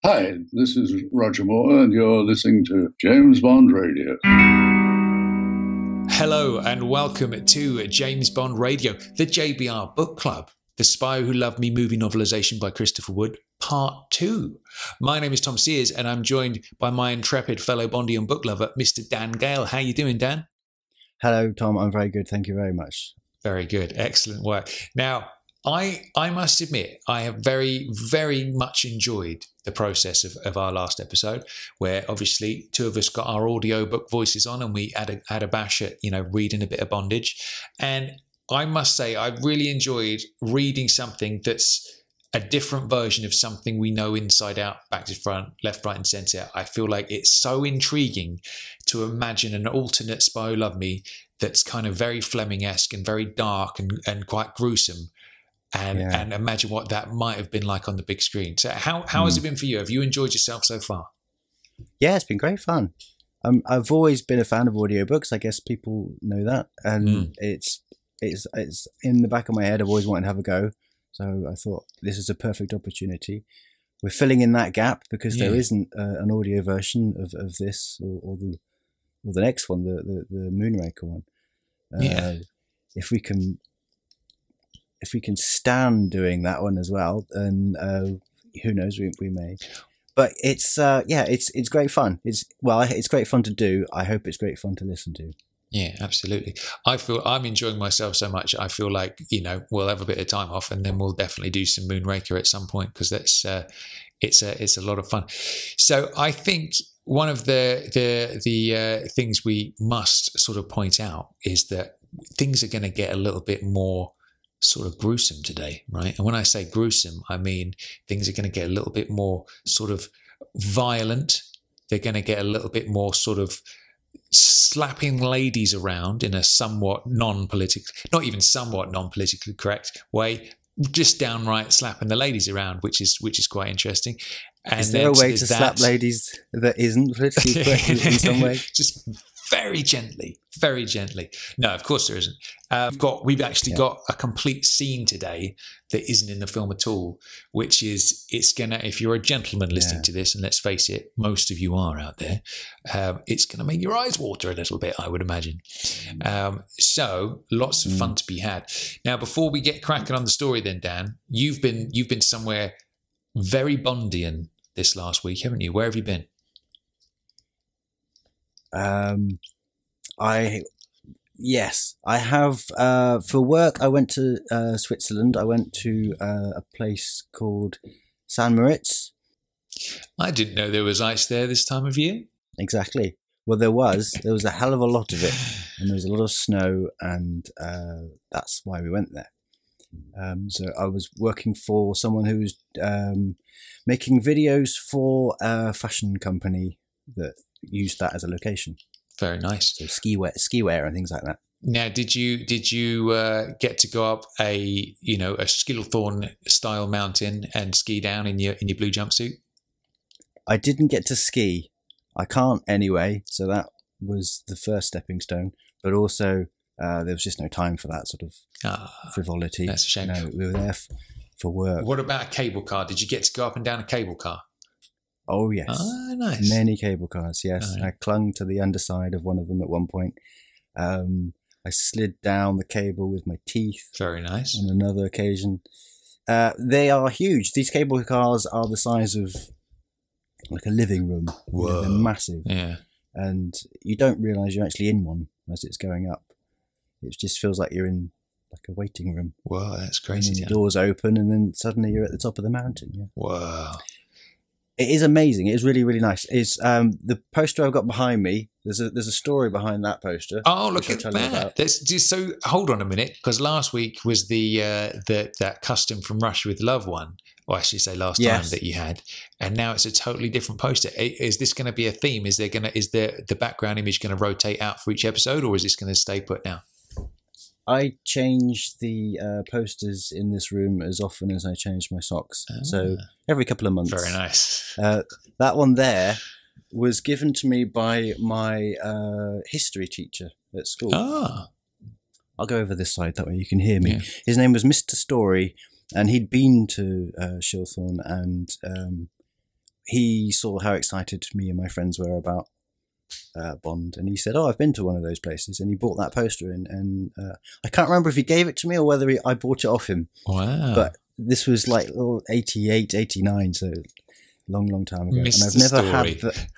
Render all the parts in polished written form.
Hi, this is Roger Moore, and you're listening to James Bond Radio. Hello, and welcome to James Bond Radio, the JBR Book Club, The Spy Who Loved Me movie novelization by Christopher Wood, Part 2. My name is Tom Sears, and I'm joined by my intrepid fellow Bondian book lover, Mr. Dan Gale. How you doing, Dan? Hello, Tom. I'm very good. Thank you very much. Very good. Excellent work. Now, I must admit, I have very, very much enjoyed the process of our last episode, where obviously two of us got our audiobook voices on and we had a bash at, reading a bit of bondage. And I must say, I really enjoyed reading something that's a different version of something we know inside out, back to front, left, right, and centre. I feel like it's so intriguing to imagine an alternate Spy Who Loved Me that's kind of very Fleming-esque and very dark and quite gruesome. And imagine what that might have been like on the big screen. So how has it been for you? Have you enjoyed yourself so far? Yeah, it's been great fun. I've always been a fan of audiobooks. I guess people know that. And it's in the back of my head. I've always wanted to have a go. So I thought this is a perfect opportunity. We're filling in that gap because there isn't an audio version of this or the next one, the Moonraker one. If we can stand doing that one as well, then who knows, we may. But it's great fun. It's great fun to do. I hope it's great fun to listen to. Yeah, absolutely. I feel I'm enjoying myself so much. I feel like we'll have a bit of time off, and then we'll definitely do some Moonraker at some point because that's it's a lot of fun. So I think one of the things we must sort of point out is that things are going to get a little bit more sort of gruesome today, right? And when I say gruesome, I mean things are going to get a little bit more sort of violent. They're going to get a little bit more sort of slapping ladies around in a somewhat not even somewhat non-politically correct way, just downright slapping the ladies around, which is quite interesting. And is there a way to slap ladies that isn't politically correct in some way? Just very gently, very gently. No, of course there isn't. We've actually got a complete scene today that isn't in the film at all, which is if you're a gentleman listening to this, and let's face it, most of you are out there, it's gonna make your eyes water a little bit, I would imagine. So lots of fun to be had. Now, before we get cracking on the story, then Dan, you've been somewhere very Bondian this last week, haven't you? Where have you been? I have, for work, I went to Switzerland. I went to a place called St. Moritz. I didn't know there was ice there this time of year. Exactly. Well, there was a hell of a lot of it, and there was a lot of snow, and that's why we went there. So I was working for someone who was making videos for a fashion company that used that as a location. Very nice. So skiwear and things like that. Now, did you get to go up a Skillthorne style mountain and ski down in your blue jumpsuit? I didn't get to ski. I can't anyway. So that was the first stepping stone. But also, there was just no time for that sort of frivolity. That's a shame. No, we were there for work. What about a cable car? Did you get to go up and down a cable car? Oh, yes. Ah, nice. Many cable cars, yes. I clung to the underside of one of them at one point. I slid down the cable with my teeth. Very nice. On another occasion. They are huge. These cable cars are the size of like a living room. Whoa. They're massive. Yeah. And you don't realise you're actually in one as it's going up. It just feels like you're in like a waiting room. Whoa, that's crazy. And the doors open and then suddenly you're at the top of the mountain. Yeah. Whoa. It is amazing. It is really, really nice. It's the poster I've got behind me. There's a story behind that poster. Oh, look at that! That's just so. Hold on a minute, because last week was that custom from Russia with Love one, or I should say last time that you had, and now it's a totally different poster. Is this going to be a theme? Is the background image going to rotate out for each episode, or is this going to stay put now? I change the posters in this room as often as I change my socks. So every couple of months. Very nice. That one there was given to me by my history teacher at school. Ah. I'll go over this side, that way you can hear me. Yeah. His name was Mr. Story, and he'd been to Shilthorne and he saw how excited me and my friends were about Bond, and he said, "Oh, I've been to one of those places," and he bought that poster in, and I can't remember if he gave it to me or whether I bought it off him. Wow. But this was like 88, 89, so long time ago. Missed and I've the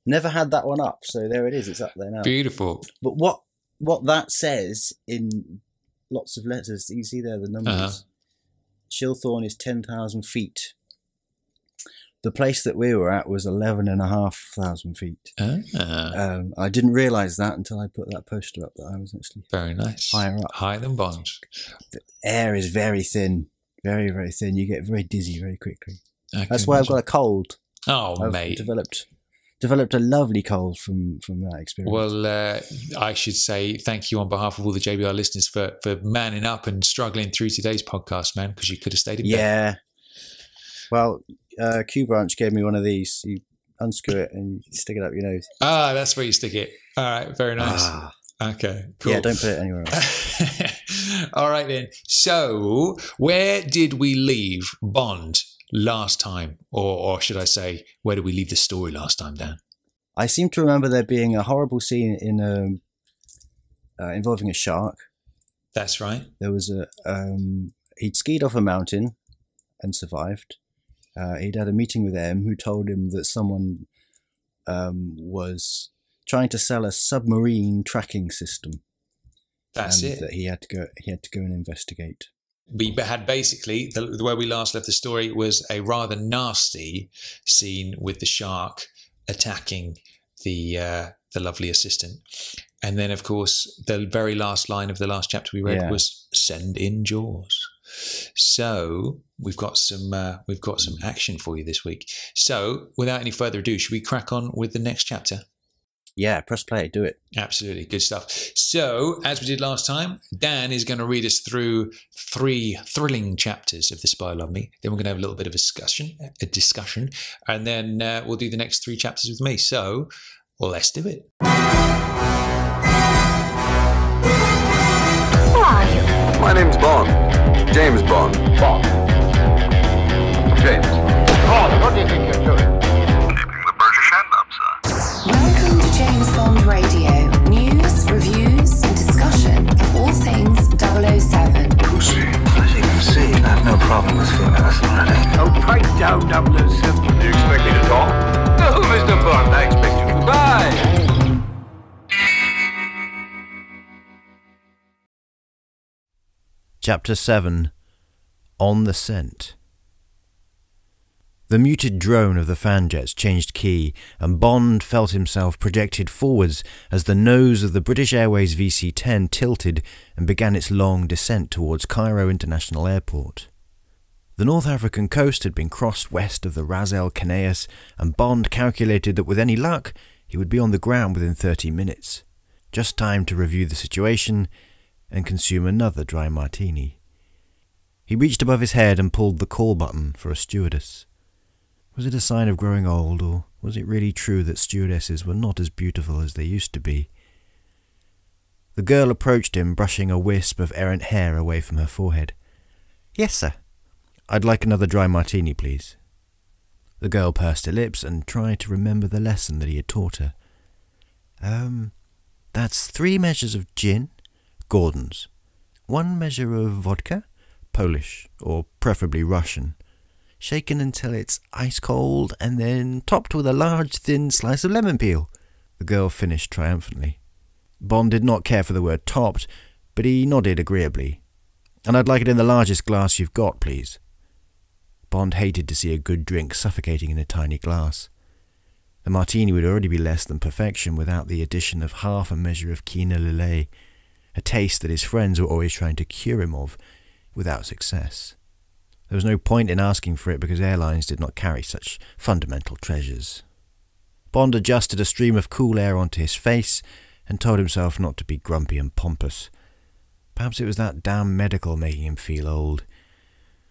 never had that one up, so there it is. It's up there now. Beautiful. But what that says in lots of letters, you see there the numbers. Shilthorne is 10,000 feet. The place that we were at was 11,500 feet. I didn't realise that until I put that poster up, that I was actually very nice. Higher up. Higher than Bond. The air is very thin. Very, very thin. You get very dizzy very quickly. That's why I've got a cold. I've mate. Developed a lovely cold from that experience. Well, I should say thank you on behalf of all the JBR listeners for manning up and struggling through today's podcast, man, because you could have stayed in bed. Yeah. Well, Q Branch gave me one of these. You unscrew it and you stick it up your nose. Ah, that's where you stick it. All right, very nice. Okay, cool. Yeah, don't put it anywhere else. All right then. So, where did we leave Bond last time? Or should I say, where did we leave the story last time, Dan? I seem to remember there being a horrible scene in involving a shark. That's right. There was he'd skied off a mountain and survived. He'd had a meeting with M, who told him that someone was trying to sell a submarine tracking system. That's it. That he had to go and investigate. We had basically, the way we last left the story was a rather nasty scene with the shark attacking the lovely assistant. And then, of course, the very last line of the last chapter we read was "Send in Jaws." So we've got some action for you this week. So without any further ado, should we crack on with the next chapter? Yeah, press play, do it. Absolutely, good stuff. So, as we did last time, Dan is going to read us through 3 thrilling chapters of The Spy Love Me. Then we're going to have a little bit of a discussion, and then we'll do the next 3 chapters with me. So, well, let's do it. Who are you? My name's Bond. James Bond. Bond. James. Bond, what do you think you're doing? Keeping the British end up, sir. Welcome to James Bond Radio. News, reviews, and discussion of all things 007. Pussy. As you can see, I have no problem with female authority. Oh, pipe down, 007. Do you expect me to talk? No, Mr. Bond, I expect you to die. Chapter 7. On the Scent. The muted drone of the fan jets changed key, and Bond felt himself projected forwards as the nose of the British Airways VC-10 tilted and began its long descent towards Cairo International Airport. The North African coast had been crossed west of the Ras El Khaneas, and Bond calculated that with any luck he would be on the ground within 30 minutes. Just time to review the situation and consume another dry martini. He reached above his head and pulled the call button for a stewardess. Was it a sign of growing old, or was it really true that stewardesses were not as beautiful as they used to be? The girl approached him, brushing a wisp of errant hair away from her forehead. "Yes, sir. I'd like another dry martini, please." The girl pursed her lips and tried to remember the lesson that he had taught her. That's 3 measures of gin, Gordon's, 1 measure of vodka, Polish, or preferably Russian, shaken until it's ice cold, and then topped with a large, thin slice of lemon peel. The girl finished triumphantly. Bond did not care for the word topped, but he nodded agreeably. "And I'd like it in the largest glass you've got, please." Bond hated to see a good drink suffocating in a tiny glass. The martini would already be less than perfection without the addition of half a measure of quina lillet, a taste that his friends were always trying to cure him of, without success. There was no point in asking for it because airlines did not carry such fundamental treasures. Bond adjusted a stream of cool air onto his face and told himself not to be grumpy and pompous. Perhaps it was that damn medical making him feel old.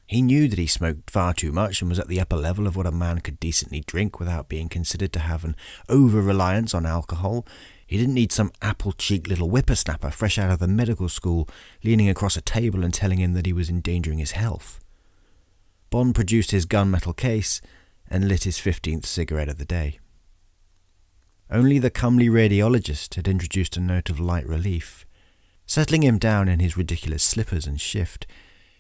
He knew that he smoked far too much and was at the upper level of what a man could decently drink without being considered to have an over-reliance on alcohol. He didn't need some apple-cheeked little whippersnapper fresh out of the medical school leaning across a table and telling him that he was endangering his health. Bond produced his gunmetal case and lit his 15th cigarette of the day. Only the comely radiologist had introduced a note of light relief. Settling him down in his ridiculous slippers and shift,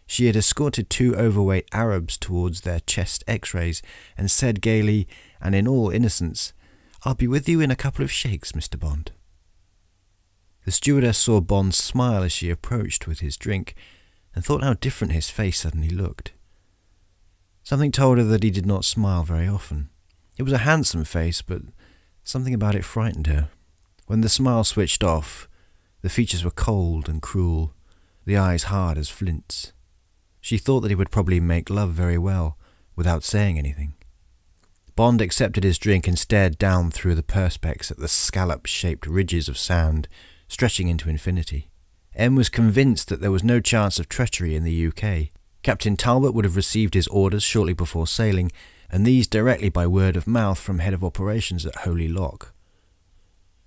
she had escorted 2 overweight Arabs towards their chest x-rays and said gaily, and in all innocence, "I'll be with you in a couple of shakes, Mr. Bond." The stewardess saw Bond smile as she approached with his drink, and thought how different his face suddenly looked. Something told her that he did not smile very often. It was a handsome face, but something about it frightened her. When the smile switched off, the features were cold and cruel, the eyes hard as flints. She thought that he would probably make love very well, without saying anything. Bond accepted his drink and stared down through the perspex at the scallop-shaped ridges of sand, stretching into infinity. M was convinced that there was no chance of treachery in the UK. Captain Talbot would have received his orders shortly before sailing, and these directly by word of mouth from head of operations at Holy Loch.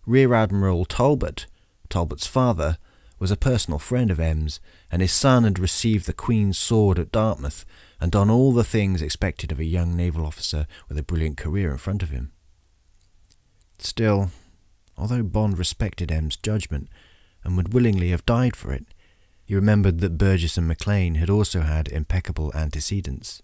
Rear Admiral Talbot, Talbot's father, was a personal friend of M's, and his son had received the Queen's Sword at Dartmouth and done all the things expected of a young naval officer with a brilliant career in front of him. Still, although Bond respected M's judgment and would willingly have died for it, he remembered that Burgess and Maclean had also had impeccable antecedents.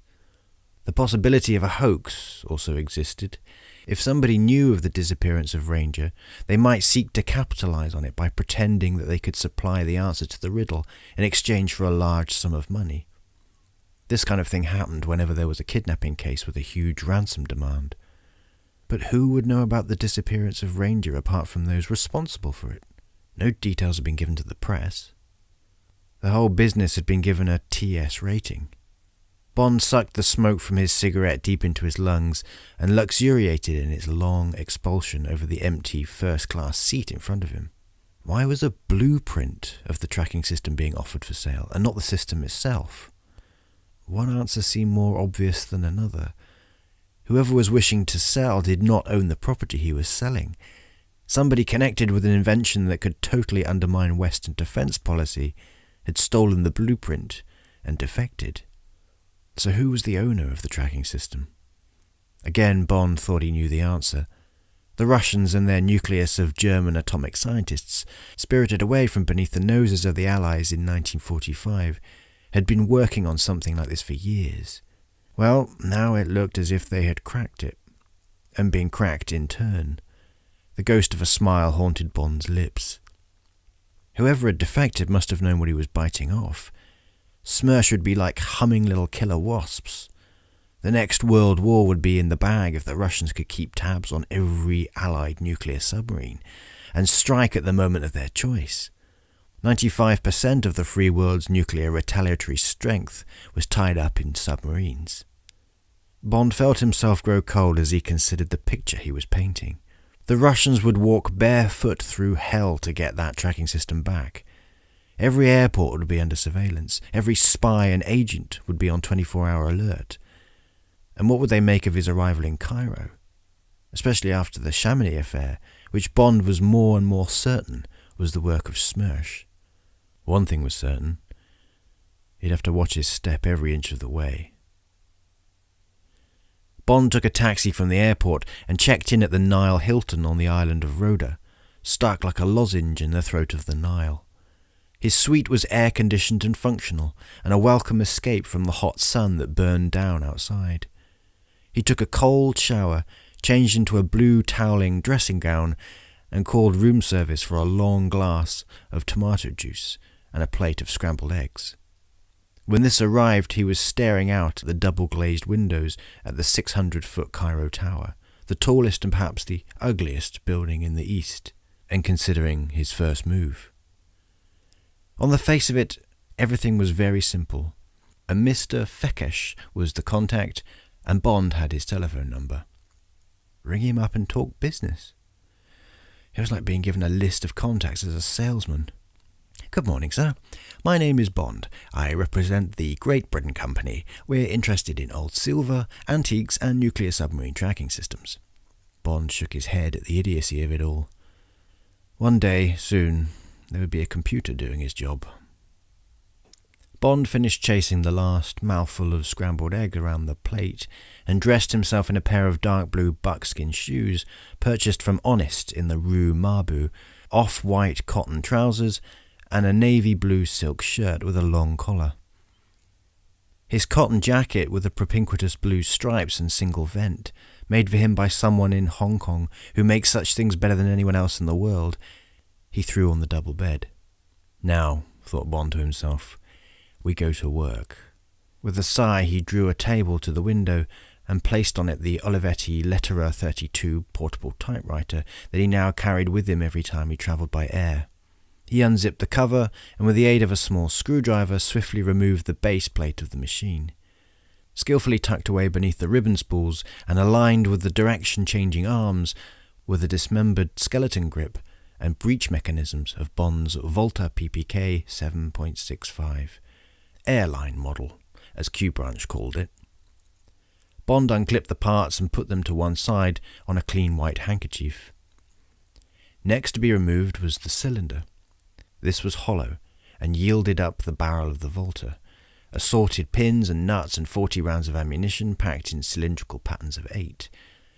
The possibility of a hoax also existed. If somebody knew of the disappearance of Ranger, they might seek to capitalize on it by pretending that they could supply the answer to the riddle in exchange for a large sum of money. This kind of thing happened whenever there was a kidnapping case with a huge ransom demand. But who would know about the disappearance of Ranger apart from those responsible for it? No details had been given to the press. The whole business had been given a TS rating. Bond sucked the smoke from his cigarette deep into his lungs and luxuriated in its long expulsion over the empty first-class seat in front of him. Why was a blueprint of the tracking system being offered for sale, and not the system itself? One answer seemed more obvious than another. Whoever was wishing to sell did not own the property he was selling. Somebody connected with an invention that could totally undermine Western defense policy had stolen the blueprint and defected. So who was the owner of the tracking system? Again, Bond thought he knew the answer. The Russians and their nucleus of German atomic scientists, spirited away from beneath the noses of the Allies in 1945, had been working on something like this for years. Well, now it looked as if they had cracked it, and been cracked in turn. The ghost of a smile haunted Bond's lips. Whoever had defected must have known what he was biting off. Smersh would be like humming little killer wasps. The next World War would be in the bag if the Russians could keep tabs on every Allied nuclear submarine, and strike at the moment of their choice. 95% of the free world's nuclear retaliatory strength was tied up in submarines. Bond felt himself grow cold as he considered the picture he was painting. The Russians would walk barefoot through hell to get that tracking system back. Every airport would be under surveillance. Every spy and agent would be on 24-hour alert. And what would they make of his arrival in Cairo? Especially after the Chamonix affair, which Bond was more and more certain was the work of Smersh. One thing was certain. He'd have to watch his step every inch of the way. Bond took a taxi from the airport and checked in at the Nile Hilton on the island of Rhoda, stuck like a lozenge in the throat of the Nile. His suite was air-conditioned and functional, and a welcome escape from the hot sun that burned down outside. He took a cold shower, changed into a blue toweling dressing gown, and called room service for a long glass of tomato juice and a plate of scrambled eggs. When this arrived, he was staring out at the double-glazed windows at the 600-foot Cairo Tower, the tallest and perhaps the ugliest building in the East, and considering his first move. On the face of it, everything was very simple. A Mr. Fekkesh was the contact, and Bond had his telephone number. Ring him up and talk business. It was like being given a list of contacts as a salesman. Good morning, sir. My name is Bond. I represent the Great Britain Company. We're interested in old silver, antiques, and nuclear submarine tracking systems. Bond shook his head at the idiocy of it all. One day, soon, there would be a computer doing his job. Bond finished chasing the last mouthful of scrambled egg around the plate and dressed himself in a pair of dark blue buckskin shoes purchased from Honest in the Rue Marbu, off-white cotton trousers, and a navy blue silk shirt with a long collar. His cotton jacket with the propinquitous blue stripes and single vent, made for him by someone in Hong Kong who makes such things better than anyone else in the world, he threw on the double bed. Now, thought Bond to himself, we go to work. With a sigh, he drew a table to the window and placed on it the Olivetti Letterer 32 portable typewriter that he now carried with him every time he travelled by air. He unzipped the cover and with the aid of a small screwdriver swiftly removed the base plate of the machine. Skillfully tucked away beneath the ribbon spools and aligned with the direction-changing arms were the dismembered skeleton grip and breech mechanisms of Bond's Volta PPK 7.65. Airline model, as Q-Branch called it. Bond unclipped the parts and put them to one side on a clean white handkerchief. Next to be removed was the cylinder. This was hollow and yielded up the barrel of the Volta, assorted pins and nuts and 40 rounds of ammunition packed in cylindrical patterns of 8.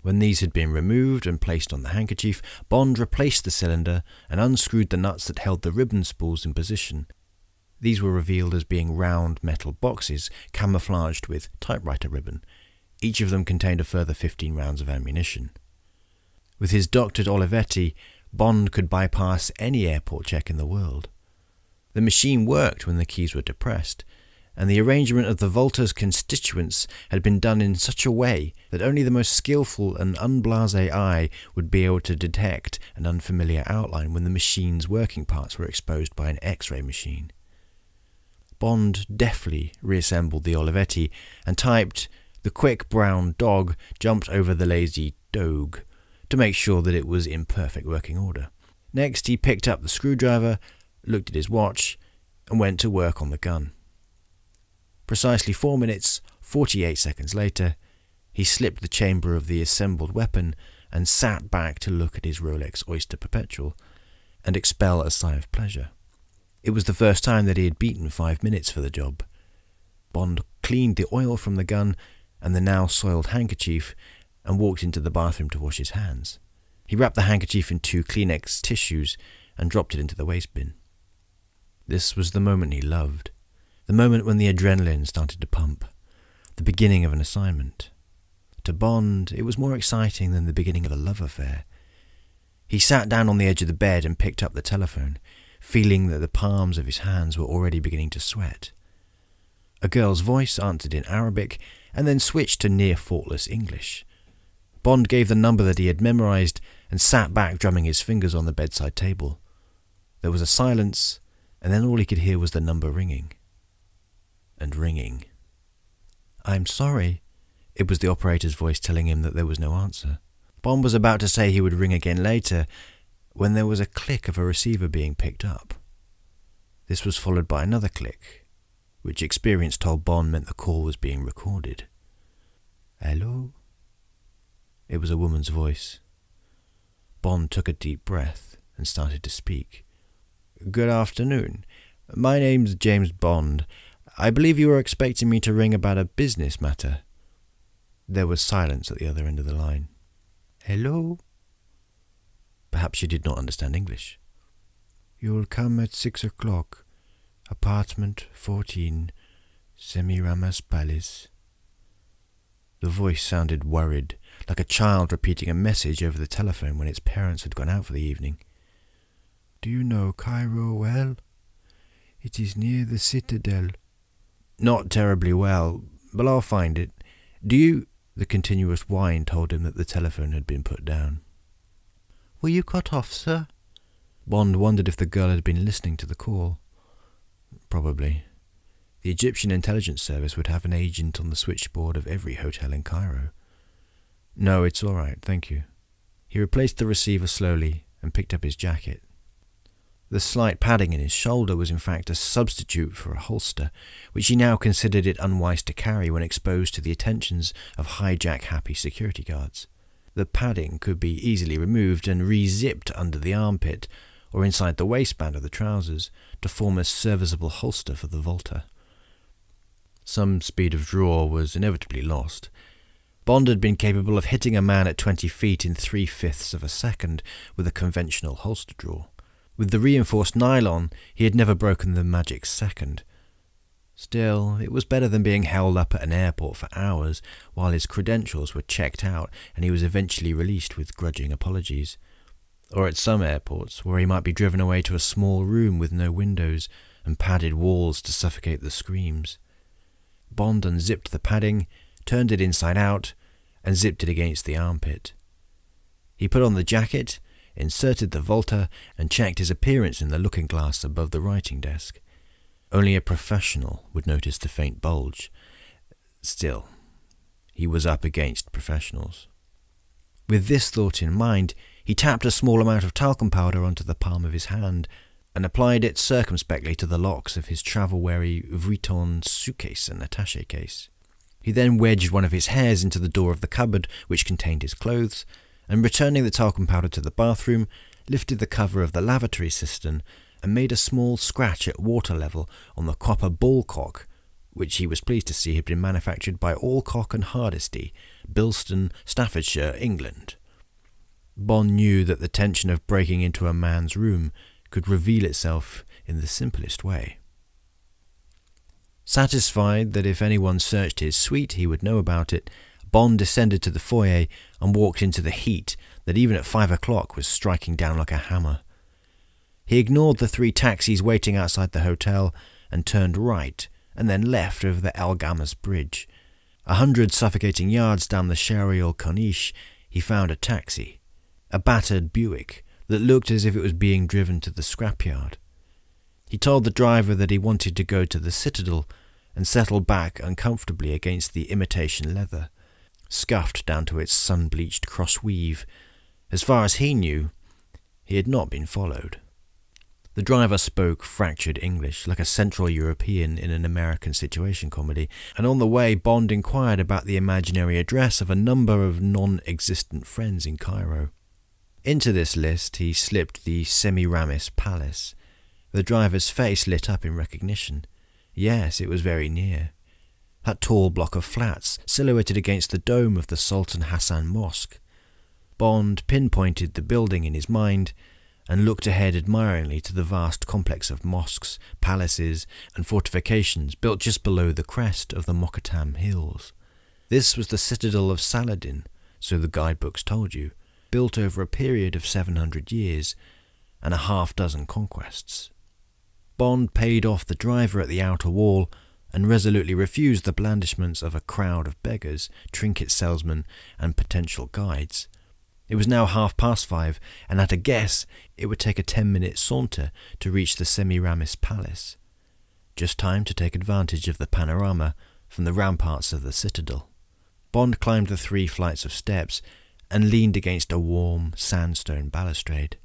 When these had been removed and placed on the handkerchief, Bond replaced the cylinder and unscrewed the nuts that held the ribbon spools in position. These were revealed as being round metal boxes camouflaged with typewriter ribbon. Each of them contained a further 15 rounds of ammunition. With his doctored Olivetti, Bond could bypass any airport check in the world. The machine worked when the keys were depressed, and the arrangement of the Volta's constituents had been done in such a way that only the most skillful and unblasé eye would be able to detect an unfamiliar outline when the machine's working parts were exposed by an X-ray machine. Bond deftly reassembled the Olivetti and typed, "The quick brown dog jumped over the lazy dog," to make sure that it was in perfect working order. Next, he picked up the screwdriver, looked at his watch, and went to work on the gun. Precisely 4 minutes, 48 seconds later, he slipped the chamber of the assembled weapon and sat back to look at his Rolex Oyster Perpetual and expel a sigh of pleasure. It was the first time that he had beaten 5 minutes for the job. Bond cleaned the oil from the gun and the now soiled handkerchief and walked into the bathroom to wash his hands. He wrapped the handkerchief in 2 Kleenex tissues and dropped it into the waste bin. This was the moment he loved, the moment when the adrenaline started to pump, the beginning of an assignment. To Bond, it was more exciting than the beginning of a love affair. He sat down on the edge of the bed and picked up the telephone, feeling that the palms of his hands were already beginning to sweat. A girl's voice answered in Arabic and then switched to near-faultless English. Bond gave the number that he had memorized and sat back drumming his fingers on the bedside table. There was a silence, and then all he could hear was the number ringing. And ringing. "I'm sorry," it was the operator's voice telling him that there was no answer. Bond was about to say he would ring again later, when there was a click of a receiver being picked up. This was followed by another click, which experience told Bond meant the call was being recorded. "Hello?" It was a woman's voice. Bond took a deep breath and started to speak. "Good afternoon. My name's James Bond. I believe you were expecting me to ring about a business matter." There was silence at the other end of the line. "Hello?" Perhaps she did not understand English. "You'll come at 6 o'clock. Apartment 14, Semiramis Palace." The voice sounded worried, like a child repeating a message over the telephone when its parents had gone out for the evening. "Do you know Cairo well? It is near the citadel." "Not terribly well, but I'll find it. Do you—" The continuous whine told him that the telephone had been put down. "Were you cut off, sir?" Bond wondered if the girl had been listening to the call. Probably. The Egyptian intelligence service would have an agent on the switchboard of every hotel in Cairo. "No, it's all right, thank you." He replaced the receiver slowly and picked up his jacket. The slight padding in his shoulder was in fact a substitute for a holster, which he now considered it unwise to carry when exposed to the attentions of hijack-happy security guards. The padding could be easily removed and re-zipped under the armpit or inside the waistband of the trousers to form a serviceable holster for the Volta. Some speed of draw was inevitably lost. Bond had been capable of hitting a man at 20 feet in 3/5 of a second with a conventional holster draw. With the reinforced nylon, he had never broken the magic second. Still, it was better than being held up at an airport for hours while his credentials were checked out and he was eventually released with grudging apologies. Or at some airports, where he might be driven away to a small room with no windows and padded walls to suffocate the screams. Bond unzipped the padding, turned it inside out, and zipped it against the armpit. He put on the jacket, inserted the Volta, and checked his appearance in the looking glass above the writing desk. Only a professional would notice the faint bulge. Still, he was up against professionals. With this thought in mind, he tapped a small amount of talcum powder onto the palm of his hand and applied it circumspectly to the locks of his travel-weary Vuitton suitcase and attaché case. He then wedged one of his hairs into the door of the cupboard which contained his clothes, and returning the talcum powder to the bathroom, lifted the cover of the lavatory cistern and made a small scratch at water level on the copper ballcock, which he was pleased to see had been manufactured by Alcock and Hardesty, Bilston, Staffordshire, England. Bond knew that the tension of breaking into a man's room could reveal itself in the simplest way. Satisfied that if anyone searched his suite he would know about it, Bond descended to the foyer and walked into the heat that even at 5 o'clock was striking down like a hammer. He ignored the 3 taxis waiting outside the hotel and turned right and then left over the El Gamas Bridge. 100 suffocating yards down the Shariel Corniche, he found a taxi, a battered Buick that looked as if it was being driven to the scrapyard. He told the driver that he wanted to go to the Citadel and settled back uncomfortably against the imitation leather, scuffed down to its sun-bleached cross-weave. As far as he knew, he had not been followed. The driver spoke fractured English, like a Central European in an American situation comedy, and on the way Bond inquired about the imaginary address of a number of non-existent friends in Cairo. Into this list he slipped the Semiramis Palace. The driver's face lit up in recognition. Yes, it was very near. That tall block of flats, silhouetted against the dome of the Sultan Hassan Mosque. Bond pinpointed the building in his mind and looked ahead admiringly to the vast complex of mosques, palaces, and fortifications built just below the crest of the Mokattam Hills. This was the citadel of Saladin, so the guidebooks told you, built over a period of 700 years and a half-dozen conquests. Bond paid off the driver at the outer wall and resolutely refused the blandishments of a crowd of beggars, trinket salesmen, and potential guides. It was now 5:30, and at a guess, it would take a 10-minute saunter to reach the Semiramis Palace. Just time to take advantage of the panorama from the ramparts of the citadel. Bond climbed the 3 flights of steps and leaned against a warm sandstone balustrade.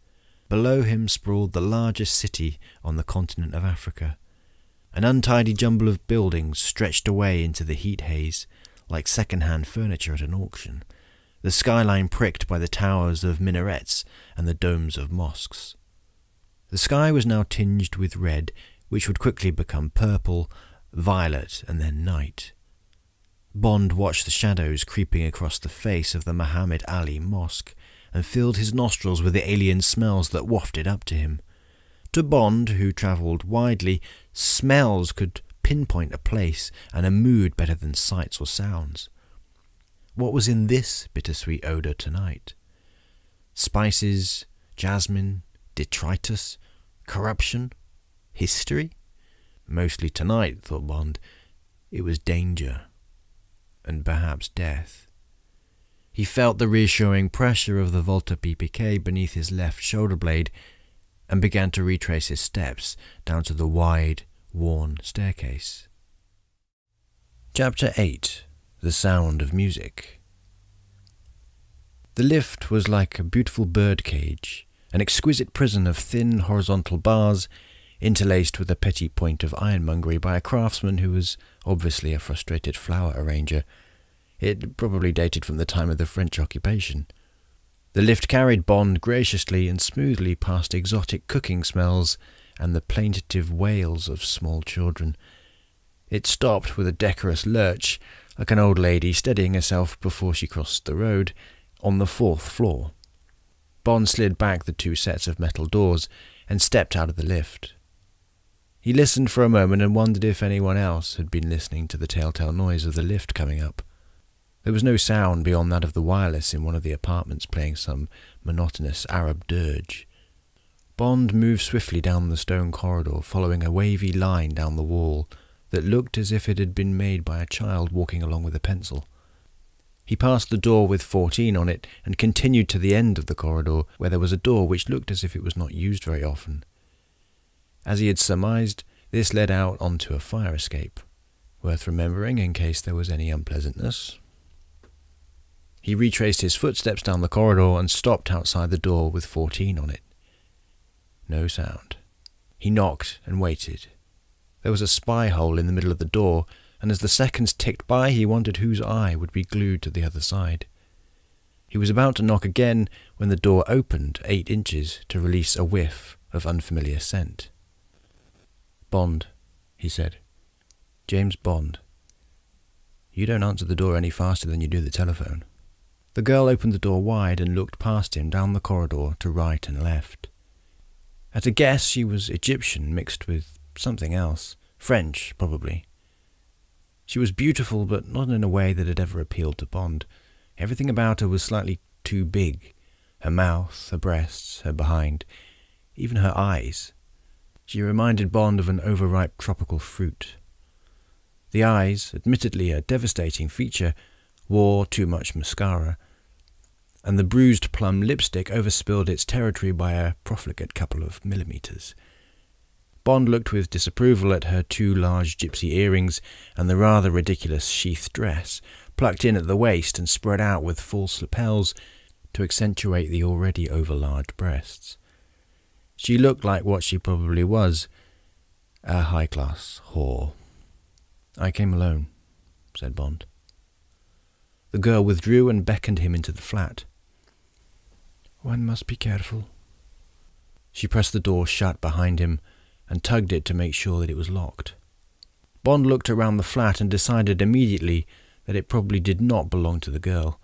Below him sprawled the largest city on the continent of Africa. An untidy jumble of buildings stretched away into the heat haze, like second-hand furniture at an auction, the skyline pricked by the towers of minarets and the domes of mosques. The sky was now tinged with red, which would quickly become purple, violet, and then night. Bond watched the shadows creeping across the face of the Muhammad Ali Mosque and filled his nostrils with the alien smells that wafted up to him. To Bond, who travelled widely, smells could pinpoint a place and a mood better than sights or sounds. What was in this bittersweet odour tonight? Spices, jasmine, detritus, corruption, history? Mostly tonight, thought Bond, it was danger, and perhaps death. He felt the reassuring pressure of the Volta PPK beneath his left shoulder blade and began to retrace his steps down to the wide, worn staircase. Chapter 8. The Sound of Music. The lift was like a beautiful birdcage, an exquisite prison of thin horizontal bars interlaced with a petty point of ironmongery by a craftsman who was obviously a frustrated flower arranger. It probably dated from the time of the French occupation. The lift carried Bond graciously and smoothly past exotic cooking smells and the plaintive wails of small children. It stopped with a decorous lurch, like an old lady steadying herself before she crossed the road, on the 4th floor. Bond slid back the 2 sets of metal doors and stepped out of the lift. He listened for a moment and wondered if anyone else had been listening to the telltale noise of the lift coming up. There was no sound beyond that of the wireless in one of the apartments playing some monotonous Arab dirge. Bond moved swiftly down the stone corridor, following a wavy line down the wall that looked as if it had been made by a child walking along with a pencil. He passed the door with 14 on it and continued to the end of the corridor, where there was a door which looked as if it was not used very often. As he had surmised, this led out onto a fire escape, worth remembering in case there was any unpleasantness. He retraced his footsteps down the corridor and stopped outside the door with 14 on it. No sound. He knocked and waited. There was a spy hole in the middle of the door, and as the seconds ticked by, he wondered whose eye would be glued to the other side. He was about to knock again when the door opened 8 inches to release a whiff of unfamiliar scent. "Bond," he said. "James Bond. You don't answer the door any faster than you do the telephone." The girl opened the door wide and looked past him down the corridor to right and left. At a guess, she was Egyptian mixed with something else. French, probably. She was beautiful, but not in a way that had ever appealed to Bond. Everything about her was slightly too big. Her mouth, her breasts, her behind, even her eyes. She reminded Bond of an overripe tropical fruit. The eyes, admittedly a devastating feature, wore too much mascara, and the bruised plum lipstick overspilled its territory by a profligate couple of millimeters. Bond looked with disapproval at her 2 large gypsy earrings and the rather ridiculous sheath dress, plucked in at the waist and spread out with false lapels to accentuate the already overlarge breasts. She looked like what she probably was, a high-class whore. "I came alone," said Bond. The girl withdrew and beckoned him into the flat. "One must be careful." She pressed the door shut behind him and tugged it to make sure that it was locked. Bond looked around the flat and decided immediately that it probably did not belong to the girl.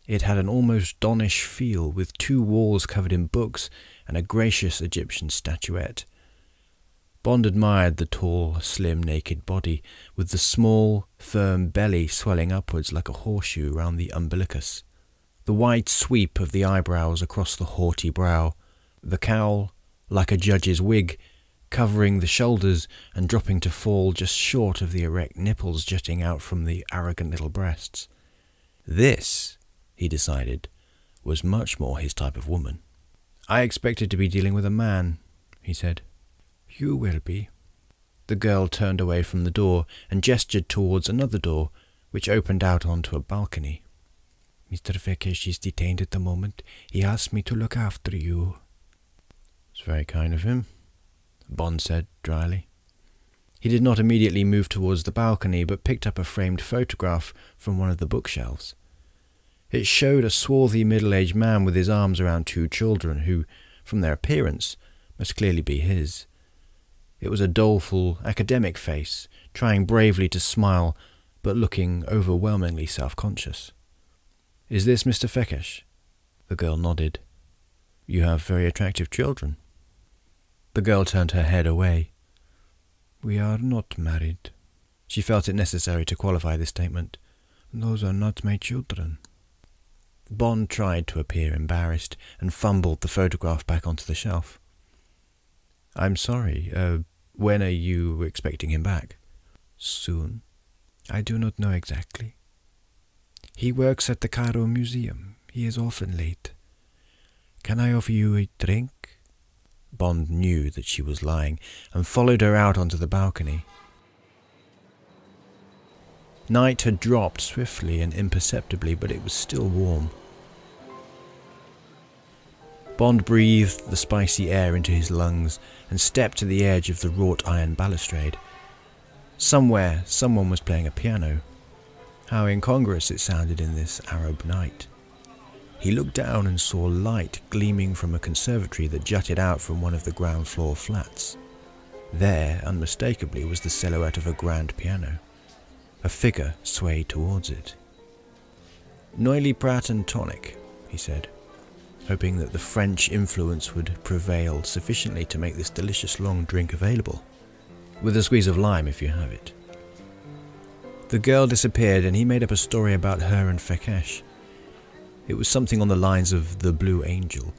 It had an almost Donish feel, with 2 walls covered in books and a gracious Egyptian statuette. Bond admired the tall, slim, naked body, with the small, firm belly swelling upwards like a horseshoe round the umbilicus, the wide sweep of the eyebrows across the haughty brow, the cowl, like a judge's wig, covering the shoulders and dropping to fall just short of the erect nipples jutting out from the arrogant little breasts. This, he decided, was much more his type of woman. "I expected to be dealing with a man," he said. "You will be." The girl turned away from the door and gestured towards another door, which opened out onto a balcony. "Mr. Fekkesh is detained at the moment. He asked me to look after you." "It's very kind of him," Bond said dryly. He did not immediately move towards the balcony, but picked up a framed photograph from one of the bookshelves. It showed a swarthy middle-aged man with his arms around 2 children who, from their appearance, must clearly be his. It was a doleful, academic face, trying bravely to smile, but looking overwhelmingly self-conscious. "Is this Mr. Fekkesh?" The girl nodded. "You have very attractive children." The girl turned her head away. "We are not married." She felt it necessary to qualify this statement. "Those are not my children." Bond tried to appear embarrassed and fumbled the photograph back onto the shelf. "I'm sorry. When are you expecting him back?" "Soon. I do not know exactly. He works at the Cairo Museum. He is often late. Can I offer you a drink?" Bond knew that she was lying and followed her out onto the balcony. Night had dropped swiftly and imperceptibly, but it was still warm. Bond breathed the spicy air into his lungs and stepped to the edge of the wrought iron balustrade. Somewhere, someone was playing a piano. How incongruous it sounded in this Arab night. He looked down and saw light gleaming from a conservatory that jutted out from one of the ground floor flats. There, unmistakably, was the silhouette of a grand piano. A figure swayed towards it. "Noilly Prat and Tonic," he said, hoping that the French influence would prevail sufficiently to make this delicious long drink available. "With a squeeze of lime if you have it." The girl disappeared and he made up a story about her and Fekkesh. It was something on the lines of the Blue Angel,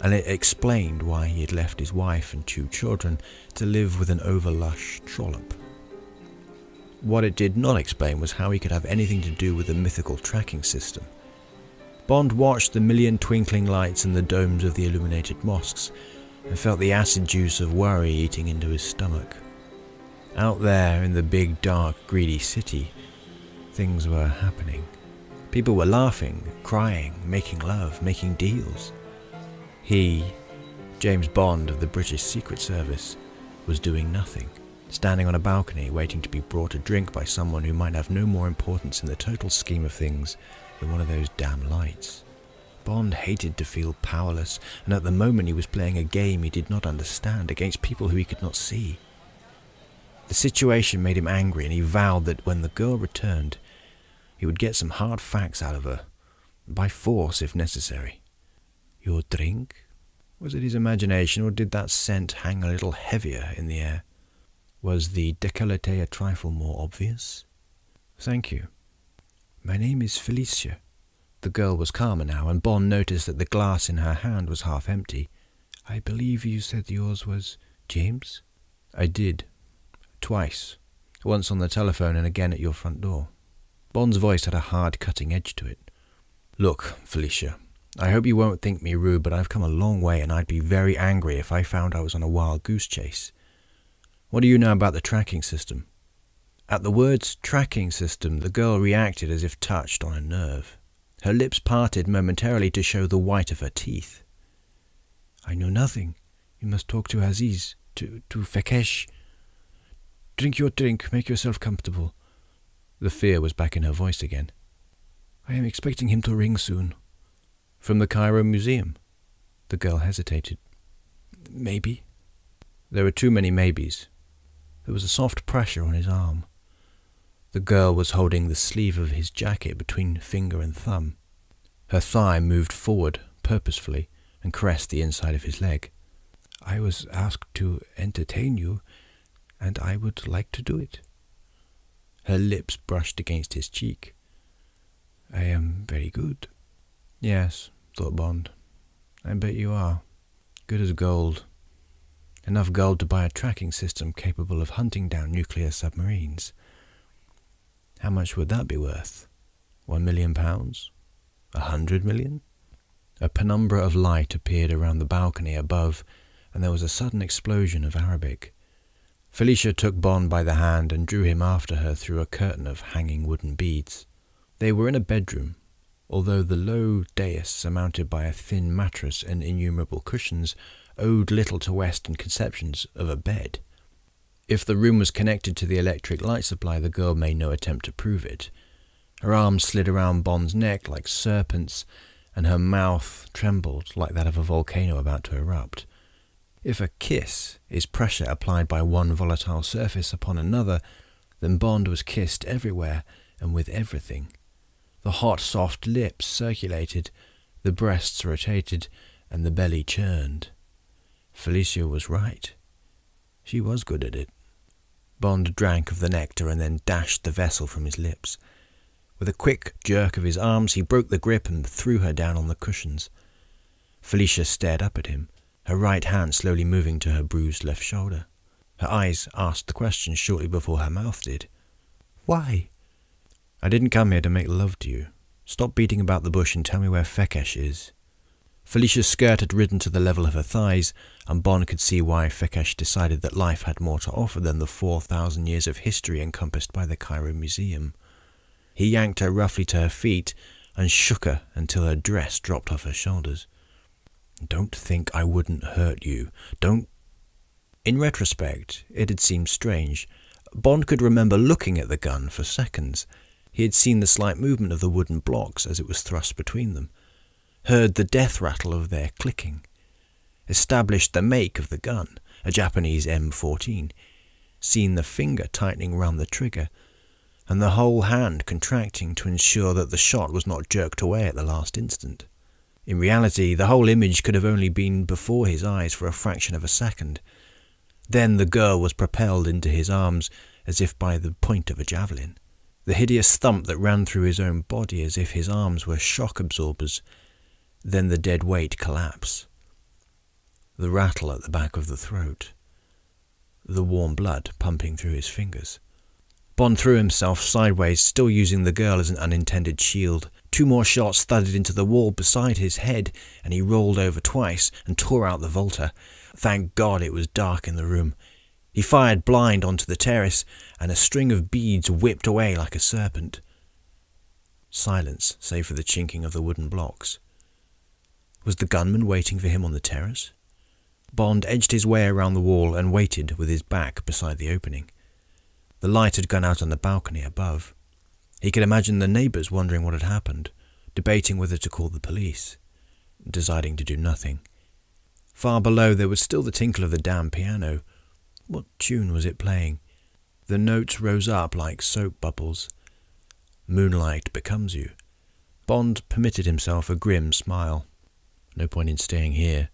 and it explained why he had left his wife and 2 children to live with an overlush trollop. What it did not explain was how he could have anything to do with the mythical tracking system. Bond watched the million twinkling lights in the domes of the illuminated mosques and felt the acid juice of worry eating into his stomach. Out there in the big, dark, greedy city, things were happening. People were laughing, crying, making love, making deals. He, James Bond of the British Secret Service, was doing nothing, standing on a balcony waiting to be brought a drink by someone who might have no more importance in the total scheme of things than one of those damn lights. Bond hated to feel powerless, and at the moment he was playing a game he did not understand against people who he could not see. The situation made him angry, and he vowed that when the girl returned, he would get some hard facts out of her, by force if necessary. "Your drink?" Was it his imagination, or did that scent hang a little heavier in the air? Was the décolleté a trifle more obvious? "Thank you. My name is Felicia." The girl was calmer now, and Bond noticed that the glass in her hand was half empty. "I believe you said yours was James?" "I did. Twice. Once on the telephone and again at your front door." Bond's voice had a hard, cutting edge to it. "Look, Felicia, I hope you won't think me rude, but I've come a long way and I'd be very angry if I found I was on a wild goose chase. What do you know about the tracking system?" At the words tracking system, the girl reacted as if touched on a nerve. Her lips parted momentarily to show the white of her teeth. "I know nothing. You must talk to Aziz, to Fekkesh. Drink your drink, make yourself comfortable." The fear was back in her voice again. "I am expecting him to ring soon." "From the Cairo Museum?" The girl hesitated. "Maybe." There were too many maybes. There was a soft pressure on his arm. The girl was holding the sleeve of his jacket between finger and thumb. Her thigh moved forward purposefully and caressed the inside of his leg. "I was asked to entertain you, and I would like to do it." Her lips brushed against his cheek. "I am very good." "Yes," thought Bond. "I bet you are. Good as gold. Enough gold to buy a tracking system capable of hunting down nuclear submarines. How much would that be worth? £1 million? 100 million? A penumbra of light appeared around the balcony above, and there was a sudden explosion of Arabic. Felicia took Bond by the hand and drew him after her through a curtain of hanging wooden beads. They were in a bedroom, although the low dais surmounted by a thin mattress and innumerable cushions owed little to Western conceptions of a bed. If the room was connected to the electric light supply, the girl made no attempt to prove it. Her arms slid around Bond's neck like serpents, and her mouth trembled like that of a volcano about to erupt. If a kiss is pressure applied by one volatile surface upon another, then Bond was kissed everywhere and with everything. The hot, soft lips circulated, the breasts rotated, and the belly churned. Felicia was right. She was good at it. Bond drank of the nectar and then dashed the vessel from his lips. With a quick jerk of his arms, he broke the grip and threw her down on the cushions. Felicia stared up at him, her right hand slowly moving to her bruised left shoulder. Her eyes asked the question shortly before her mouth did. "Why?" "I didn't come here to make love to you. Stop beating about the bush and tell me where Fekkesh is." Felicia's skirt had risen to the level of her thighs, and Bond could see why Fekkesh decided that life had more to offer than the 4,000 years of history encompassed by the Cairo Museum. He yanked her roughly to her feet and shook her until her dress dropped off her shoulders. "Don't think I wouldn't hurt you. Don't..." In retrospect, it had seemed strange. Bond could remember looking at the gun for seconds. He had seen the slight movement of the wooden blocks as it was thrust between them, heard the death rattle of their clicking, established the make of the gun, a Japanese M14, seen the finger tightening round the trigger, and the whole hand contracting to ensure that the shot was not jerked away at the last instant. In reality, the whole image could have only been before his eyes for a fraction of a second. Then the girl was propelled into his arms as if by the point of a javelin. The hideous thump that ran through his own body as if his arms were shock absorbers. Then the dead weight collapse. The rattle at the back of the throat. The warm blood pumping through his fingers. Bond threw himself sideways, still using the girl as an unintended shield. 2 more shots thudded into the wall beside his head, and he rolled over twice and tore out the Volta. Thank God it was dark in the room. He fired blind onto the terrace, and a string of beads whipped away like a serpent. Silence, save for the chinking of the wooden blocks. Was the gunman waiting for him on the terrace? Bond edged his way around the wall and waited with his back beside the opening. The light had gone out on the balcony above. He could imagine the neighbours wondering what had happened, debating whether to call the police, deciding to do nothing. Far below there was still the tinkle of the damn piano. What tune was it playing? The notes rose up like soap bubbles. Moonlight becomes you. Bond permitted himself a grim smile. No point in staying here.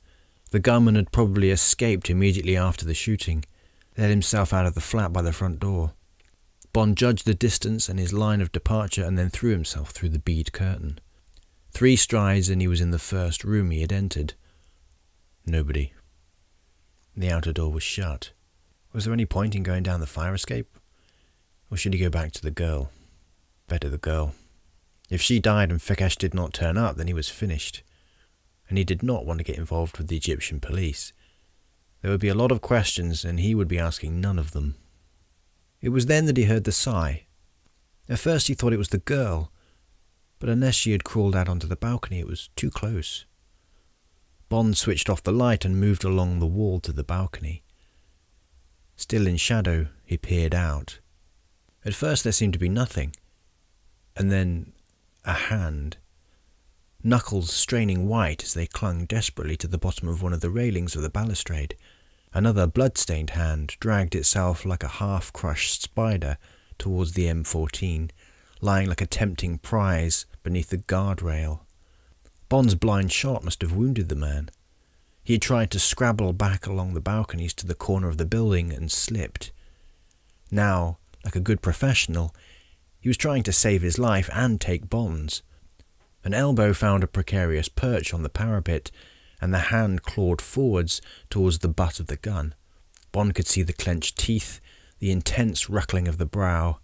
The gunman had probably escaped immediately after the shooting, let himself out of the flat by the front door. Bond judged the distance and his line of departure and then threw himself through the bead curtain. 3 strides and he was in the first room he had entered. Nobody. The outer door was shut. Was there any point in going down the fire escape? Or should he go back to the girl? Better the girl. If she died and Fekkesh did not turn up, then he was finished. And he did not want to get involved with the Egyptian police. There would be a lot of questions, and he would be asking none of them. It was then that he heard the sigh. At first he thought it was the girl, but unless she had crawled out onto the balcony, it was too close. Bond switched off the light and moved along the wall to the balcony. Still in shadow, he peered out. At first there seemed to be nothing, and then a hand. Knuckles straining white as they clung desperately to the bottom of one of the railings of the balustrade. Another blood-stained hand dragged itself like a half-crushed spider towards the M14, lying like a tempting prize beneath the guardrail. Bond's blind shot must have wounded the man. He had tried to scrabble back along the balconies to the corner of the building and slipped. Now, like a good professional, he was trying to save his life and take Bond's. An elbow found a precarious perch on the parapet, and the hand clawed forwards towards the butt of the gun. Bond could see the clenched teeth, the intense ruckling of the brow.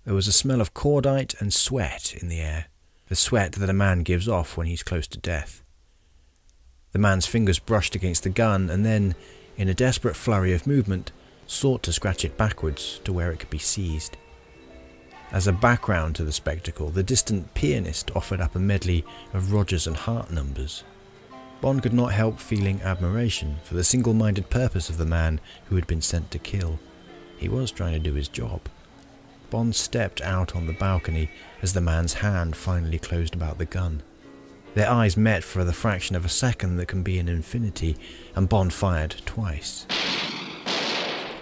There was a smell of cordite and sweat in the air, the sweat that a man gives off when he's close to death. The man's fingers brushed against the gun and then, in a desperate flurry of movement, sought to scratch it backwards to where it could be seized. As a background to the spectacle, the distant pianist offered up a medley of Rodgers and Hart numbers. Bond could not help feeling admiration for the single-minded purpose of the man who had been sent to kill. He was trying to do his job. Bond stepped out on the balcony as the man's hand finally closed about the gun. Their eyes met for the fraction of a second that can be an infinity, and Bond fired twice.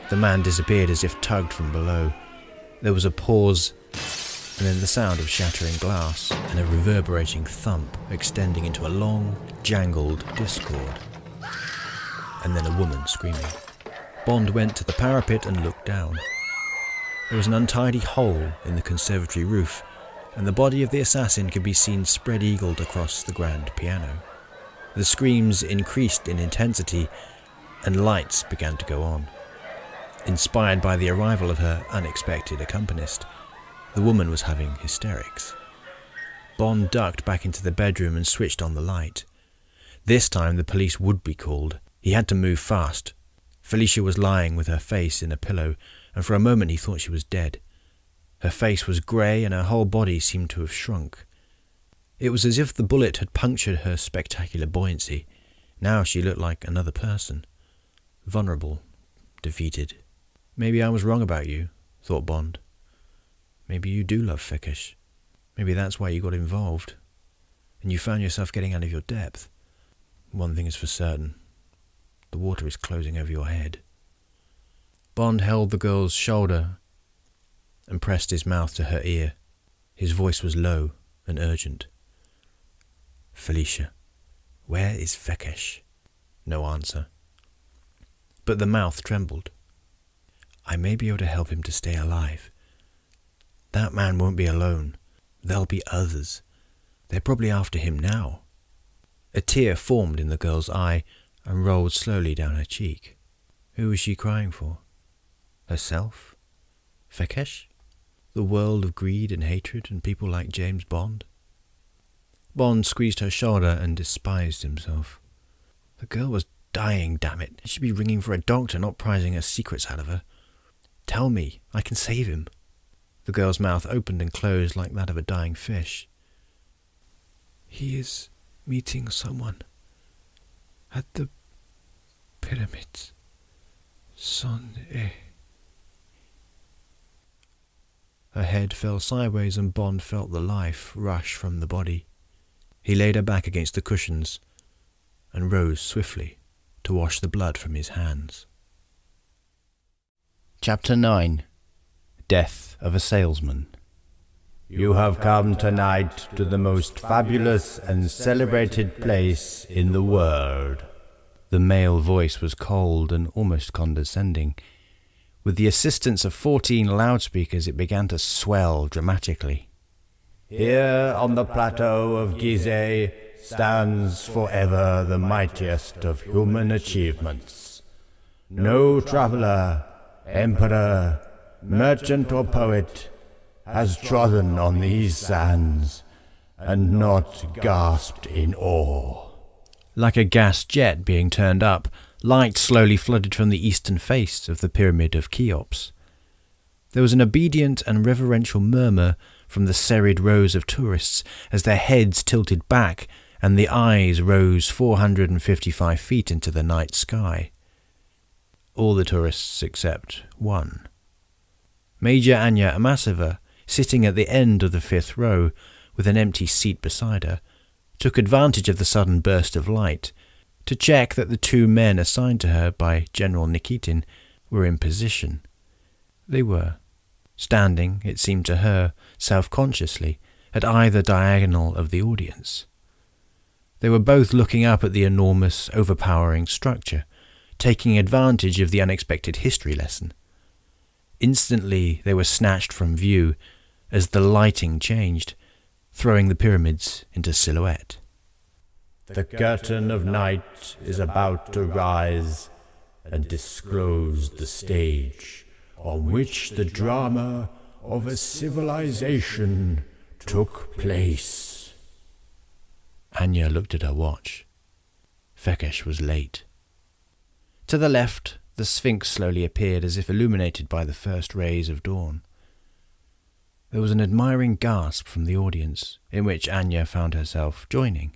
The man disappeared as if tugged from below. There was a pause, and then the sound of shattering glass and a reverberating thump extending into a long, jangled discord. And then a woman screaming. Bond went to the parapet and looked down. There was an untidy hole in the conservatory roof, and the body of the assassin could be seen spread-eagled across the grand piano. The screams increased in intensity, and lights began to go on. Inspired by the arrival of her unexpected accompanist, the woman was having hysterics. Bond ducked back into the bedroom and switched on the light. This time the police would be called. He had to move fast. Felicia was lying with her face in a pillow, and for a moment he thought she was dead. Her face was grey and her whole body seemed to have shrunk. It was as if the bullet had punctured her spectacular buoyancy. Now she looked like another person. Vulnerable, defeated. Maybe I was wrong about you, thought Bond. Maybe you do love Fekkesh. Maybe that's why you got involved. And you found yourself getting out of your depth. One thing is for certain. The The water is closing over your head. Bond held the girl's shoulder and pressed his mouth to her ear. His voice was low and urgent. Felicia, where is Fekkesh? No answer. But the mouth trembled. I may be able to help him to stay alive. That man won't be alone. There'll be others. They're probably after him now. A tear formed in the girl's eye and rolled slowly down her cheek. Who was she crying for? Herself? Fekkesh? The world of greed and hatred and people like James Bond? Bond squeezed her shoulder and despised himself. The girl was dying, damn it. He should be ringing for a doctor, not prizing her secrets out of her. Tell me, I can save him. The girl's mouth opened and closed like that of a dying fish. He is meeting someone at the pyramids. Her head fell sideways and Bond felt the life rush from the body. He laid her back against the cushions and rose swiftly to wash the blood from his hands. Chapter 9. Death of a Salesman. You have come tonight to the most fabulous and celebrated place in the world. The male voice was cold and almost condescending. With the assistance of 14 loudspeakers, it began to swell dramatically. Here on the plateau of Gizeh stands forever the mightiest of human achievements. No traveller, emperor, merchant or poet has trodden on these sands and not gasped in awe. Like a gas jet being turned up, light slowly flooded from the eastern face of the Pyramid of Cheops. There was an obedient and reverential murmur from the serried rows of tourists as their heads tilted back and the eyes rose 455 feet into the night sky. All the tourists except one. Major Anya Amasova, sitting at the end of the fifth row with an empty seat beside her, took advantage of the sudden burst of light to check that the two men assigned to her by General Nikitin were in position. They were, standing, it seemed to her, self-consciously, at either diagonal of the audience. They were both looking up at the enormous, overpowering structure, taking advantage of the unexpected history lesson. Instantly they were snatched from view as the lighting changed, throwing the pyramids into silhouette. The curtain of night is about to rise and disclose the stage on which the drama of a civilization took place. Anya looked at her watch. Fekkesh was late. To the left, the Sphinx slowly appeared as if illuminated by the first rays of dawn. There was an admiring gasp from the audience, in which Anya found herself joining.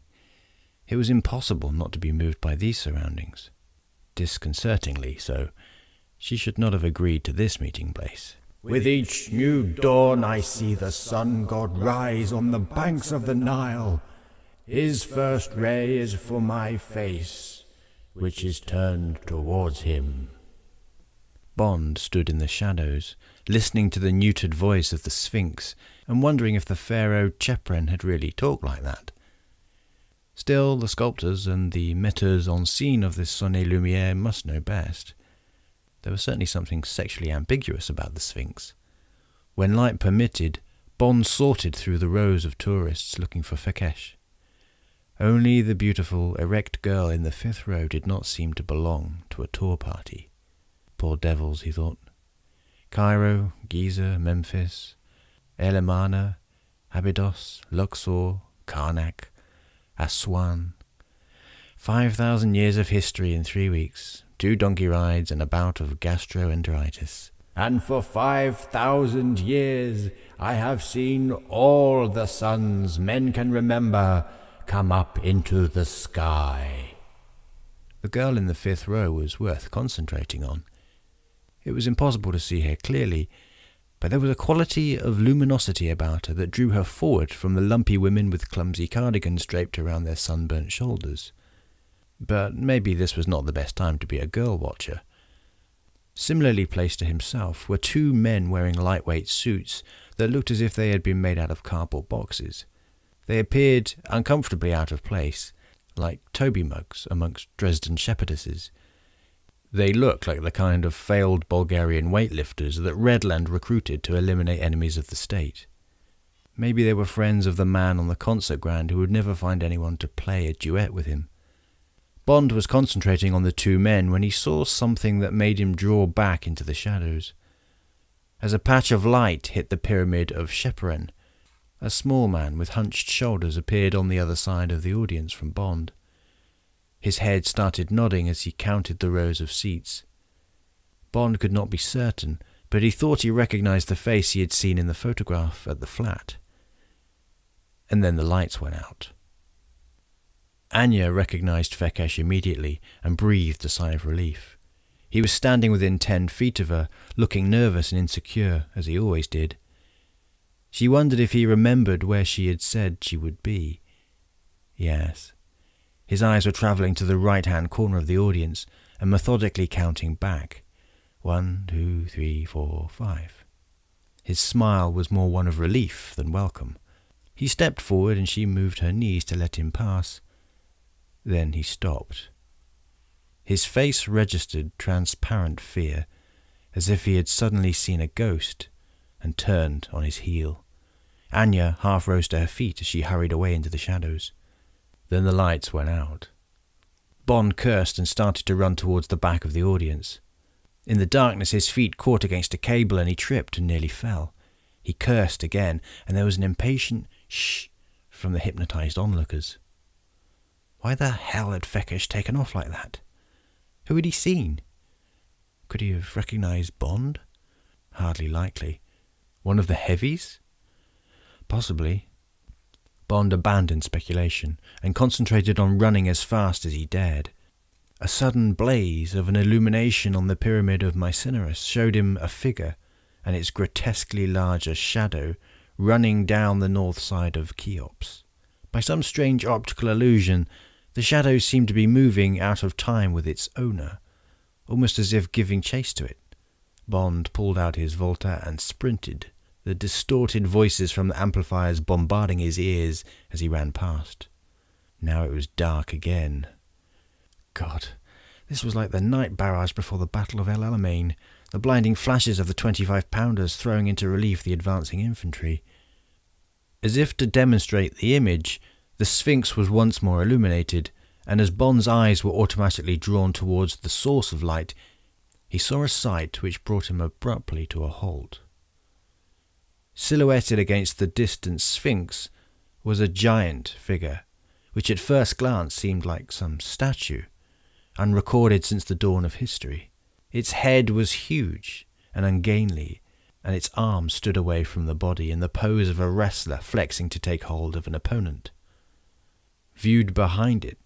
It was impossible not to be moved by these surroundings. Disconcertingly so. She should not have agreed to this meeting place. With each new dawn I see the sun god rise on the banks of the Nile. His first ray is for my face, which is turned towards him. Bond stood in the shadows, listening to the neutered voice of the Sphinx and wondering if the pharaoh Chepren had really talked like that. Still, the sculptors and the metteurs en scene of this Sonnet Lumière must know best. There was certainly something sexually ambiguous about the Sphinx. When light permitted, Bond sorted through the rows of tourists looking for Fekkesh. Only the beautiful, erect girl in the fifth row did not seem to belong to a tour party. Poor devils, he thought. Cairo, Giza, Memphis, Elamana, Abydos, Luxor, Karnak, Aswan. 5,000 years of history in 3 weeks, 2 donkey rides and a bout of gastroenteritis. And for 5,000 years I have seen all the suns men can remember come up into the sky. The girl in the fifth row was worth concentrating on. It was impossible to see her clearly, but there was a quality of luminosity about her that drew her forward from the lumpy women with clumsy cardigans draped around their sunburnt shoulders. But maybe this was not the best time to be a girl watcher. Similarly placed to himself were two men wearing lightweight suits that looked as if they had been made out of cardboard boxes. They appeared uncomfortably out of place, like Toby mugs amongst Dresden shepherdesses. They looked like the kind of failed Bulgarian weightlifters that Redland recruited to eliminate enemies of the state. Maybe they were friends of the man on the concert ground who would never find anyone to play a duet with him. Bond was concentrating on the two men when he saw something that made him draw back into the shadows. As a patch of light hit the pyramid of Sheperen, a small man with hunched shoulders appeared on the other side of the audience from Bond. His head started nodding as he counted the rows of seats. Bond could not be certain, but he thought he recognized the face he had seen in the photograph at the flat. And then the lights went out. Anya recognized Fekkesh immediately and breathed a sigh of relief. He was standing within 10 feet of her, looking nervous and insecure, as he always did. She wondered if he remembered where she had said she would be. Yes. His eyes were travelling to the right-hand corner of the audience and methodically counting back. 1, 2, 3, 4, 5. His smile was more one of relief than welcome. He stepped forward and she moved her knees to let him pass. Then he stopped. His face registered transparent fear, as if he had suddenly seen a ghost, and turned on his heel. Anya half rose to her feet as she hurried away into the shadows. Then the lights went out. Bond cursed and started to run towards the back of the audience. In the darkness his feet caught against a cable and he tripped and nearly fell. He cursed again, and there was an impatient shh from the hypnotized onlookers. Why the hell had Fekkesh taken off like that? Who had he seen? Could he have recognized Bond? Hardly likely. One of the Heavies? Possibly. Bond abandoned speculation and concentrated on running as fast as he dared. A sudden blaze of an illumination on the pyramid of Mycinarus showed him a figure and its grotesquely larger shadow running down the north side of Cheops. By some strange optical illusion, the shadow seemed to be moving out of time with its owner, almost as if giving chase to it. Bond pulled out his Volta and sprinted, the distorted voices from the amplifiers bombarding his ears as he ran past. Now it was dark again. God, this was like the night barrage before the Battle of El Alamein, the blinding flashes of the 25-pounders throwing into relief the advancing infantry. As if to demonstrate the image, the Sphinx was once more illuminated, and as Bond's eyes were automatically drawn towards the source of light, he saw a sight which brought him abruptly to a halt. Silhouetted against the distant Sphinx was a giant figure, which at first glance seemed like some statue, unrecorded since the dawn of history. Its head was huge and ungainly, and its arms stood away from the body in the pose of a wrestler flexing to take hold of an opponent. Viewed behind it,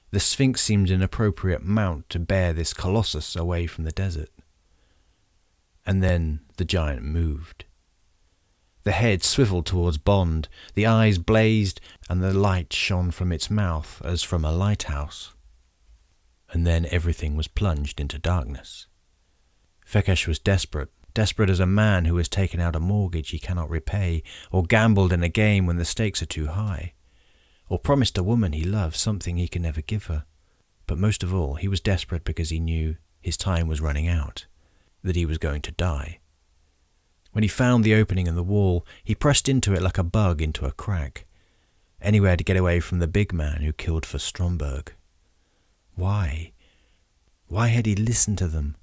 the Sphinx seemed an appropriate mount to bear this colossus away from the desert. And then the giant moved. The head swiveled towards Bond, the eyes blazed, and the light shone from its mouth as from a lighthouse. And then everything was plunged into darkness. Fekkesh was desperate as a man who has taken out a mortgage he cannot repay, or gambled in a game when the stakes are too high, or promised a woman he loves something he can never give her. But most of all, he was desperate because he knew his time was running out, that he was going to die. When he found the opening in the wall, he pressed into it like a bug into a crack, anywhere to get away from the big man who killed for Stromberg. Why? Why had he listened to them?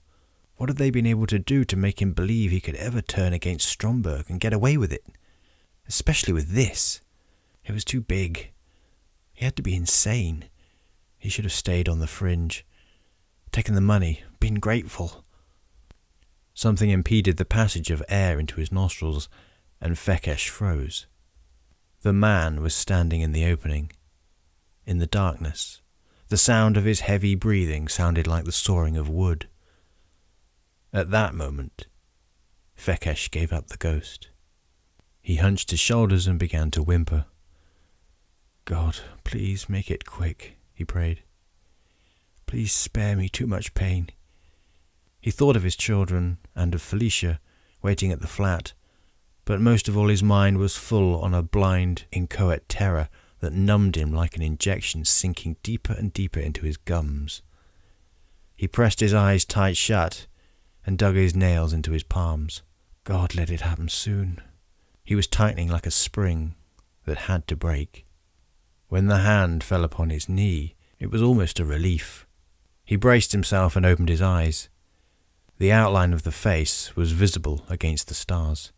What had they been able to do to make him believe he could ever turn against Stromberg and get away with it? Especially with this. It was too big. He had to be insane. He should have stayed on the Fringe, taken the money, been grateful. Something impeded the passage of air into his nostrils, and Fekkesh froze. The man was standing in the opening. In the darkness, the sound of his heavy breathing sounded like the sawing of wood. At that moment, Fekkesh gave up the ghost. He hunched his shoulders and began to whimper. God, please make it quick, he prayed. Please spare me too much pain. He thought of his children and of Felicia, waiting at the flat, but most of all his mind was full on a blind, inchoate terror that numbed him like an injection sinking deeper and deeper into his gums. He pressed his eyes tight shut and dug his nails into his palms. God, let it happen soon. He was tightening like a spring that had to break. When the hand fell upon his knee, it was almost a relief. He braced himself and opened his eyes. The outline of the face was visible against the stars.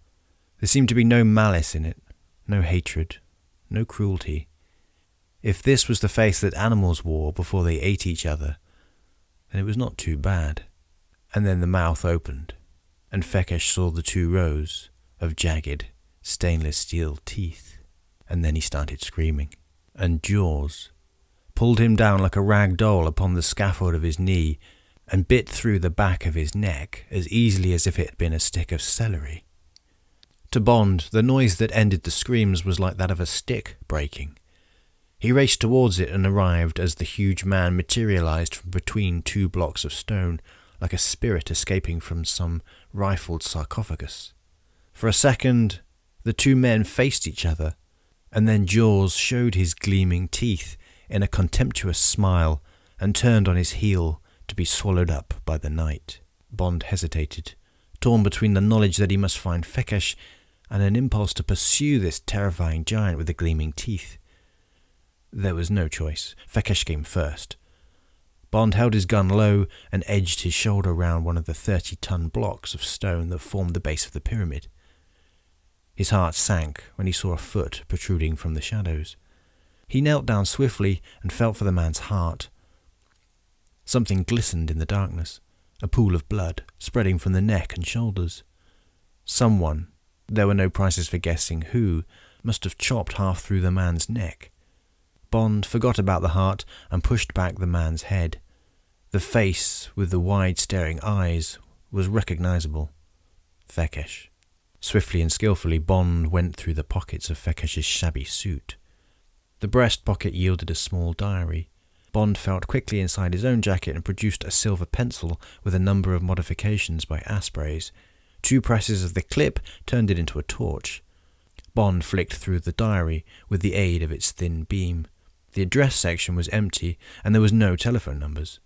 There seemed to be no malice in it, no hatred, no cruelty. If this was the face that animals wore before they ate each other, then it was not too bad. And then the mouth opened, and Fekkesh saw the 2 rows of jagged, stainless steel teeth. And then he started screaming, and jaws pulled him down like a rag doll upon the scaffold of his knee and bit through the back of his neck as easily as if it had been a stick of celery. To Bond, the noise that ended the screams was like that of a stick breaking. He raced towards it and arrived as the huge man materialized from between 2 blocks of stone, like a spirit escaping from some rifled sarcophagus. For a second, the 2 men faced each other, and then Jaws showed his gleaming teeth in a contemptuous smile and turned on his heel to be swallowed up by the night. Bond hesitated, torn between the knowledge that he must find Fekkesh and an impulse to pursue this terrifying giant with the gleaming teeth. There was no choice. Fekkesh came first. Bond held his gun low and edged his shoulder round one of the 30-ton blocks of stone that formed the base of the pyramid. His heart sank when he saw a foot protruding from the shadows. He knelt down swiftly and felt for the man's heart. Something glistened in the darkness, a pool of blood spreading from the neck and shoulders. Someone, there were no prizes for guessing who, must have chopped half through the man's neck. Bond forgot about the heart and pushed back the man's head. The face, with the wide staring eyes, was recognizable. Fekkesh. Swiftly and skillfully, Bond went through the pockets of Fekkesh's shabby suit. The breast pocket yielded a small diary. Bond felt quickly inside his own jacket and produced a silver pencil with a number of modifications by Asprey's. 2 presses of the clip turned it into a torch. Bond flicked through the diary with the aid of its thin beam. The address section was empty, and there was no telephone numbers.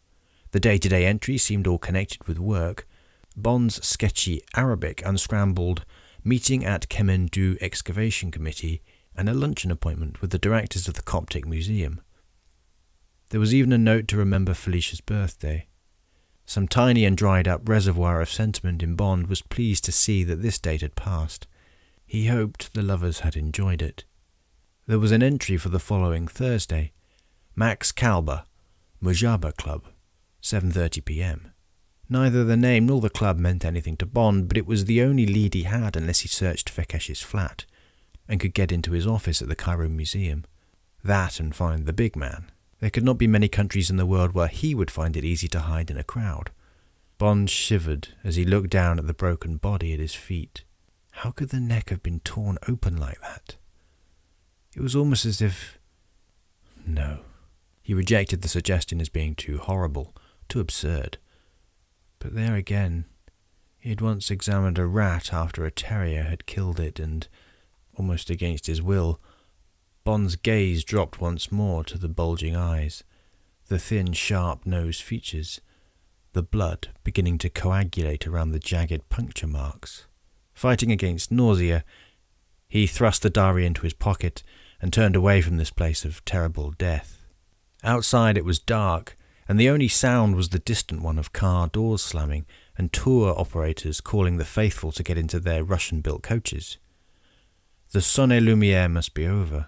The day-to-day entries seemed all connected with work. Bond's sketchy Arabic unscrambled meeting at Kemendu Excavation Committee and a luncheon appointment with the directors of the Coptic Museum. There was even a note to remember Felicia's birthday. Some tiny and dried-up reservoir of sentiment in Bond was pleased to see that this date had passed. He hoped the lovers had enjoyed it. There was an entry for the following Thursday. Max Kalber, Mujaba Club, 7:30 p.m. Neither the name nor the club meant anything to Bond, but it was the only lead he had unless he searched Fekkesh's flat and could get into his office at the Cairo Museum. That and find the big man. There could not be many countries in the world where he would find it easy to hide in a crowd. Bond shivered as he looked down at the broken body at his feet. How could the neck have been torn open like that? It was almost as if... No. He rejected the suggestion as being too horrible, too absurd. But there again, he had once examined a rat after a terrier had killed it and, almost against his will, Bond's gaze dropped once more to the bulging eyes, the thin, sharp-nosed features, the blood beginning to coagulate around the jagged puncture marks. Fighting against nausea, he thrust the diary into his pocket and turned away from this place of terrible death. Outside it was dark, and the only sound was the distant one of car doors slamming and tour operators calling the faithful to get into their Russian-built coaches. The Sonne Lumiere must be over.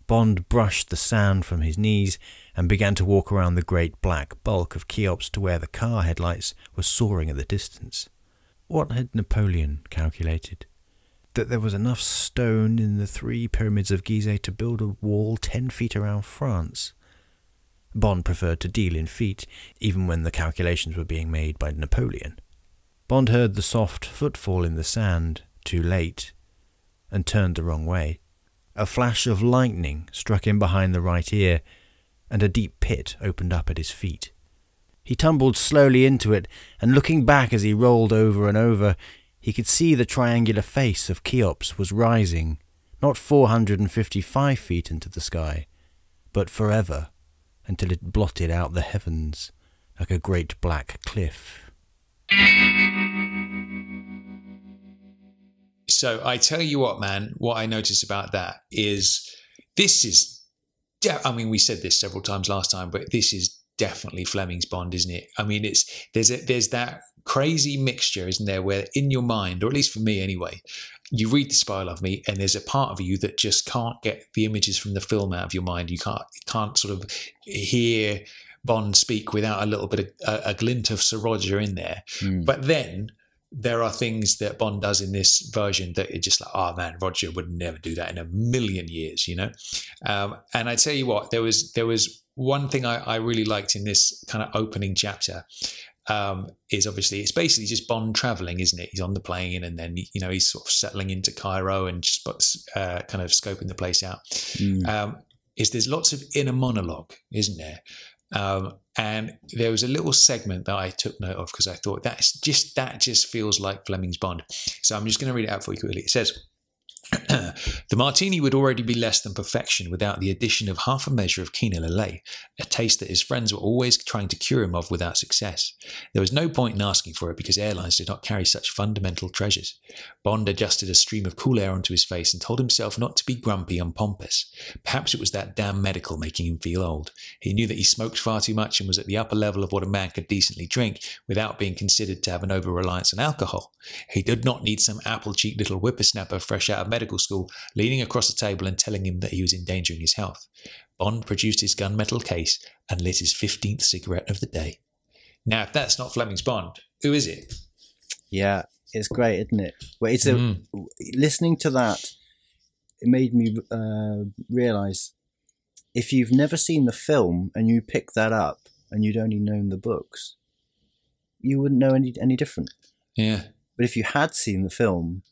Bond brushed the sand from his knees and began to walk around the great black bulk of Cheops to where the car headlights were soaring at the distance. What had Napoleon calculated? That there was enough stone in the 3 pyramids of Gizeh to build a wall 10 feet around France. Bond preferred to deal in feet, even when the calculations were being made by Napoleon. Bond heard the soft footfall in the sand, too late, and turned the wrong way. A flash of lightning struck him behind the right ear, and a deep pit opened up at his feet. He tumbled slowly into it, and looking back as he rolled over and over, he could see the triangular face of Cheops was rising, not 455 feet into the sky, but forever, until it blotted out the heavens like a great black cliff. So I tell you what, man, what I notice about that is this is, I mean, we said this several times last time, but this is definitely Fleming's Bond, isn't it? I mean, there's that crazy mixture, isn't there, where in your mind, or at least for me anyway, you read The Spy Love Me and there's a part of you that just can't get the images from the film out of your mind. You can't sort of hear Bond speak without a little bit of a glint of Sir Roger in there. But then there are things that Bond does in this version that are just like, oh man, Roger would never do that in a million years, you know? And I tell you what, there was one thing I really liked in this kind of opening chapter, is obviously it's basically just Bond traveling, isn't it? He's on the plane and then, you know, he's sort of settling into Cairo and just kind of scoping the place out. There's lots of inner monologue, isn't there? And there was a little segment that I took note of because I thought that just feels like Fleming's Bond. So I'm just going to read it out for you quickly. It says, the martini would already be less than perfection without the addition of half a measure of quinoa lillet, a taste that his friends were always trying to cure him of without success. There was no point in asking for it because airlines did not carry such fundamental treasures. Bond adjusted a stream of cool air onto his face and told himself not to be grumpy and pompous. Perhaps it was that damn medical making him feel old. He knew that he smoked far too much and was at the upper level of what a man could decently drink without being considered to have an over-reliance on alcohol. He did not need some apple-cheeked little whippersnapper fresh out of medical school leaning across the table and telling him that he was endangering his health. Bond produced his gunmetal case and lit his 15th cigarette of the day. Now, if that's not Fleming's Bond, who is it? Yeah, it's great, isn't it? Well, it's listening to that, it made me realise if you've never seen the film and you pick that up and you'd only known the books, you wouldn't know any different. Yeah. But if you had seen the film,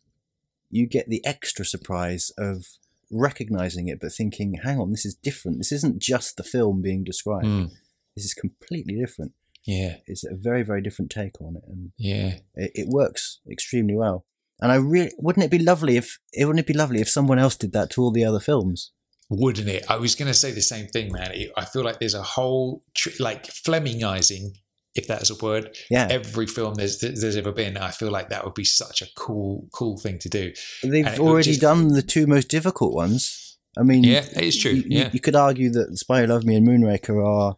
you get the extra surprise of recognising it, but thinking, hang on, this is different. This isn't just the film being described. This is completely different. Yeah. It's a very, very different take on it. And yeah, it works extremely well. And wouldn't it be lovely if someone else did that to all the other films? Wouldn't it? I was going to say the same thing, man. I feel like there's a whole, like Flemingizing, if that's a word, every film there's ever been. I feel like that would be such a cool thing to do. They've already done the two most difficult ones. I mean, yeah, it is true. You could argue that The Spy Who Loved Me and Moonraker are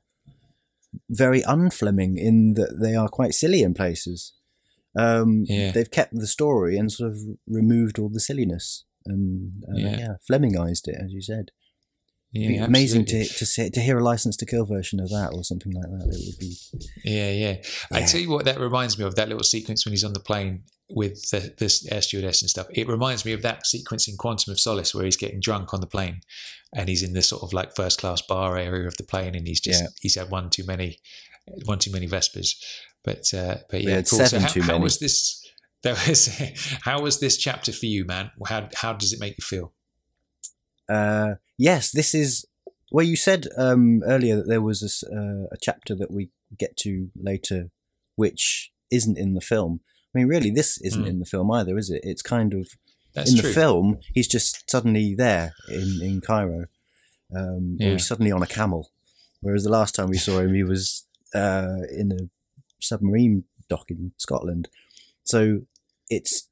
very un-Fleming in that they are quite silly in places. They've kept the story and sort of removed all the silliness and Flemingized it, as you said. Yeah, it'd be amazing to hear a License to Kill version of that or something like that. It would be. Yeah. I tell you what, that reminds me of that little sequence when he's on the plane with this air stewardess and stuff. It reminds me of that sequence in Quantum of Solace where he's getting drunk on the plane and he's in this sort of like first class bar area of the plane and he's had one too many Vespers. But yeah, cool. So how was this? How was this chapter for you, man? How does it make you feel? Yes, this is. Well, you said earlier that there was a chapter that we get to later, which isn't in the film. I mean, really, this isn't in the film either, is it? It's kind of the film. He's just suddenly there in Cairo, or he's suddenly on a camel. Whereas the last time we saw him, he was in a submarine dock in Scotland. So it's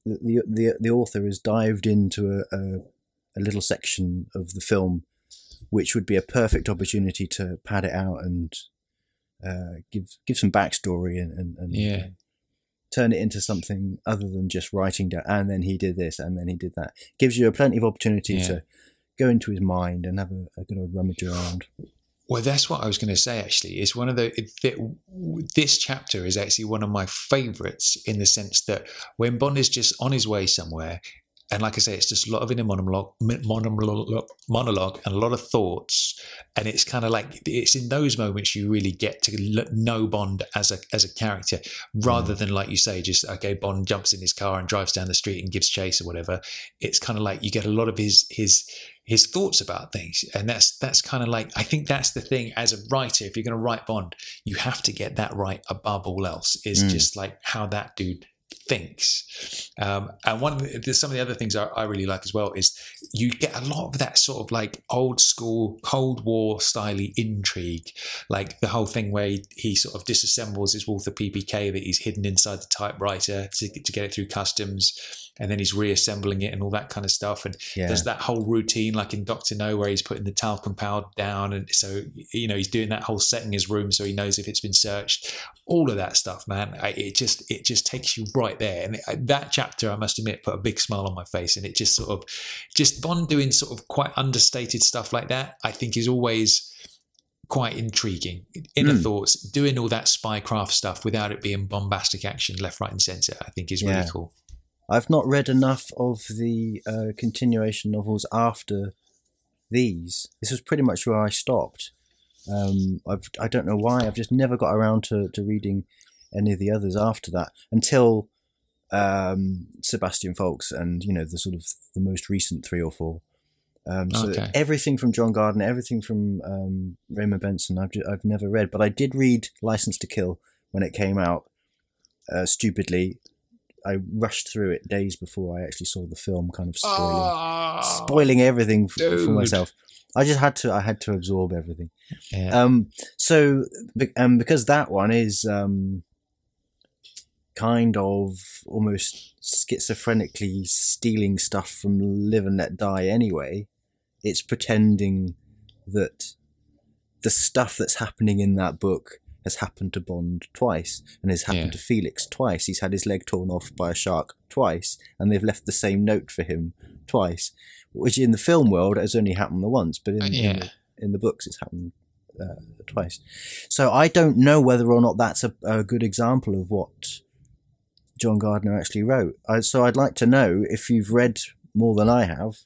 the author has dived into a little section of the film, which would be a perfect opportunity to pad it out and give some backstory and turn it into something other than just writing down, and then he did this, and then he did that. Gives you plenty of opportunity to go into his mind and have a good old rummage around. Well, that's what I was going to say, actually. It's one of this chapter is actually one of my favourites in the sense that when Bond is just on his way somewhere, And like I say, it's just a lot of inner monologue and a lot of thoughts. And it's kind of like, it's in those moments you really get to know Bond as a character, rather than, like you say, just, okay, Bond jumps in his car and drives down the street and gives chase or whatever. It's kind of like you get a lot of his thoughts about things. And that's kind of like, I think that's the thing as a writer. If you're going to write Bond, you have to get that right above all else, is just like how that dude thinks. And some of the other things I really like as well is you get a lot of that sort of like old school Cold War styly intrigue, like the whole thing where he sort of disassembles his Walther PPK that he's hidden inside the typewriter to get it through customs, and then he's reassembling it and all that kind of stuff. And there's that whole routine, like in Dr. No, where he's putting the talcum powder down. And so, he's doing that whole setting his room so he knows if it's been searched. All of that stuff, man. It just takes you right there. And that chapter, I must admit, put a big smile on my face. And it just sort of, just Bond doing sort of quite understated stuff like that, I think is always quite intriguing. Inner thoughts, doing all that spycraft stuff without it being bombastic action left, right and centre, I think is really cool. I've not read enough of the continuation novels after these. This was pretty much where I stopped. I don't know why. I've just never got around to reading any of the others after that until Sebastian Faulks and the sort of the most recent 3 or 4. So everything from John Gardner, everything from Raymond Benson, I've never read. But I did read License to Kill when it came out. Stupidly, I rushed through it days before I actually saw the film, kind of spoiling everything for myself. I had to absorb everything. So because that one is kind of almost schizophrenically stealing stuff from Live and Let Die anyway, it's pretending that the stuff that's happening in that book has happened to Bond twice and has happened to Felix twice. He's had his leg torn off by a shark twice, and they've left the same note for him twice, which in the film world has only happened the once, but in the books it's happened twice. So I don't know whether or not that's a good example of what John Gardner actually wrote. So I'd like to know, if you've read more than I have,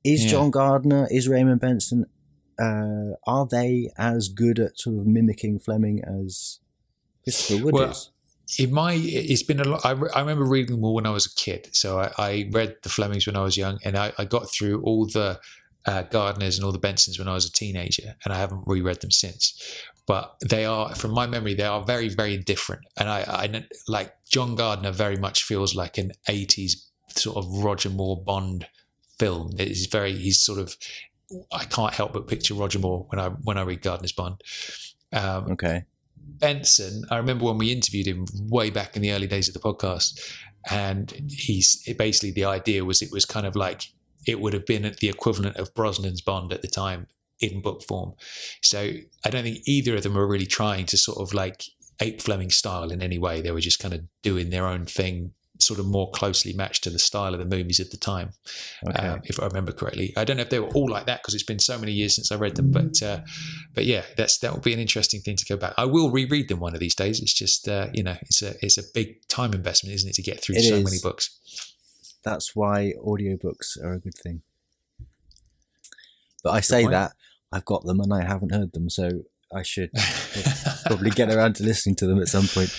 is John Gardner, is Raymond Benson, are they as good at sort of mimicking Fleming as Christopher Wood is? It's been a lot. I remember reading them all when I was a kid. So I read the Flemings when I was young, and I got through all the Gardners and all the Bensons when I was a teenager, and I haven't reread them since. But they are, from my memory, they are very, very different. And I like John Gardner very much feels like an 80s sort of Roger Moore Bond film. He's sort of, I can't help but picture Roger Moore when I read Gardner's Bond. Benson, I remember when we interviewed him way back in the early days of the podcast, and basically the idea was it was kind of like it would have been the equivalent of Brosnan's Bond at the time in book form. So I don't think either of them were really trying to sort of like ape Fleming style in any way. They were just kind of doing their own thing, sort of more closely matched to the style of the movies at the time, if I remember correctly. I don't know if they were all like that because it's been so many years since I read them, but yeah, that will be an interesting thing to go back. I will reread them one of these days. It's just it's a big time investment, isn't it, to get through so many books. That's why audiobooks are a good thing. But I say that I've got them and I haven't heard them, so I should probably get around to listening to them at some point.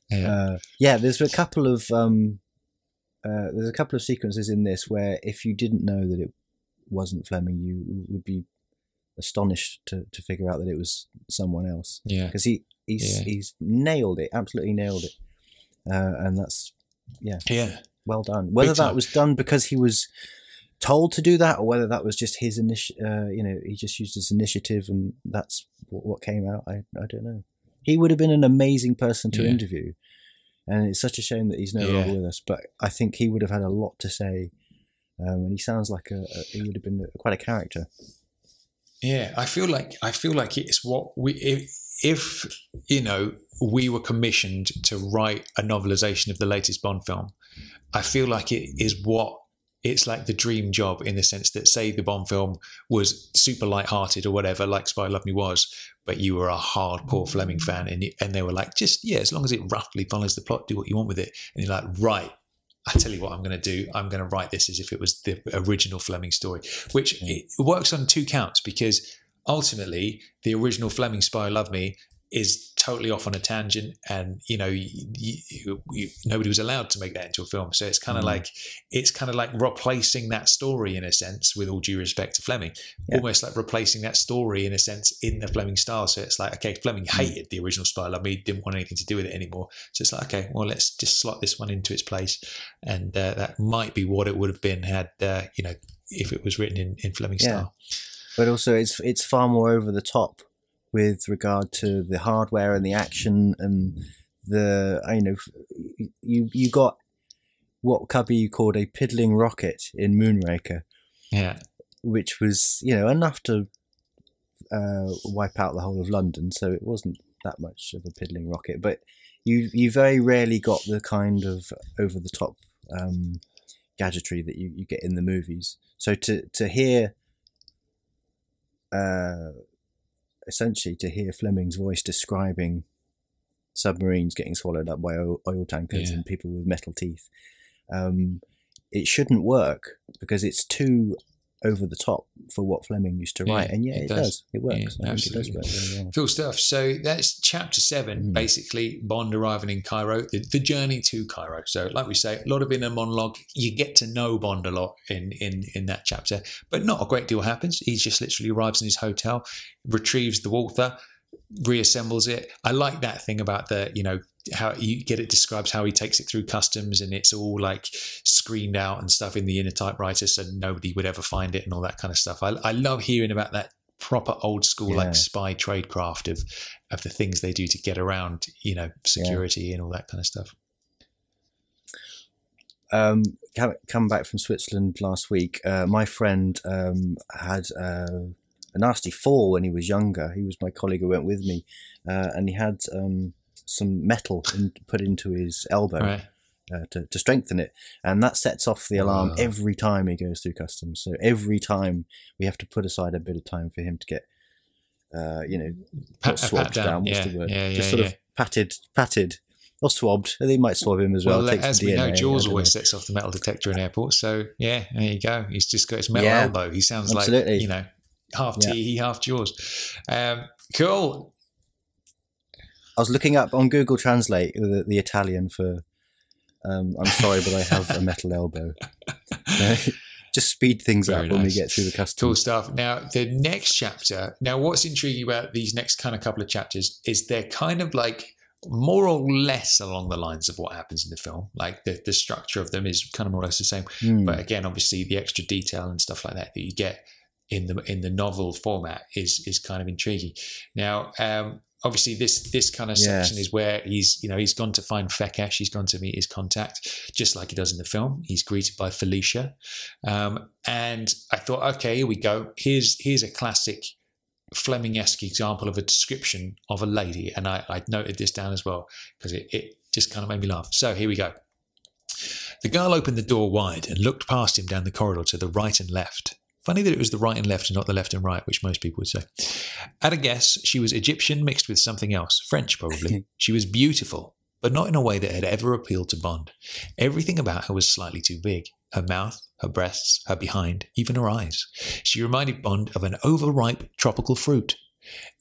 There's a couple of sequences in this where if you didn't know that it wasn't Fleming, you would be astonished to figure out that it was someone else. Yeah, because he's nailed it, absolutely nailed it, and that's well done. Whether that was done because he was told to do that, or whether that was just his he just used his initiative and that's what came out. I don't know. He would have been an amazing person to interview, and it's such a shame that he's no longer with us. But I think he would have had a lot to say, and he sounds like he would have been quite a character. Yeah, I feel like it's what if we were commissioned to write a novelization of the latest Bond film. I feel like it's like the dream job in the sense that, say the Bond film was super lighthearted or whatever, like Spy Love Me was, but you were a hardcore Fleming fan and they were like, just, as long as it roughly follows the plot, do what you want with it. And you're like, right, I tell you what I'm going to do. I'm going to write this as if it was the original Fleming story, which it works on 2 counts, because ultimately the original Fleming Spy Love Me is totally off on a tangent, and nobody was allowed to make that into a film. So it's kind of like replacing that story in a sense, with all due respect to Fleming, almost like replacing that story in a sense in the Fleming style. So it's like, okay, Fleming hated the original Spy Love Me, didn't want anything to do with it anymore. So it's like, okay, well, let's just slot this one into its place, and that might be what it would have been had if it was written in Fleming style. But also, it's far more over the top with regard to the hardware and the action and the, you got what Cubby called a piddling rocket in Moonraker, which was enough to wipe out the whole of London. So it wasn't that much of a piddling rocket, but you very rarely got the kind of over the top gadgetry that you get in the movies. So to hear. Essentially, to hear Fleming's voice describing submarines getting swallowed up by oil tankers and people with metal teeth, it shouldn't work because it's too over the top for what Fleming used to write. And it does. It works. Yeah, I think it does work really well. Cool stuff. So that's chapter 7, basically Bond arriving in Cairo, the journey to Cairo. So like we say, a lot of inner monologue. You get to know Bond a lot in that chapter, but not a great deal happens. He just literally arrives in his hotel, retrieves the Walther, reassembles it. I like that thing about how you get it describes how he takes it through customs, and it's all like screened out and stuff in the inner typewriter, so nobody would ever find it and all that kind of stuff. I love hearing about that proper old school like spy tradecraft of the things they do to get around security and all that kind of stuff. Come back from Switzerland last week. My friend had a nasty fall when he was younger. He was my colleague who went with me, and he had some metal put into his elbow to strengthen it, and that sets off the alarm every time he goes through customs. So every time we have to put aside a bit of time for him to get swabbed down. What's the word? Of patted or swabbed. They might swab him as well. As we know, Jaws always sets off the metal detector in airports. So there you go. He's just got his metal elbow. He sounds like half T, half Jaws. Cool. I was looking up on Google Translate the Italian for I'm sorry, but I have a metal elbow. Just speed things up when we get through the customs. Cool stuff. Now, the next chapter. Now, what's intriguing about these next kind of couple of chapters is they're kind of like more or less along the lines of what happens in the film. Like the structure of them is kind of more or less the same. But again, obviously, the extra detail and stuff like that you get in the novel format is kind of intriguing. Now, obviously, this kind of section is where he's gone to find Fekkesh. He's gone to meet his contact, just like he does in the film. He's greeted by Felicia, and I thought, okay, here we go. Here's a classic Fleming-esque example of a description of a lady, and I noted this down as well because it just kind of made me laugh. So here we go. The girl opened the door wide and looked past him down the corridor to the right and left. Funny that it was the right and left and not the left and right, which most people would say. At a guess, she was Egyptian mixed with something else, French probably. She was beautiful, but not in a way that had ever appealed to Bond. Everything about her was slightly too big. Her mouth, her breasts, her behind, even her eyes. She reminded Bond of an overripe tropical fruit.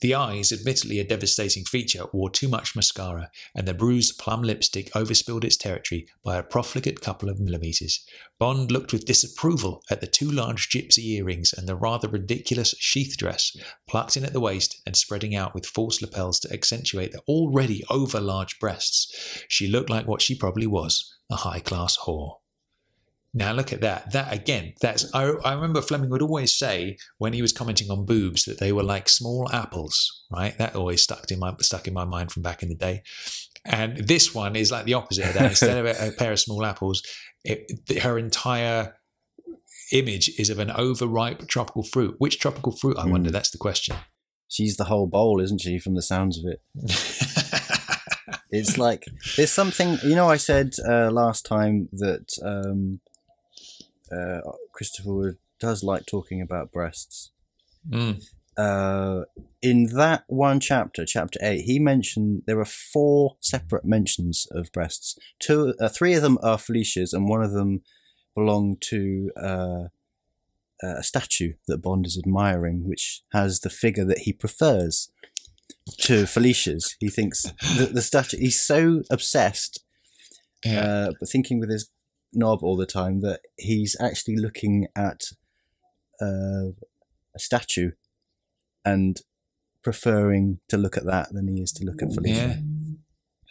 The eyes, admittedly a devastating feature, wore too much mascara, and the bruised plum lipstick overspilled its territory by a profligate couple of millimetres. Bond looked with disapproval at the 2 large gypsy earrings and the rather ridiculous sheath dress, plucked in at the waist and spreading out with false lapels to accentuate the already over-large breasts. She looked like what she probably was, a high-class whore. Now look at that. That again, I remember Fleming would always say when he was commenting on boobs that they were like small apples, right? That always stuck in my mind from back in the day. And this one is like the opposite of that. Instead of a pair of small apples, her entire image is of an overripe tropical fruit. Which tropical fruit, I wonder? That's the question. She's the whole bowl, isn't she, from the sounds of it? It's like, there's something, I said last time that Christopher does like talking about breasts. in that one chapter, chapter 8, he mentioned there are 4 separate mentions of breasts. 3 of them are Felicia's, and one of them belonged to a statue that Bond is admiring, which has the figure that he prefers to Felicia's. He thinks the statue, he's so obsessed, but thinking with his knob all the time, that he's actually looking at a statue and preferring to look at that than he is to look at Felicia.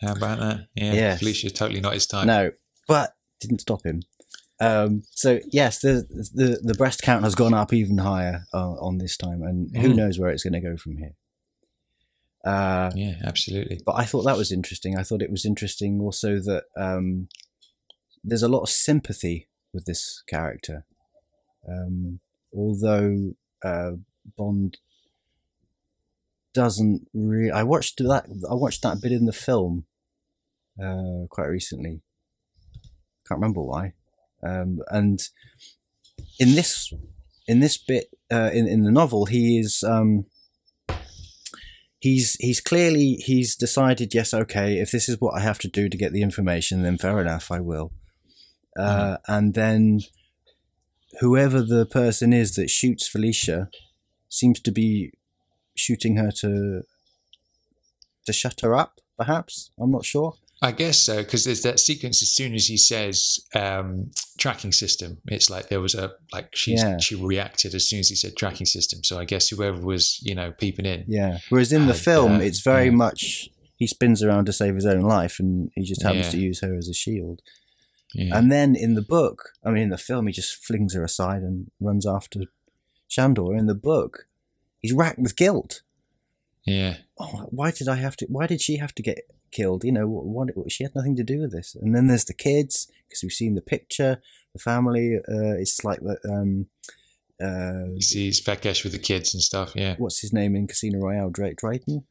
Yeah. How about that? Yeah. Felicia's totally not his type. No, but didn't stop him. So yes, the breast count has gone up even higher on this time, and who knows where it's going to go from here. Yeah, absolutely. But I thought that was interesting. I thought it was interesting also that there's a lot of sympathy with this character, although Bond doesn't really. I watched that bit in the film quite recently. Can't remember why. And in this bit in the novel, he is he's clearly decided, yes, okay, if this is what I have to do to get the information, then fair enough, I will. And then whoever the person is that shoots Felicia seems to be shooting her to shut her up, perhaps. I'm not sure. I guess so, because there's that sequence as soon as he says tracking system. It's like there was she reacted as soon as he said tracking system. So I guess whoever was, peeping in. Yeah. Whereas in the film, it's very much he spins around to save his own life, and he just happens to use her as a shield. Yeah. And then in the book, in the film, he just flings her aside and runs after Shandor. In the book, he's racked with guilt. Yeah. Oh, why did she have to get killed? She had nothing to do with this. And then there's the kids, because we've seen the picture, the family. It's like that. He sees Fekkesh with the kids and stuff. Yeah. What's his name in Casino Royale? Dryden.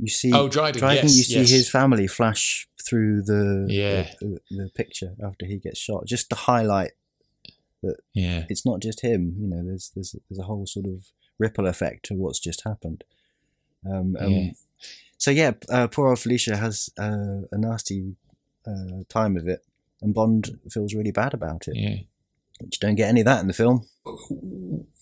You see, Dryden. Yes, you see his family flash through the picture after he gets shot, just to highlight that it's not just him. There's a whole sort of ripple effect to what's just happened. So poor old Felicia has a nasty time of it, and Bond feels really bad about it. Yeah, which you don't get any of that in the film.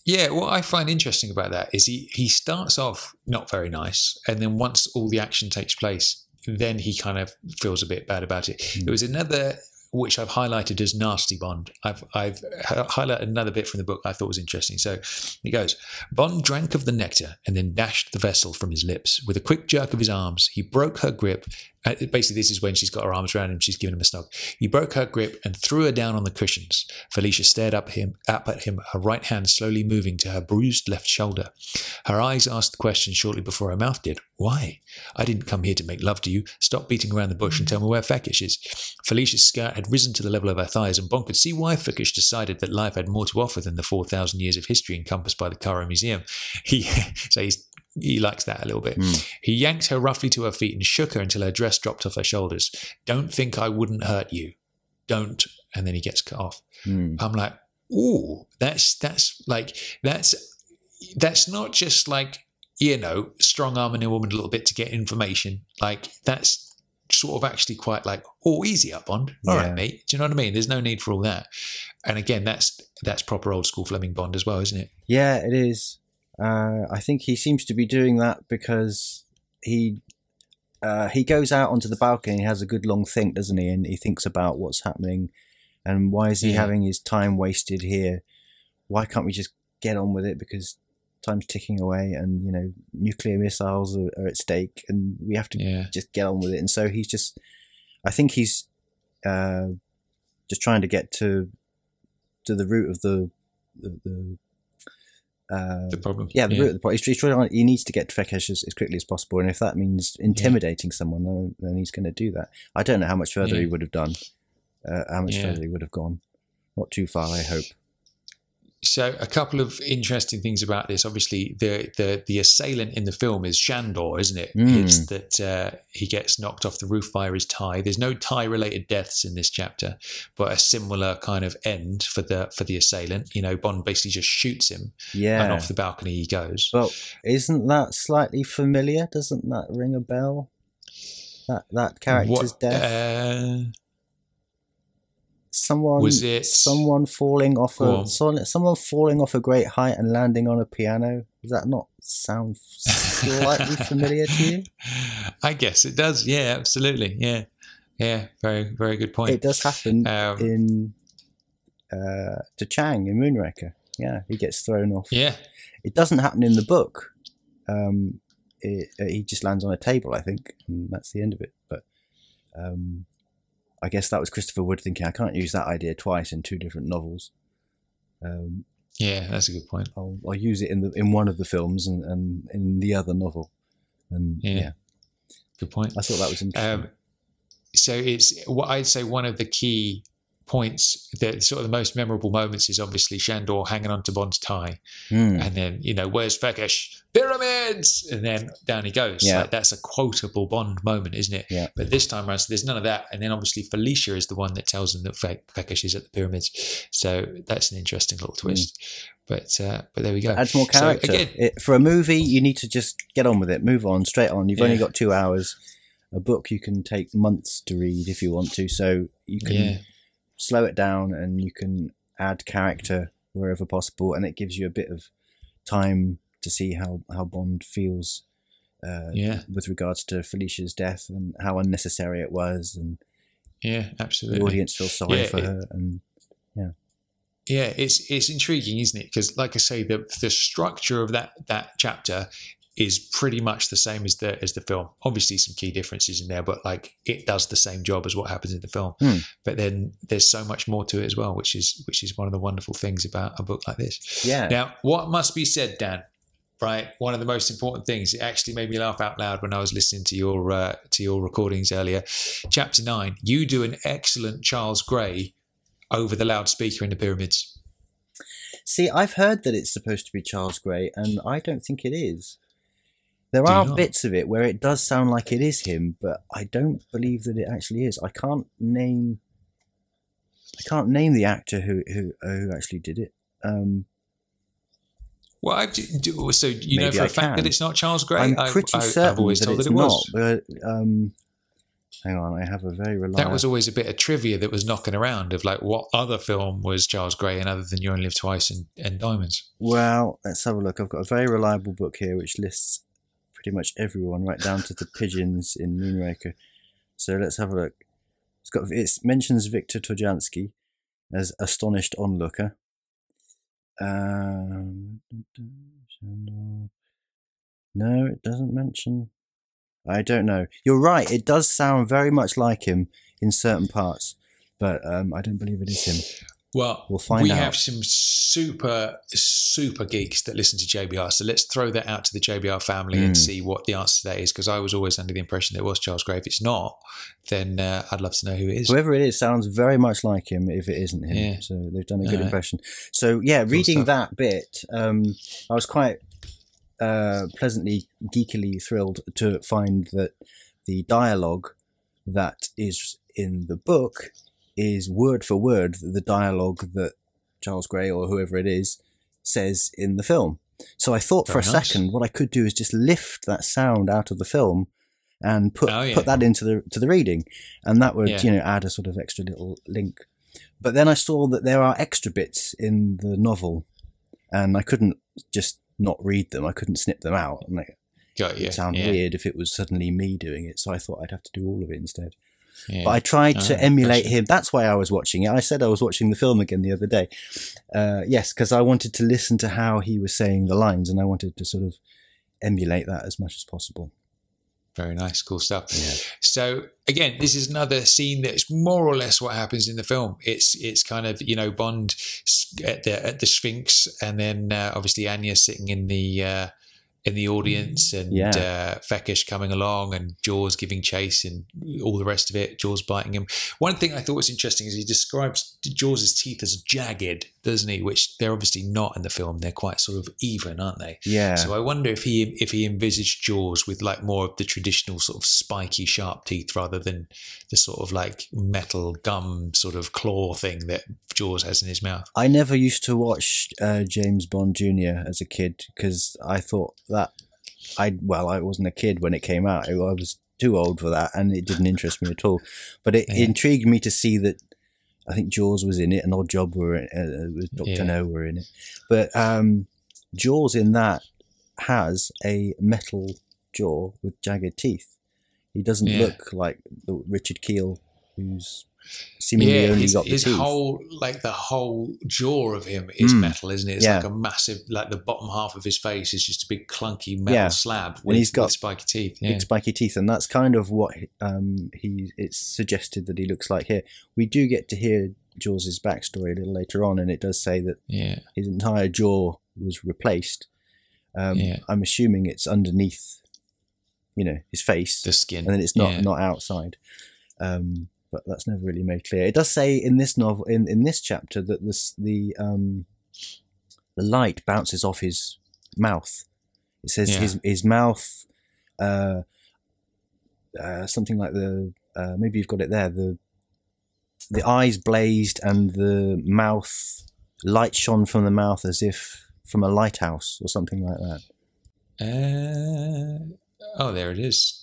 Yeah, what I find interesting about that is he starts off not very nice, and then once all the action takes place, then he kind of feels a bit bad about it. There was another, which I've highlighted as nasty Bond. I've highlighted another bit from the book I thought was interesting. So he goes, Bond drank of the nectar and then dashed the vessel from his lips. With a quick jerk of his arms, he broke her grip. Basically, this is when she's got her arms around him, she's giving him a snog. He broke her grip and threw her down on the cushions. Felicia stared up at him, her right hand slowly moving to her bruised left shoulder. Her eyes asked the question shortly before her mouth did. Why? I didn't come here to make love to you. Stop beating around the bush and tell me where Fekkesh is. Felicia's skirt had risen to the level of her thighs, and Bond could see why Fekkesh decided that life had more to offer than the 4,000 years of history encompassed by the Cairo Museum. He likes that a little bit. He yanked her roughly to her feet and shook her until her dress dropped off her shoulders. Don't think I wouldn't hurt you. Don't. And then he gets cut off. I'm like, ooh, that's not just like, strong arming a woman a little bit to get information. Like, that's sort of actually quite like, easy up, Bond. All right, mate. Do you know what I mean? There's no need for all that. And again, that's proper old school Fleming Bond as well, isn't it? Yeah, it is. I think he seems to be doing that because he goes out onto the balcony and he has a good long think, doesn't he? And he thinks about what's happening and why is he having his time wasted here? Why can't we just get on with it? Because time's ticking away and, nuclear missiles are at stake and we have to just get on with it. And so I think he's just trying to get to the root of the problem. Yeah, the root of the problem. He needs to get to Fekkesh as quickly as possible, and if that means intimidating someone, then he's going to do that. I don't know how much further he would have done, how much further he would have gone. Not too far, I hope. So a couple of interesting things about this. Obviously, the assailant in the film is Shandor, isn't it? It's that he gets knocked off the roof via his tie. There's no tie-related deaths in this chapter, but a similar kind of end for the assailant. You know, Bond basically just shoots him, and off the balcony he goes. Well, isn't that slightly familiar? Doesn't that ring a bell? That character's death. Someone falling off a great height and landing on a piano. Does that not sound slightly familiar to you? I guess it does. Yeah, absolutely. Yeah. Very, very good point. It does happen in to Chang in Moonraker. Yeah, he gets thrown off. Yeah, it doesn't happen in the book. He just lands on a table, I think, and that's the end of it. But I guess that was Christopher Wood thinking, I can't use that idea twice in two different novels. Yeah, that's a good point. I'll use it in one of the films and in the other novel. And yeah. Good point. I thought that was interesting. So it's what I'd say one of the key points, that sort of the most memorable moments, is obviously Shandor hanging onto Bond's tie, and then, you know, where's Fekkesh? Pyramids, and then down he goes. Yeah. Like, that's a quotable Bond moment, isn't it? Yeah. But this time around, so there's none of that, and then obviously Felicia is the one that tells him that Fekkesh is at the pyramids. So that's an interesting little twist. But there we go. It adds more character. So again, for a movie, you need to just get on with it, move on, straight on. You've only got 2 hours. A book you can take months to read if you want to, so you can slow it down and you can add character wherever possible, and it gives you a bit of time to see how Bond feels with regards to Felicia's death and how unnecessary it was, and absolutely, the audience feels sorry for her, and it's intriguing, isn't it? Because, like I say, the structure of that chapter is pretty much the same as the film. Obviously some key differences in there, but like it does the same job as what happens in the film. But then there's so much more to it as well, which is one of the wonderful things about a book like this. Yeah. Now, what must be said, Dan, right? One of the most important things, it actually made me laugh out loud when I was listening to your recordings earlier. Chapter 9, you do an excellent Charles Gray over the loudspeaker in the pyramids. See, I've heard that it's supposed to be Charles Gray, and I don't think it is. There are bits of it where it does sound like it is him, but I don't believe that it actually is. I can't name the actor who actually did it. Well, so you know for a fact that it's not Charles Gray? I'm pretty certain I've always told that it's it was. Not. But hang on, I have a very reliable. That was always a bit of trivia that was knocking around of like what other film was Charles Gray in other than You Only Live Twice and Diamonds. Well, let's have a look. I've got a very reliable book here which lists pretty much everyone, right down to the pigeons in Moonraker. So let's have a look. It mentions Victor Tojansky as astonished onlooker. No, it doesn't mention. I don't know. You're right. It does sound very much like him in certain parts, but I don't believe it is him. Well, we'll find out. We have some super geeks that listen to JBR, so let's throw that out to the JBR family and see what the answer to that is, because I was always under the impression that it was Charles Gray. If it's not, then I'd love to know who it is. Whoever it is sounds very much like him if it isn't him. Yeah. So they've done a good impression. So yeah, cool reading stuff. That bit, I was quite pleasantly, geekily thrilled to find that the dialogue that is in the book is word for word the dialogue that Charles Gray or whoever it is says in the film. So I thought for a second what I could do is just lift that sound out of the film and put that into the reading, and that would add a sort of extra little link. But then I saw that there are extra bits in the novel, and I couldn't just not read them. I couldn't snip them out. It would sound weird if it was suddenly me doing it, so I thought I'd have to do all of it instead. Yeah. But I tried to emulate him. That's why I was watching it. I said I was watching the film again the other day. Yes, because I wanted to listen to how he was saying the lines, and I wanted to sort of emulate that as much as possible. Very nice, cool stuff. Yeah. So again, this is another scene that's more or less what happens in the film. It's kind of, Bond at the Sphinx, and then obviously Anya sitting in the in the audience, and Fekkesh coming along, and Jaws giving chase, and all the rest of it, Jaws biting him. One thing I thought was interesting is he describes Jaws' teeth as jagged, doesn't he? Which they're obviously not in the film. They're quite sort of even, aren't they? Yeah. So I wonder if he envisaged Jaws with like more of the traditional sort of spiky, sharp teeth rather than the sort of like metal gum sort of claw thing that Jaws has in his mouth. I never used to watch James Bond Jr. as a kid because I thought that I wasn't a kid when it came out. I was too old for that, and it didn't interest me at all. But it intrigued me to see that. I think Jaws was in it, and Odd Job were in it, with Dr. No were in it. But Jaws in that has a metal jaw with jagged teeth. He doesn't look like the Richard Keel, who's seemingly only got the his teeth. the whole jaw of him is metal, isn't it? It's like a massive, like the bottom half of his face is just a big clunky metal slab with, he's got with spiky teeth. Big spiky teeth, and that's kind of what it's suggested that he looks like here. We do get to hear Jaws' backstory a little later on, and it does say that his entire jaw was replaced. I'm assuming it's underneath, his face, the skin, and then it's not outside. But that's never really made clear. It does say in this novel, in this chapter, that the light bounces off his mouth. It says his mouth, something like maybe you've got it there. The eyes blazed and the mouth, light shone from the mouth as if from a lighthouse or something like that. There it is.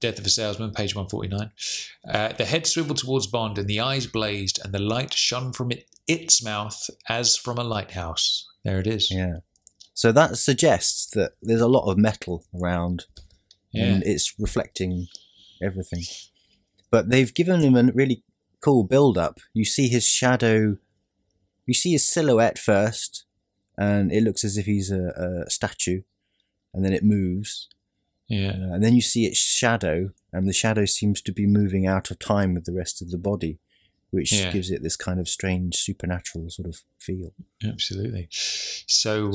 Death of a Salesman, page 149. The head swiveled towards Bond, and the eyes blazed, and the light shone from its mouth as from a lighthouse. There it is. Yeah. So that suggests that there's a lot of metal around, and it's reflecting everything. But they've given him a really cool build-up. You see his shadow, you see his silhouette first, and it looks as if he's a statue, and then it moves. Yeah. And then you see its shadow, and the shadow seems to be moving out of time with the rest of the body, which gives it this kind of strange supernatural sort of feel. Absolutely. So,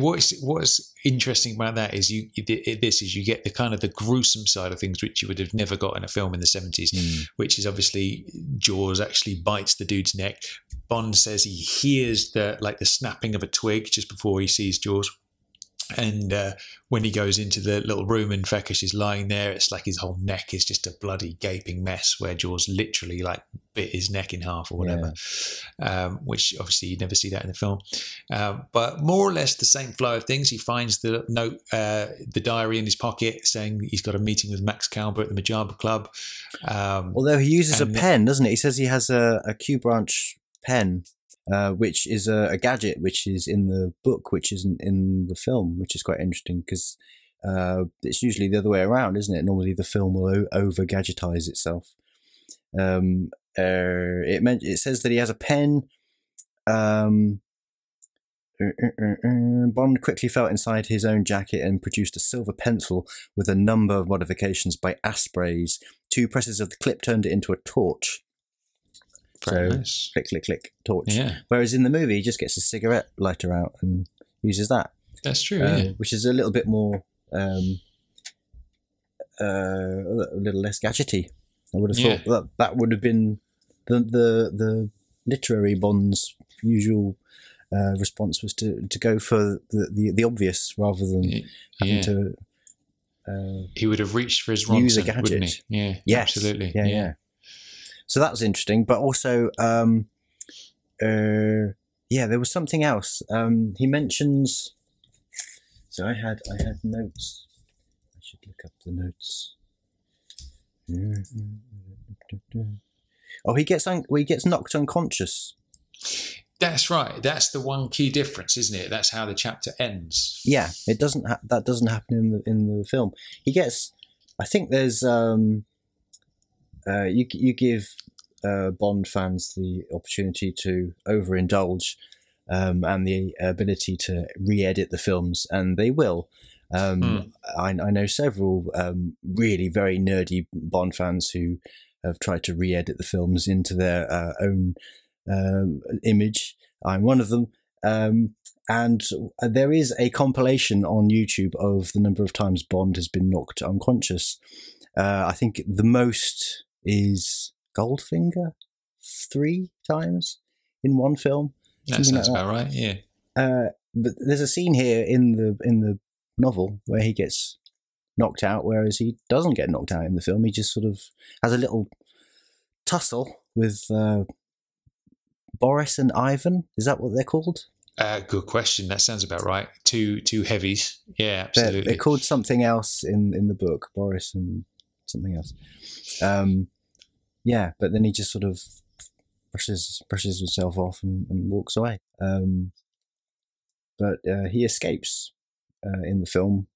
what's interesting about that is you get the kind of the gruesome side of things, which you would have never got in a film in the 70s, which is obviously Jaws actually bites the dude's neck. Bond says he hears the snapping of a twig just before he sees Jaws. And when he goes into the little room and Fekkesh is lying there, it's like his whole neck is just a bloody gaping mess where Jaws literally bit his neck in half or whatever, which obviously you'd never see that in the film. But more or less the same flow of things. He finds the note, the diary in his pocket saying he's got a meeting with Max Calber at the Mujaba Club. Although he uses a pen, doesn't it? He says he has a Q branch pen. Which is a gadget which is in the book, which isn't in the film, which is quite interesting because it's usually the other way around, isn't it? Normally the film will over-gadgetize itself. It says that he has a pen. Bond quickly felt inside his own jacket and produced a silver pencil with a number of modifications by Asprays. 2 presses of the clip turned it into a torch. Nice. Click, click, click, torch. Yeah. Whereas in the movie, he just gets a cigarette lighter out and uses that. That's true, which is a little bit more, a little less gadgety. I would have thought that would have been the literary Bond's usual response was to go for the obvious rather than having to. He would have reached for his Ronson, use a gadget. Wouldn't he? Yeah, yes. Absolutely. Yeah. So that was interesting, but also, there was something else. He mentions. So I had notes. I should look up the notes. Oh, he gets knocked unconscious. That's right. That's the one key difference, isn't it? That's how the chapter ends. Yeah, it doesn't. That doesn't happen in the film. He gets. I think there's. You give Bond fans the opportunity to overindulge and the ability to re-edit the films, and they will. I know several really very nerdy Bond fans who have tried to re-edit the films into their own image. I'm one of them. And there is a compilation on YouTube of the number of times Bond has been knocked unconscious. I think the most is Goldfinger, 3 times in one film. That sounds about right, yeah. But there's a scene here in the novel where he gets knocked out, whereas he doesn't get knocked out in the film. He just sort of has a little tussle with Boris and Ivan. Is that what they're called? Good question. That sounds about right. Two heavies. Yeah, absolutely. They're called something else in the book, Boris and something else. Yeah, but then he just sort of brushes himself off and walks away. But he escapes in the film,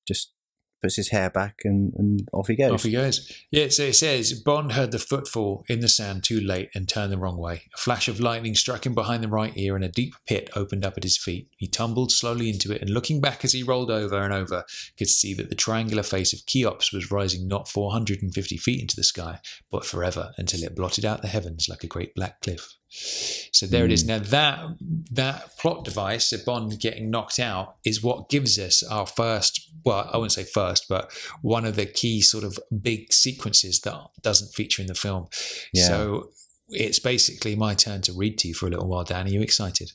just puts his hair back and off he goes. Off he goes. Yeah, so it says, Bond heard the footfall in the sand too late and turned the wrong way. A flash of lightning struck him behind the right ear and a deep pit opened up at his feet. He tumbled slowly into it and looking back as he rolled over and over, could see that the triangular face of Cheops was rising not 450 feet into the sky, but forever until it blotted out the heavens like a great black cliff. So there it is. Now that plot device of Bond getting knocked out is what gives us our first, well, I wouldn't say first, but one of the key sort of big sequences that doesn't feature in the film. Yeah. So it's basically my turn to read to you for a little while, Dan. Are you excited?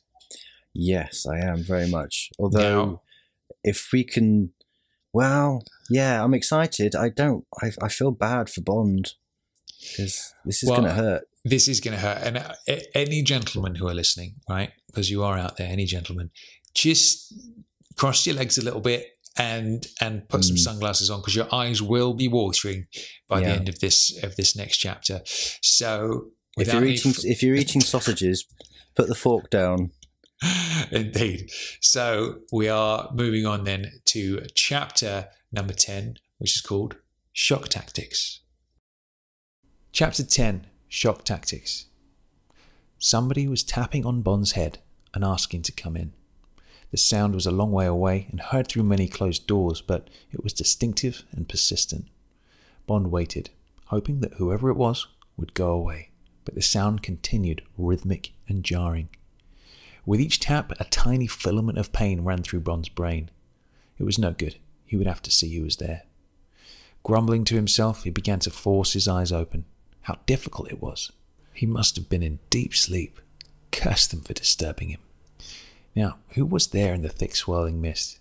Yes, I am very much. Although if we can, well, yeah, I'm excited. I feel bad for Bond because this is going to hurt. This is going to hurt. And any gentlemen who are listening, right, because you are out there, any gentleman, just cross your legs a little bit and put some sunglasses on because your eyes will be watering by the end of this next chapter. So if you're eating sausages, put the fork down. Indeed. So we are moving on then to chapter number 10, which is called Shock Tactics. Chapter 10. Shock Tactics. Somebody was tapping on Bond's head and asking to come in. The sound was a long way away and heard through many closed doors, but it was distinctive and persistent. Bond waited, hoping that whoever it was would go away, but the sound continued, rhythmic and jarring. With each tap, a tiny filament of pain ran through Bond's brain. It was no good. He would have to see who was there. Grumbling to himself, he began to force his eyes open. How difficult it was. He must have been in deep sleep. Curse them for disturbing him. Now, who was there in the thick swirling mist?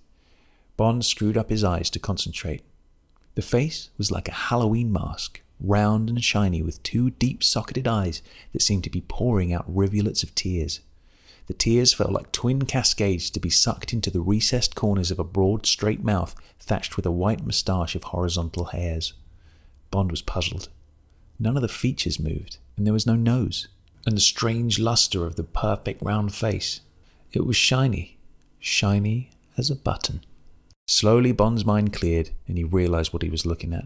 Bond screwed up his eyes to concentrate. The face was like a Halloween mask, round and shiny with 2 deep-socketed eyes that seemed to be pouring out rivulets of tears. The tears felt like twin cascades to be sucked into the recessed corners of a broad, straight mouth thatched with a white moustache of horizontal hairs. Bond was puzzled. None of the features moved, and there was no nose, and the strange luster of the perfect round face. It was shiny as a button. Slowly Bond's mind cleared, and he realized what he was looking at.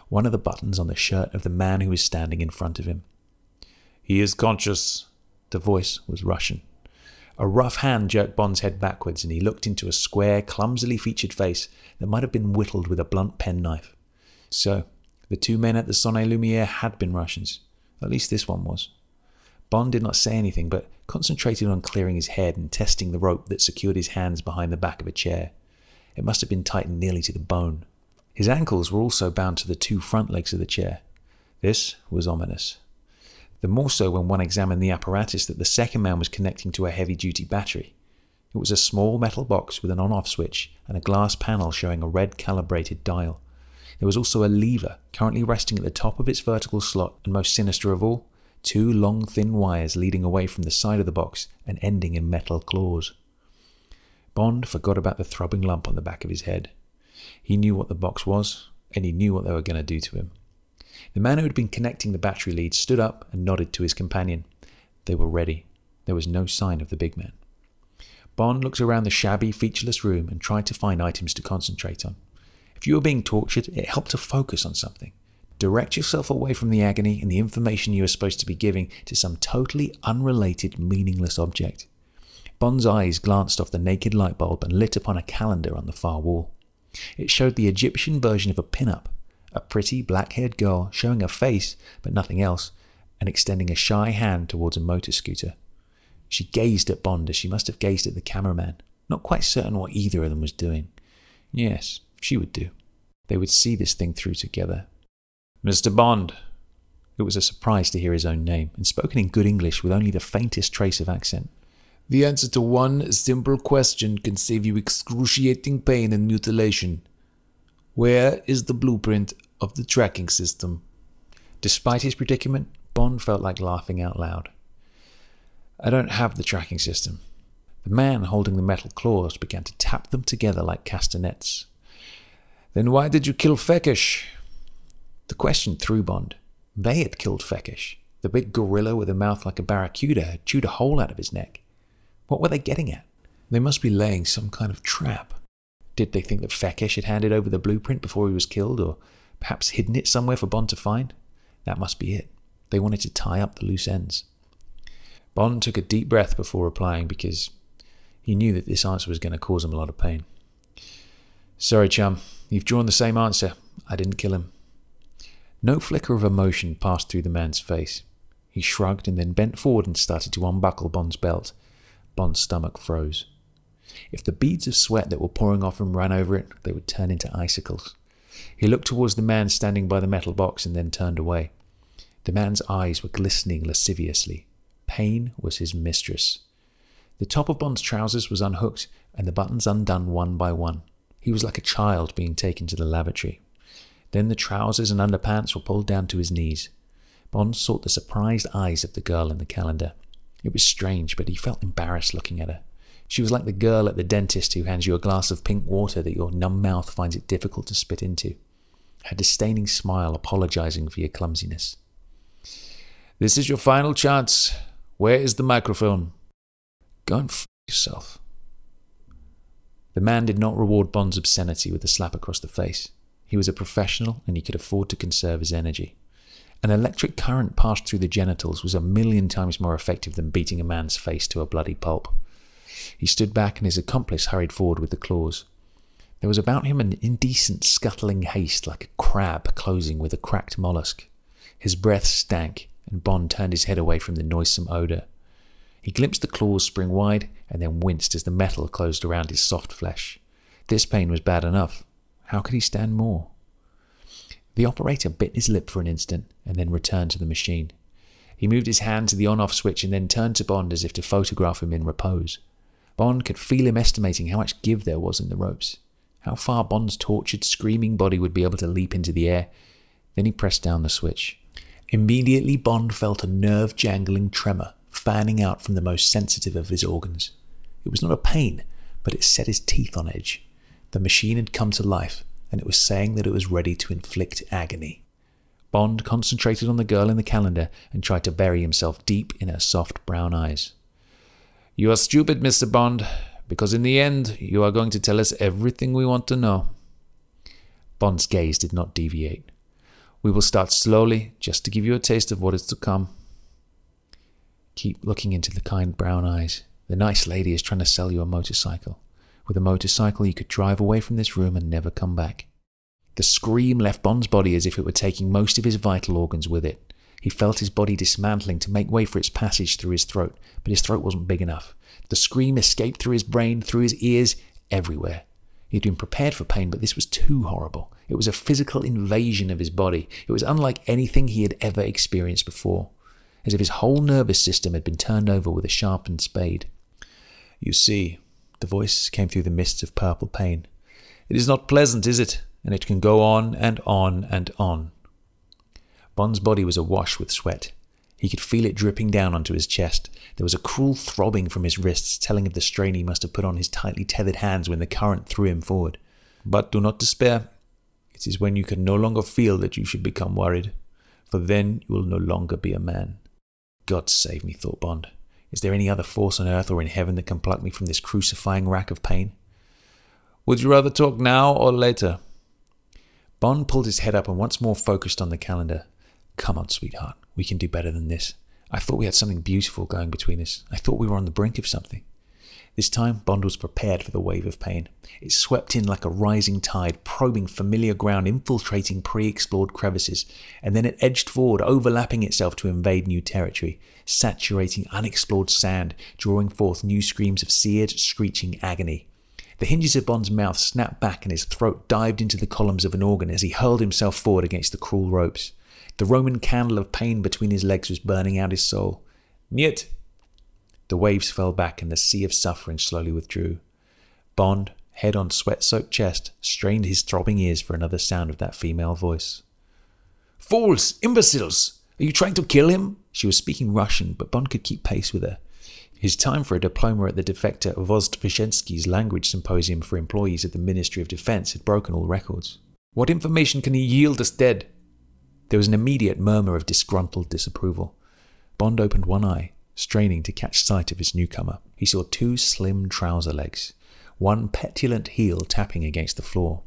One of the buttons on the shirt of the man who was standing in front of him. "He is conscious." The voice was Russian. A rough hand jerked Bond's head backwards, and he looked into a square, clumsily featured face that might have been whittled with a blunt penknife. So, the 2 men at the Soleil Lumiere had been Russians. At least this one was. Bond did not say anything, but concentrated on clearing his head and testing the rope that secured his hands behind the back of a chair. It must have been tightened nearly to the bone. His ankles were also bound to the 2 front legs of the chair. This was ominous. The more so when one examined the apparatus that the second man was connecting to a heavy-duty battery. It was a small metal box with an on-off switch and a glass panel showing a red calibrated dial. There was also a lever currently resting at the top of its vertical slot, and most sinister of all, 2 long thin wires leading away from the side of the box and ending in metal claws. Bond forgot about the throbbing lump on the back of his head. He knew what the box was, and he knew what they were going to do to him. The man who had been connecting the battery leads stood up and nodded to his companion. They were ready. There was no sign of the big man. Bond looked around the shabby, featureless room and tried to find items to concentrate on. If you were being tortured, it helped to focus on something. Direct yourself away from the agony and the information you are supposed to be giving to some totally unrelated, meaningless object. Bond's eyes glanced off the naked light bulb and lit upon a calendar on the far wall. It showed the Egyptian version of a pin-up, a pretty black-haired girl showing her face, but nothing else, and extending a shy hand towards a motor scooter. She gazed at Bond as she must have gazed at the cameraman, not quite certain what either of them was doing. Yes, she would do. They would see this thing through together. Mr. Bond. It was a surprise to hear his own name, and spoken in good English with only the faintest trace of accent. The answer to one simple question can save you excruciating pain and mutilation. Where is the blueprint of the tracking system? Despite his predicament, Bond felt like laughing out loud. I don't have the tracking system. The man holding the metal claws began to tap them together like castanets. Then why did you kill Fekkesh? The question threw Bond. They had killed Fekkesh. The big gorilla with a mouth like a barracuda had chewed a hole out of his neck. What were they getting at? They must be laying some kind of trap. Did they think that Fekkesh had handed over the blueprint before he was killed, or perhaps hidden it somewhere for Bond to find? That must be it. They wanted to tie up the loose ends. Bond took a deep breath before replying, because he knew that this answer was going to cause him a lot of pain. Sorry, chum. You've drawn the same answer. I didn't kill him. No flicker of emotion passed through the man's face. He shrugged and then bent forward and started to unbuckle Bond's belt. Bond's stomach froze. If the beads of sweat that were pouring off him ran over it, they would turn into icicles. He looked towards the man standing by the metal box and then turned away. The man's eyes were glistening lasciviously. Pain was his mistress. The top of Bond's trousers was unhooked and the buttons undone one by one. He was like a child being taken to the lavatory. Then the trousers and underpants were pulled down to his knees. Bond sought the surprised eyes of the girl in the calendar. It was strange, but he felt embarrassed looking at her. She was like the girl at the dentist who hands you a glass of pink water that your numb mouth finds it difficult to spit into. Her disdaining smile apologizing for your clumsiness. This is your final chance. Where is the microphone? Go and f*** yourself. The man did not reward Bond's obscenity with a slap across the face. He was a professional and he could afford to conserve his energy. An electric current passed through the genitals was 1,000,000 times more effective than beating a man's face to a bloody pulp. He stood back and his accomplice hurried forward with the claws. There was about him an indecent scuttling haste like a crab closing with a cracked mollusk. His breath stank and Bond turned his head away from the noisome odour. He glimpsed the claws spring wide and then winced as the metal closed around his soft flesh. This pain was bad enough. How could he stand more? The operator bit his lip for an instant and then returned to the machine. He moved his hand to the on-off switch and then turned to Bond as if to photograph him in repose. Bond could feel him estimating how much give there was in the ropes, how far Bond's tortured, screaming body would be able to leap into the air. Then he pressed down the switch. Immediately Bond felt a nerve-jangling tremor fanning out from the most sensitive of his organs. It was not a pain, but it set his teeth on edge. The machine had come to life, and it was saying that it was ready to inflict agony. Bond concentrated on the girl in the calendar and tried to bury himself deep in her soft brown eyes. You are stupid, Mr. Bond, because in the end you are going to tell us everything we want to know. Bond's gaze did not deviate. We will start slowly, just to give you a taste of what is to come. Keep looking into the kind brown eyes. The nice lady is trying to sell you a motorcycle. With a motorcycle you could drive away from this room and never come back. The scream left Bond's body as if it were taking most of his vital organs with it. He felt his body dismantling to make way for its passage through his throat, but his throat wasn't big enough. The scream escaped through his brain, through his ears, everywhere. He had been prepared for pain, but this was too horrible. It was a physical invasion of his body. It was unlike anything he had ever experienced before, as if his whole nervous system had been turned over with a sharpened spade. You see, the voice came through the mists of purple pain. It is not pleasant, is it? And it can go on and on and on. Bond's body was awash with sweat. He could feel it dripping down onto his chest. There was a cruel throbbing from his wrists, telling of the strain he must have put on his tightly tethered hands when the current threw him forward. But do not despair. It is when you can no longer feel that you should become worried, for then you will no longer be a man. God save me, thought Bond. Is there any other force on earth or in heaven that can pluck me from this crucifying rack of pain? Would you rather talk now or later? Bond pulled his head up and once more focused on the calendar. Come on, sweetheart. We can do better than this. I thought we had something beautiful going between us. I thought we were on the brink of something. This time, Bond was prepared for the wave of pain. It swept in like a rising tide, probing familiar ground, infiltrating pre-explored crevices, and then it edged forward, overlapping itself to invade new territory, saturating unexplored sand, drawing forth new screams of seared, screeching agony. The hinges of Bond's mouth snapped back and his throat dived into the columns of an organ as he hurled himself forward against the cruel ropes. The Roman candle of pain between his legs was burning out his soul. Niet! The waves fell back and the sea of suffering slowly withdrew. Bond, head on sweat-soaked chest, strained his throbbing ears for another sound of that female voice. Fools! Imbeciles! Are you trying to kill him? She was speaking Russian, but Bond could keep pace with her. His time for a diploma at the defector Vozdvizhensky's language symposium for employees of the Ministry of Defense had broken all records. What information can he yield us dead? There was an immediate murmur of disgruntled disapproval. Bond opened one eye, straining to catch sight of his newcomer. He saw two slim trouser legs, one petulant heel tapping against the floor.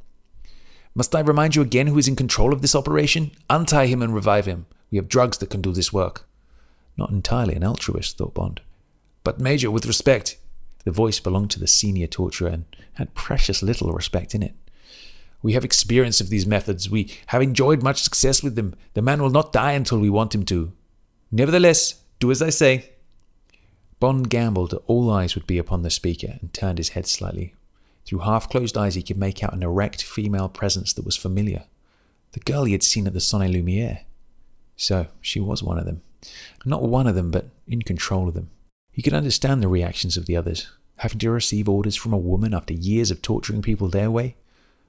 Must I remind you again who is in control of this operation? Untie him and revive him. We have drugs that can do this work. Not entirely an altruist, thought Bond. But Major, with respect. The voice belonged to the senior torturer and had precious little respect in it. We have experience of these methods. We have enjoyed much success with them. The man will not die until we want him to. Nevertheless, do as I say. Bond gambled that all eyes would be upon the speaker and turned his head slightly. Through half-closed eyes he could make out an erect female presence that was familiar. The girl he had seen at the Sonne Lumiere. So, she was one of them. Not one of them, but in control of them. He could understand the reactions of the others, having to receive orders from a woman after years of torturing people their way.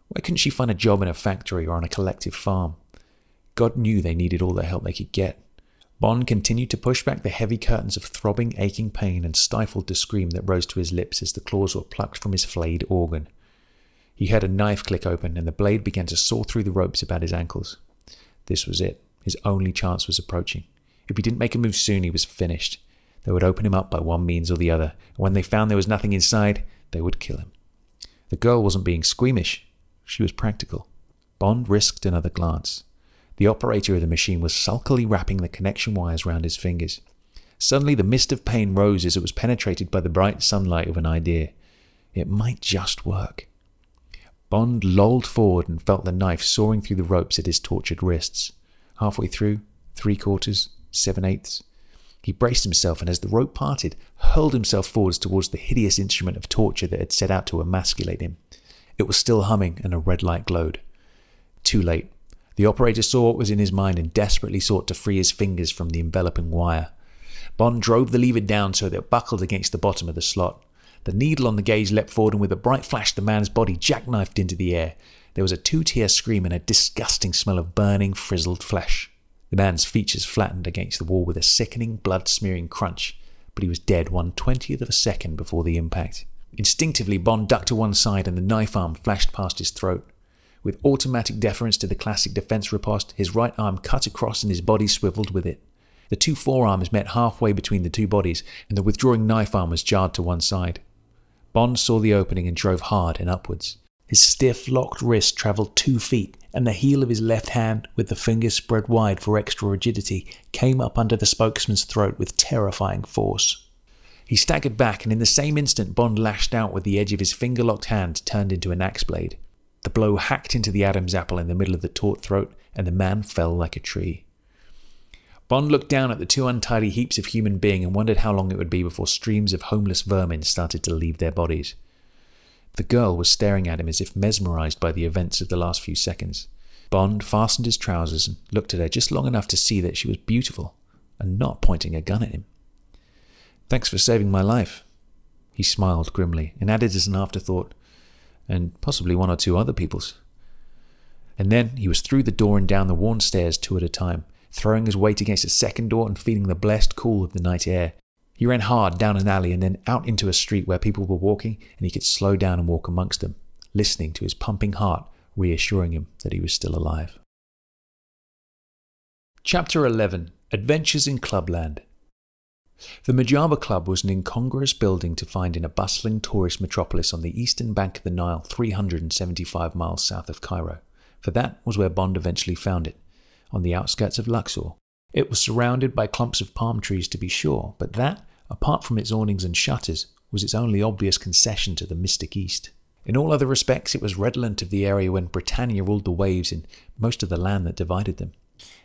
Why couldn't she find a job in a factory or on a collective farm? God knew they needed all the help they could get. Bond continued to push back the heavy curtains of throbbing, aching pain and stifled the scream that rose to his lips as the claws were plucked from his flayed organ. He heard a knife click open and the blade began to saw through the ropes about his ankles. This was it. His only chance was approaching. If he didn't make a move soon, he was finished. They would open him up by one means or the other, and when they found there was nothing inside, they would kill him. The girl wasn't being squeamish. She was practical. Bond risked another glance. The operator of the machine was sulkily wrapping the connection wires round his fingers. Suddenly the mist of pain rose as it was penetrated by the bright sunlight of an idea. It might just work. Bond lolled forward and felt the knife sawing through the ropes at his tortured wrists. Halfway through, 3/4, 7/8. He braced himself and as the rope parted, hurled himself forwards towards the hideous instrument of torture that had set out to emasculate him. It was still humming and a red light glowed. Too late. The operator saw what was in his mind and desperately sought to free his fingers from the enveloping wire. Bond drove the lever down so that it buckled against the bottom of the slot. The needle on the gauge leapt forward and with a bright flash the man's body jackknifed into the air. There was a two-tier scream and a disgusting smell of burning, frizzled flesh. The man's features flattened against the wall with a sickening, blood-smearing crunch, but he was dead 1/20th of a second before the impact. Instinctively, Bond ducked to one side and the knife arm flashed past his throat. With automatic deference to the classic defense riposte, his right arm cut across and his body swiveled with it. The two forearms met halfway between the two bodies, and the withdrawing knife arm was jarred to one side. Bond saw the opening and drove hard and upwards. His stiff, locked wrist travelled 2 feet, and the heel of his left hand, with the fingers spread wide for extra rigidity, came up under the spokesman's throat with terrifying force. He staggered back, and in the same instant Bond lashed out with the edge of his finger-locked hand turned into an axe blade. The blow hacked into the Adam's apple in the middle of the taut throat, and the man fell like a tree. Bond looked down at the two untidy heaps of human being and wondered how long it would be before streams of homeless vermin started to leave their bodies. The girl was staring at him as if mesmerized by the events of the last few seconds. Bond fastened his trousers and looked at her just long enough to see that she was beautiful and not pointing a gun at him. "Thanks for saving my life." He smiled grimly and added as an afterthought, "and possibly one or two other people's." And then he was through the door and down the worn stairs 2 at a time, throwing his weight against a second door and feeling the blessed cool of the night air. He ran hard down an alley and then out into a street where people were walking, and he could slow down and walk amongst them, listening to his pumping heart reassuring him that he was still alive. Chapter 11. Adventures in Clubland. The Mujaba Club was an incongruous building to find in a bustling tourist metropolis on the eastern bank of the Nile, 375 miles south of Cairo, for that was where Bond eventually found it, on the outskirts of Luxor. It was surrounded by clumps of palm trees to be sure, but that, apart from its awnings and shutters, was its only obvious concession to the mystic East. In all other respects, it was redolent of the area when Britannia ruled the waves in most of the land that divided them.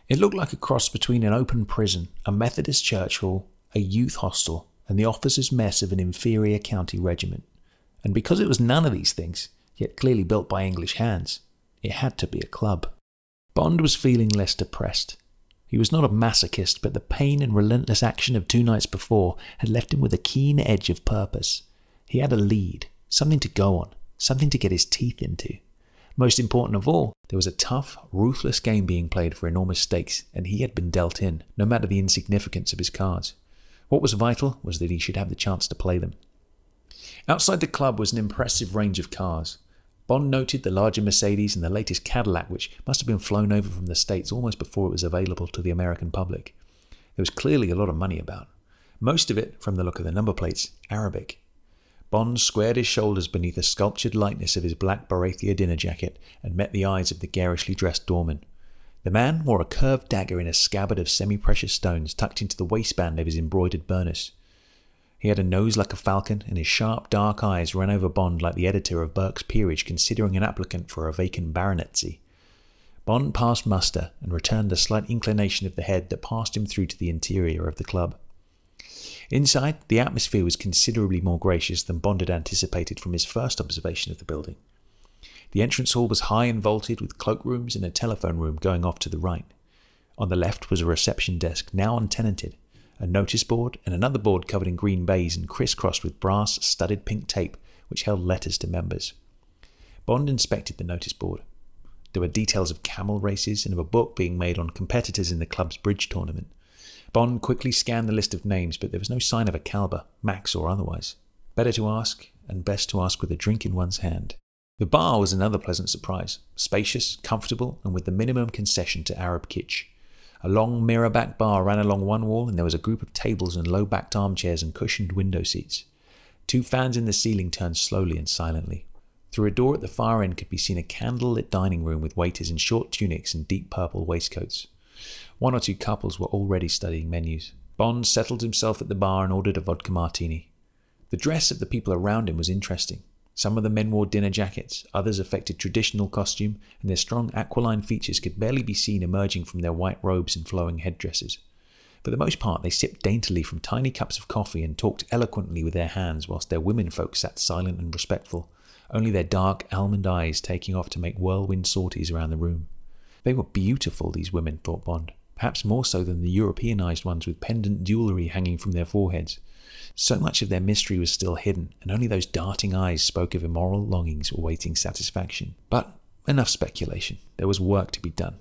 It looked like a cross between an open prison, a Methodist church hall, a youth hostel, and the officers' mess of an inferior county regiment. And because it was none of these things, yet clearly built by English hands, it had to be a club. Bond was feeling less depressed. He was not a masochist, but the pain and relentless action of 2 nights before had left him with a keen edge of purpose. He had a lead, something to go on, something to get his teeth into. Most important of all, there was a tough, ruthless game being played for enormous stakes, and he had been dealt in, no matter the insignificance of his cards. What was vital was that he should have the chance to play them. Outside the club was an impressive range of cars. Bond noted the larger Mercedes and the latest Cadillac, which must have been flown over from the States almost before it was available to the American public. There was clearly a lot of money about. Most of it, from the look of the number plates, Arabic. Bond squared his shoulders beneath the sculptured lightness of his black Barathea dinner jacket and met the eyes of the garishly dressed doorman. The man wore a curved dagger in a scabbard of semi-precious stones tucked into the waistband of his embroidered burnous. He had a nose like a falcon, and his sharp, dark eyes ran over Bond like the editor of Burke's Peerage considering an applicant for a vacant baronetcy. Bond passed muster and returned a slight inclination of the head that passed him through to the interior of the club. Inside, the atmosphere was considerably more gracious than Bond had anticipated from his first observation of the building. The entrance hall was high and vaulted, with cloakrooms and a telephone room going off to the right. On the left was a reception desk, now untenanted, a notice board, and another board covered in green baize and crisscrossed with brass studded pink tape which held letters to members. Bond inspected the notice board. There were details of camel races and of a book being made on competitors in the club's bridge tournament. Bond quickly scanned the list of names, but there was no sign of a caliber, max or otherwise. Better to ask, and best to ask with a drink in one's hand. The bar was another pleasant surprise, spacious, comfortable, and with the minimum concession to Arab kitsch. A long mirror-back bar ran along one wall, and there was a group of tables and low-backed armchairs and cushioned window seats. 2 fans in the ceiling turned slowly and silently. Through a door at the far end could be seen a candle-lit dining room with waiters in short tunics and deep purple waistcoats. 1 or 2 couples were already studying menus. Bond settled himself at the bar and ordered a vodka martini. The dress of the people around him was interesting. Some of the men wore dinner jackets, others affected traditional costume, and their strong aquiline features could barely be seen emerging from their white robes and flowing headdresses. For the most part, they sipped daintily from tiny cups of coffee and talked eloquently with their hands, whilst their womenfolk sat silent and respectful, only their dark almond eyes taking off to make whirlwind sorties around the room. They were beautiful, these women, thought Bond, perhaps more so than the Europeanized ones with pendant jewellery hanging from their foreheads. So much of their mystery was still hidden, and only those darting eyes spoke of immoral longings awaiting satisfaction. But enough speculation. There was work to be done.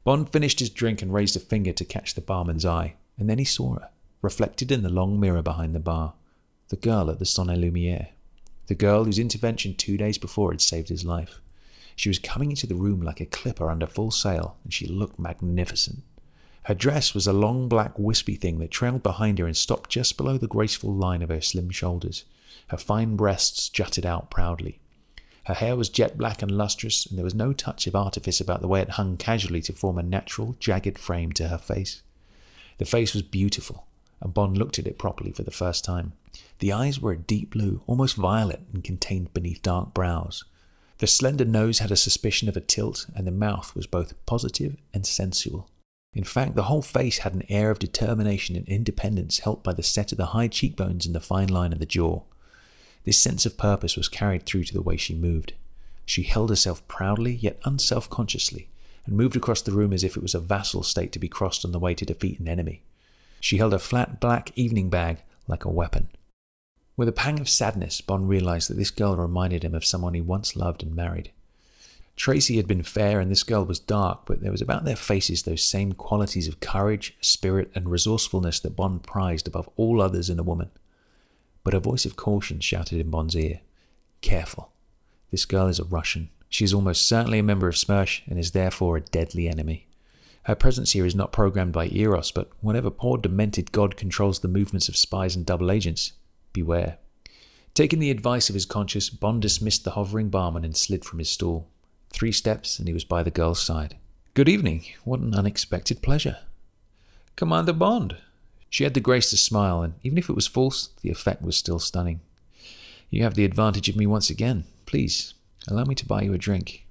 Bond finished his drink and raised a finger to catch the barman's eye, and then he saw her, reflected in the long mirror behind the bar. The girl at the Sonne Lumière. The girl whose intervention 2 days before had saved his life. She was coming into the room like a clipper under full sail, and she looked magnificent. Her dress was a long black wispy thing that trailed behind her and stopped just below the graceful line of her slim shoulders. Her fine breasts jutted out proudly. Her hair was jet black and lustrous, and there was no touch of artifice about the way it hung casually to form a natural, jagged frame to her face. The face was beautiful, and Bond looked at it properly for the first time. The eyes were a deep blue, almost violet, and contained beneath dark brows. The slender nose had a suspicion of a tilt, and the mouth was both positive and sensual. In fact, the whole face had an air of determination and independence helped by the set of the high cheekbones and the fine line of the jaw. This sense of purpose was carried through to the way she moved. She held herself proudly, yet unself-consciously, and moved across the room as if it was a vassal state to be crossed on the way to defeat an enemy. She held a flat black evening bag like a weapon. With a pang of sadness, Bond realized that this girl reminded him of someone he once loved and married. Tracy had been fair and this girl was dark, but there was about their faces those same qualities of courage, spirit, and resourcefulness that Bond prized above all others in a woman. But a voice of caution shouted in Bond's ear, "Careful. This girl is a Russian. She is almost certainly a member of Smersh and is therefore a deadly enemy. Her presence here is not programmed by Eros, but whatever poor demented god controls the movements of spies and double agents, beware." Taking the advice of his conscience, Bond dismissed the hovering barman and slid from his stool. 3 steps and he was by the girl's side. "Good evening. What an unexpected pleasure." "Commander Bond." She had the grace to smile, and even if it was false, the effect was still stunning. You have the advantage of me once again. Please, allow me to buy you a drink.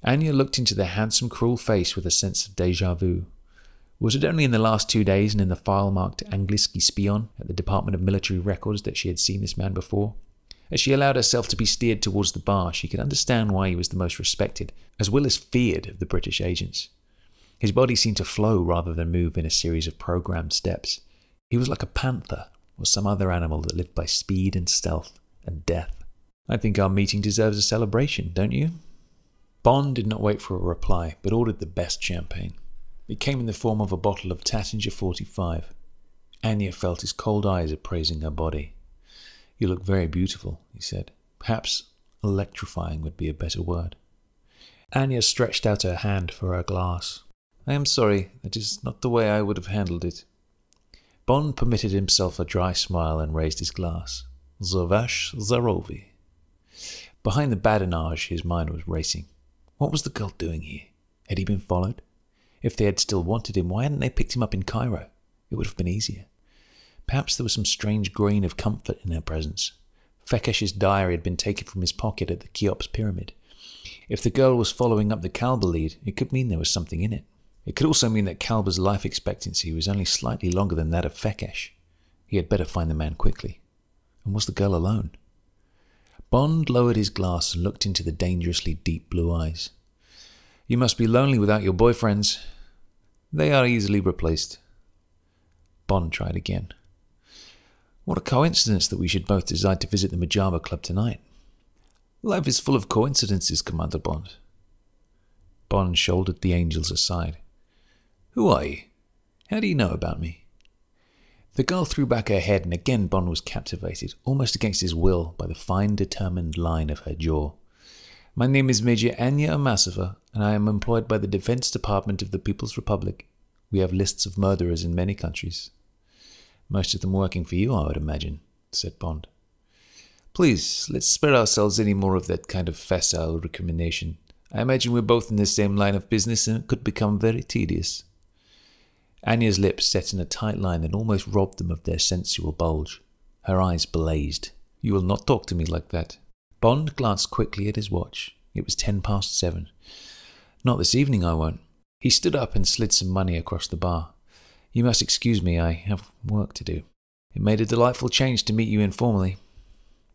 Anya looked into the handsome, cruel face with a sense of déjà vu. Was it only in the last 2 days and in the file marked Angliski Spion at the Department of Military Records that she had seen this man before? As she allowed herself to be steered towards the bar, she could understand why he was the most respected, as well as feared, of the British agents. His body seemed to flow rather than move in a series of programmed steps. He was like a panther or some other animal that lived by speed and stealth and death. I think our meeting deserves a celebration, don't you? Bond did not wait for a reply, but ordered the best champagne. It came in the form of a bottle of Tassinger 45. Anya felt his cold eyes appraising her body. You look very beautiful, he said. Perhaps electrifying would be a better word. Anya stretched out her hand for her glass. I am sorry, that is not the way I would have handled it. Bond permitted himself a dry smile and raised his glass. Zavash Zarovi. Behind the badinage, his mind was racing. What was the girl doing here? Had he been followed? If they had still wanted him, why hadn't they picked him up in Cairo? It would have been easier. Perhaps there was some strange grain of comfort in her presence. Fekkesh's diary had been taken from his pocket at the Cheops Pyramid. If the girl was following up the Kalba lead, it could mean there was something in it. It could also mean that Kalba's life expectancy was only slightly longer than that of Fekkesh. He had better find the man quickly. And was the girl alone? Bond lowered his glass and looked into the dangerously deep blue eyes. You must be lonely without your boyfriends. They are easily replaced. Bond tried again. What a coincidence that we should both decide to visit the Mujaba Club tonight. Life is full of coincidences, Commander Bond. Bond shouldered the angels aside. Who are you? How do you know about me? The girl threw back her head, and again Bond was captivated, almost against his will, by the fine, determined line of her jaw. My name is Major Anya Amasova, and I am employed by the Defense Department of the People's Republic. We have lists of murderers in many countries. Most of them working for you, I would imagine, said Bond. Please, let's spare ourselves any more of that kind of facile recrimination. I imagine we're both in the same line of business, and it could become very tedious. Anya's lips set in a tight line that almost robbed them of their sensual bulge. Her eyes blazed. You will not talk to me like that. Bond glanced quickly at his watch. It was 7:10. Not this evening, I won't. He stood up and slid some money across the bar. You must excuse me, I have work to do. It made a delightful change to meet you informally.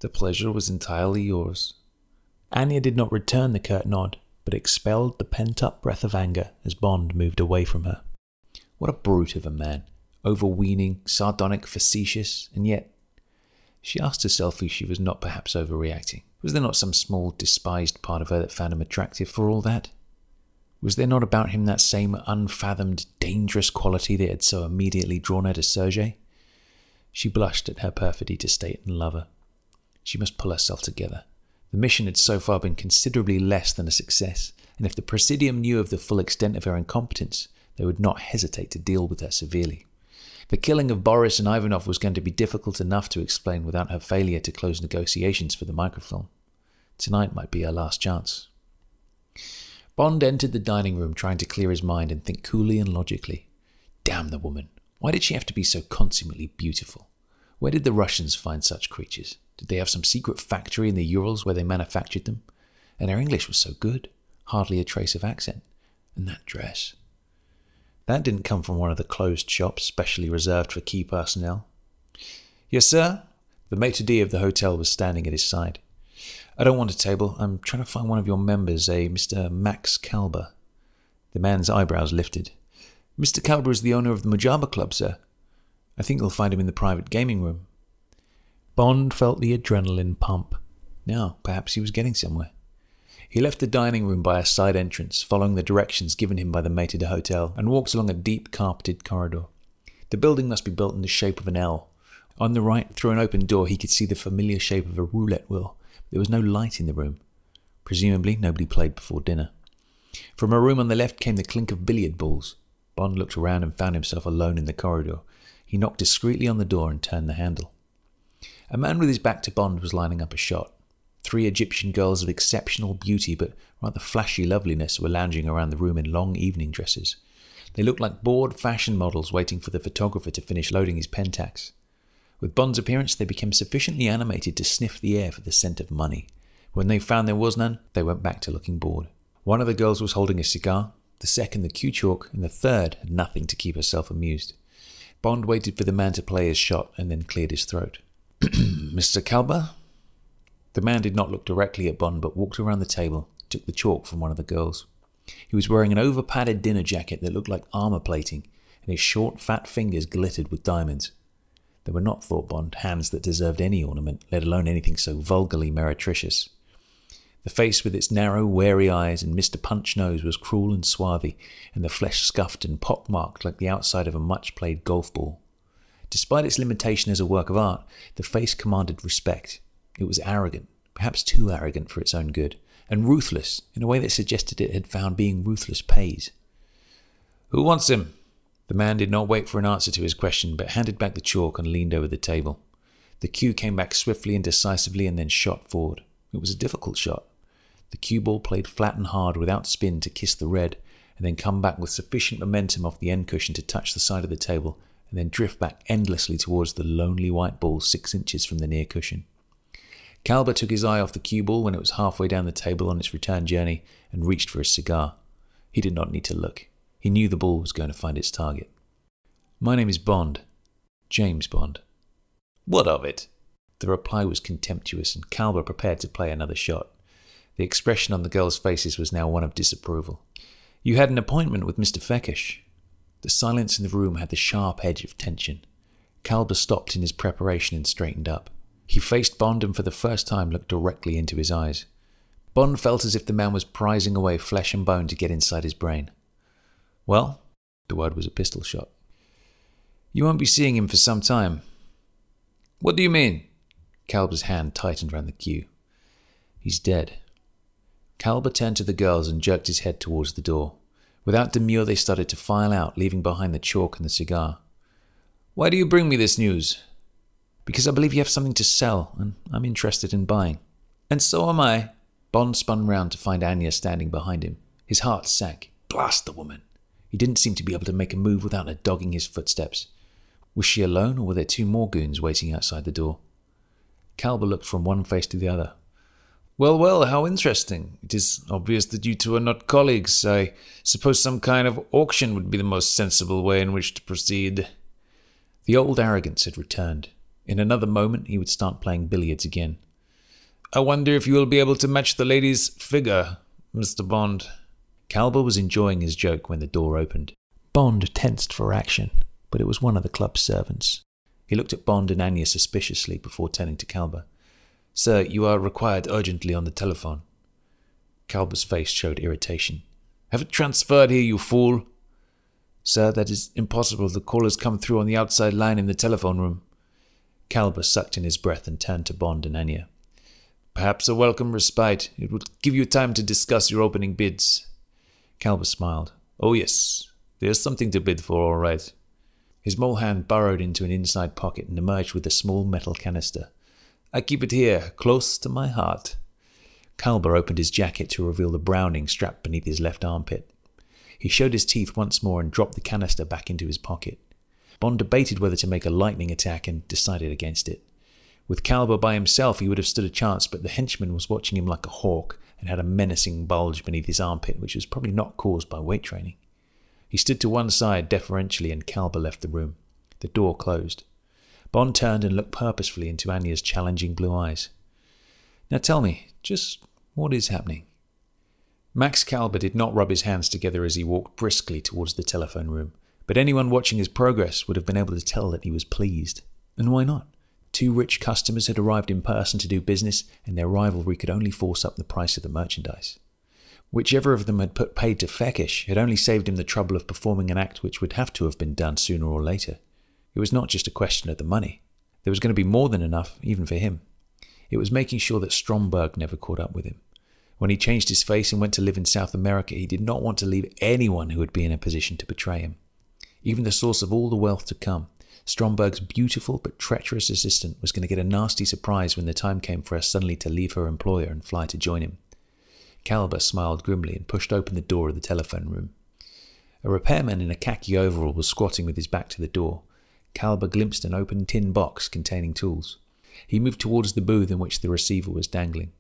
The pleasure was entirely yours. Anya did not return the curt nod, but expelled the pent-up breath of anger as Bond moved away from her. What a brute of a man. Overweening, sardonic, facetious, and yet... She asked herself if she was not perhaps overreacting. Was there not some small, despised part of her that found him attractive for all that? Was there not about him that same unfathomed, dangerous quality that had so immediately drawn her to Sergei? She blushed at her perfidy to State and lover. She must pull herself together. The mission had so far been considerably less than a success, and if the Presidium knew of the full extent of her incompetence, they would not hesitate to deal with her severely. The killing of Boris and Ivanov was going to be difficult enough to explain without her failure to close negotiations for the microfilm. Tonight might be her last chance. Bond entered the dining room trying to clear his mind and think coolly and logically. Damn the woman. Why did she have to be so consummately beautiful? Where did the Russians find such creatures? Did they have some secret factory in the Urals where they manufactured them? And her English was so good. Hardly a trace of accent. And that dress. That didn't come from one of the closed shops specially reserved for key personnel. Yes, sir? The maitre d' of the hotel was standing at his side. I don't want a table. I'm trying to find one of your members, a Mr. Max Kalba. The man's eyebrows lifted. Mr. Kalba is the owner of the Mujaba Club, sir. I think you'll find him in the private gaming room. Bond felt the adrenaline pump. Now, perhaps he was getting somewhere. He left the dining room by a side entrance, following the directions given him by the maitre d' hotel, and walked along a deep carpeted corridor. The building must be built in the shape of an L. On the right, through an open door, he could see the familiar shape of a roulette wheel. There was no light in the room. Presumably, nobody played before dinner. From a room on the left came the clink of billiard balls. Bond looked around and found himself alone in the corridor. He knocked discreetly on the door and turned the handle. A man with his back to Bond was lining up a shot. 3 Egyptian girls of exceptional beauty but rather flashy loveliness were lounging around the room in long evening dresses. They looked like bored fashion models waiting for the photographer to finish loading his Pentax. With Bond's appearance, they became sufficiently animated to sniff the air for the scent of money. When they found there was none, they went back to looking bored. One of the girls was holding a cigar, the second the cue chalk, and the third had nothing to keep herself amused. Bond waited for the man to play his shot and then cleared his throat. Mr. Kalber? The man did not look directly at Bond, but walked around the table, took the chalk from one of the girls. He was wearing an over-padded dinner jacket that looked like armour plating, and his short, fat fingers glittered with diamonds. They were not, thought Bond, hands that deserved any ornament, let alone anything so vulgarly meretricious. The face with its narrow, wary eyes and Mr. Punch nose was cruel and swarthy, and the flesh scuffed and pock-marked like the outside of a much-played golf ball. Despite its limitation as a work of art, the face commanded respect. It was arrogant, perhaps too arrogant for its own good, and ruthless in a way that suggested it had found being ruthless pays. "Who wants him?" The man did not wait for an answer to his question, but handed back the chalk and leaned over the table. The cue came back swiftly and decisively and then shot forward. It was a difficult shot. The cue ball played flat and hard without spin to kiss the red, and then come back with sufficient momentum off the end cushion to touch the side of the table, and then drift back endlessly towards the lonely white ball 6 inches from the near cushion. Kalber took his eye off the cue ball when it was halfway down the table on its return journey and reached for his cigar. He did not need to look. He knew the ball was going to find its target. "My name is Bond. James Bond." "What of it?" The reply was contemptuous, and Kalber prepared to play another shot. The expression on the girls' faces was now one of disapproval. "You had an appointment with Mr. Fekkesh." The silence in the room had the sharp edge of tension. Kalber stopped in his preparation and straightened up. He faced Bond and for the first time looked directly into his eyes. Bond felt as if the man was prizing away flesh and bone to get inside his brain. "Well?" The word was a pistol shot. "You won't be seeing him for some time." "What do you mean?" Kalber's hand tightened round the cue. "He's dead." Kalber turned to the girls and jerked his head towards the door. Without demur, they started to file out, leaving behind the chalk and the cigar. "Why do you bring me this news?" "Because I believe you have something to sell, and I'm interested in buying." "And so am I." Bond spun round to find Anya standing behind him. His heart sank. Blast the woman! He didn't seem to be able to make a move without her dogging his footsteps. Was she alone, or were there 2 more goons waiting outside the door? Kalber looked from one face to the other. "Well, well, how interesting. It is obvious that you two are not colleagues. I suppose some kind of auction would be the most sensible way in which to proceed." The old arrogance had returned. In another moment he would start playing billiards again. "I wonder if you will be able to match the lady's figure, Mr. Bond." Kalber was enjoying his joke when the door opened. Bond tensed for action, but it was one of the club's servants. He looked at Bond and Anya suspiciously before turning to Kalber. "Sir, you are required urgently on the telephone." Kalber's face showed irritation. "Have it transferred here, you fool." "Sir, that is impossible. The call has come through on the outside line in the telephone room." Kalber sucked in his breath and turned to Bond and Anya. "Perhaps a welcome respite. It would give you time to discuss your opening bids." Kalber smiled. "Oh yes, there's something to bid for, all right." His mole hand burrowed into an inside pocket and emerged with a small metal canister. "I keep it here, close to my heart." Kalber opened his jacket to reveal the Browning strapped beneath his left armpit. He showed his teeth once more and dropped the canister back into his pocket. Bond debated whether to make a lightning attack and decided against it. With Kalber by himself he would have stood a chance, but the henchman was watching him like a hawk and had a menacing bulge beneath his armpit, which was probably not caused by weight training. He stood to one side deferentially and Kalber left the room. The door closed. Bond turned and looked purposefully into Anya's challenging blue eyes. "Now tell me, just what is happening?" Max Kalber did not rub his hands together as he walked briskly towards the telephone room, but anyone watching his progress would have been able to tell that he was pleased. And why not? 2 rich customers had arrived in person to do business, and their rivalry could only force up the price of the merchandise. Whichever of them had put paid to Fekkesh had only saved him the trouble of performing an act which would have to have been done sooner or later. It was not just a question of the money. There was going to be more than enough, even for him. It was making sure that Stromberg never caught up with him. When he changed his face and went to live in South America, he did not want to leave anyone who would be in a position to betray him. Even the source of all the wealth to come, Stromberg's beautiful but treacherous assistant, was going to get a nasty surprise when the time came for her suddenly to leave her employer and fly to join him. Kalber smiled grimly and pushed open the door of the telephone room. A repairman in a khaki overall was squatting with his back to the door. Kalber glimpsed an open tin box containing tools. He moved towards the booth in which the receiver was dangling.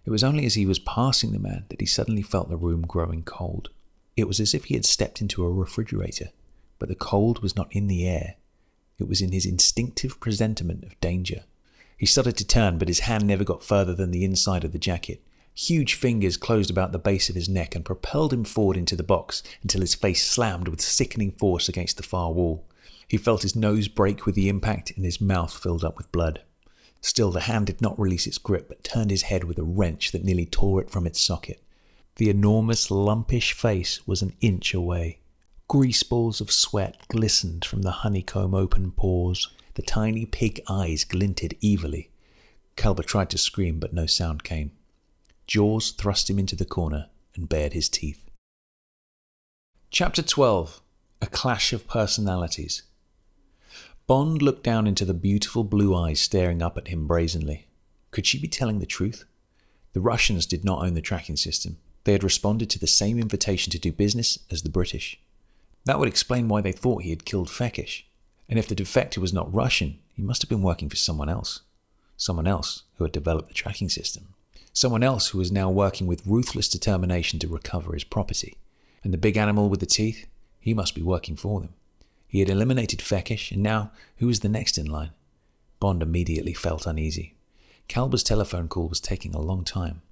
It was only as he was passing the man that he suddenly felt the room growing cold. It was as if he had stepped into a refrigerator, but the cold was not in the air. It was in his instinctive presentiment of danger. He started to turn, but his hand never got further than the inside of the jacket. Huge fingers closed about the base of his neck and propelled him forward into the box until his face slammed with sickening force against the far wall. He felt his nose break with the impact and his mouth filled up with blood. Still, the hand did not release its grip, but turned his head with a wrench that nearly tore it from its socket. The enormous, lumpish face was an inch away. Grease balls of sweat glistened from the honeycomb open pores. The tiny pig eyes glinted evilly. Kalber tried to scream, but no sound came. Jaws thrust him into the corner and bared his teeth. Chapter 12. A Clash of Personalities. Bond looked down into the beautiful blue eyes staring up at him brazenly. Could she be telling the truth? The Russians did not own the tracking system. They had responded to the same invitation to do business as the British. That would explain why they thought he had killed Fekkesh. And if the defector was not Russian, he must have been working for someone else. Someone else who had developed the tracking system. Someone else who was now working with ruthless determination to recover his property. And the big animal with the teeth, he must be working for them. He had eliminated Fekkesh, and now who was the next in line? Bond immediately felt uneasy. Kalber's telephone call was taking a long time.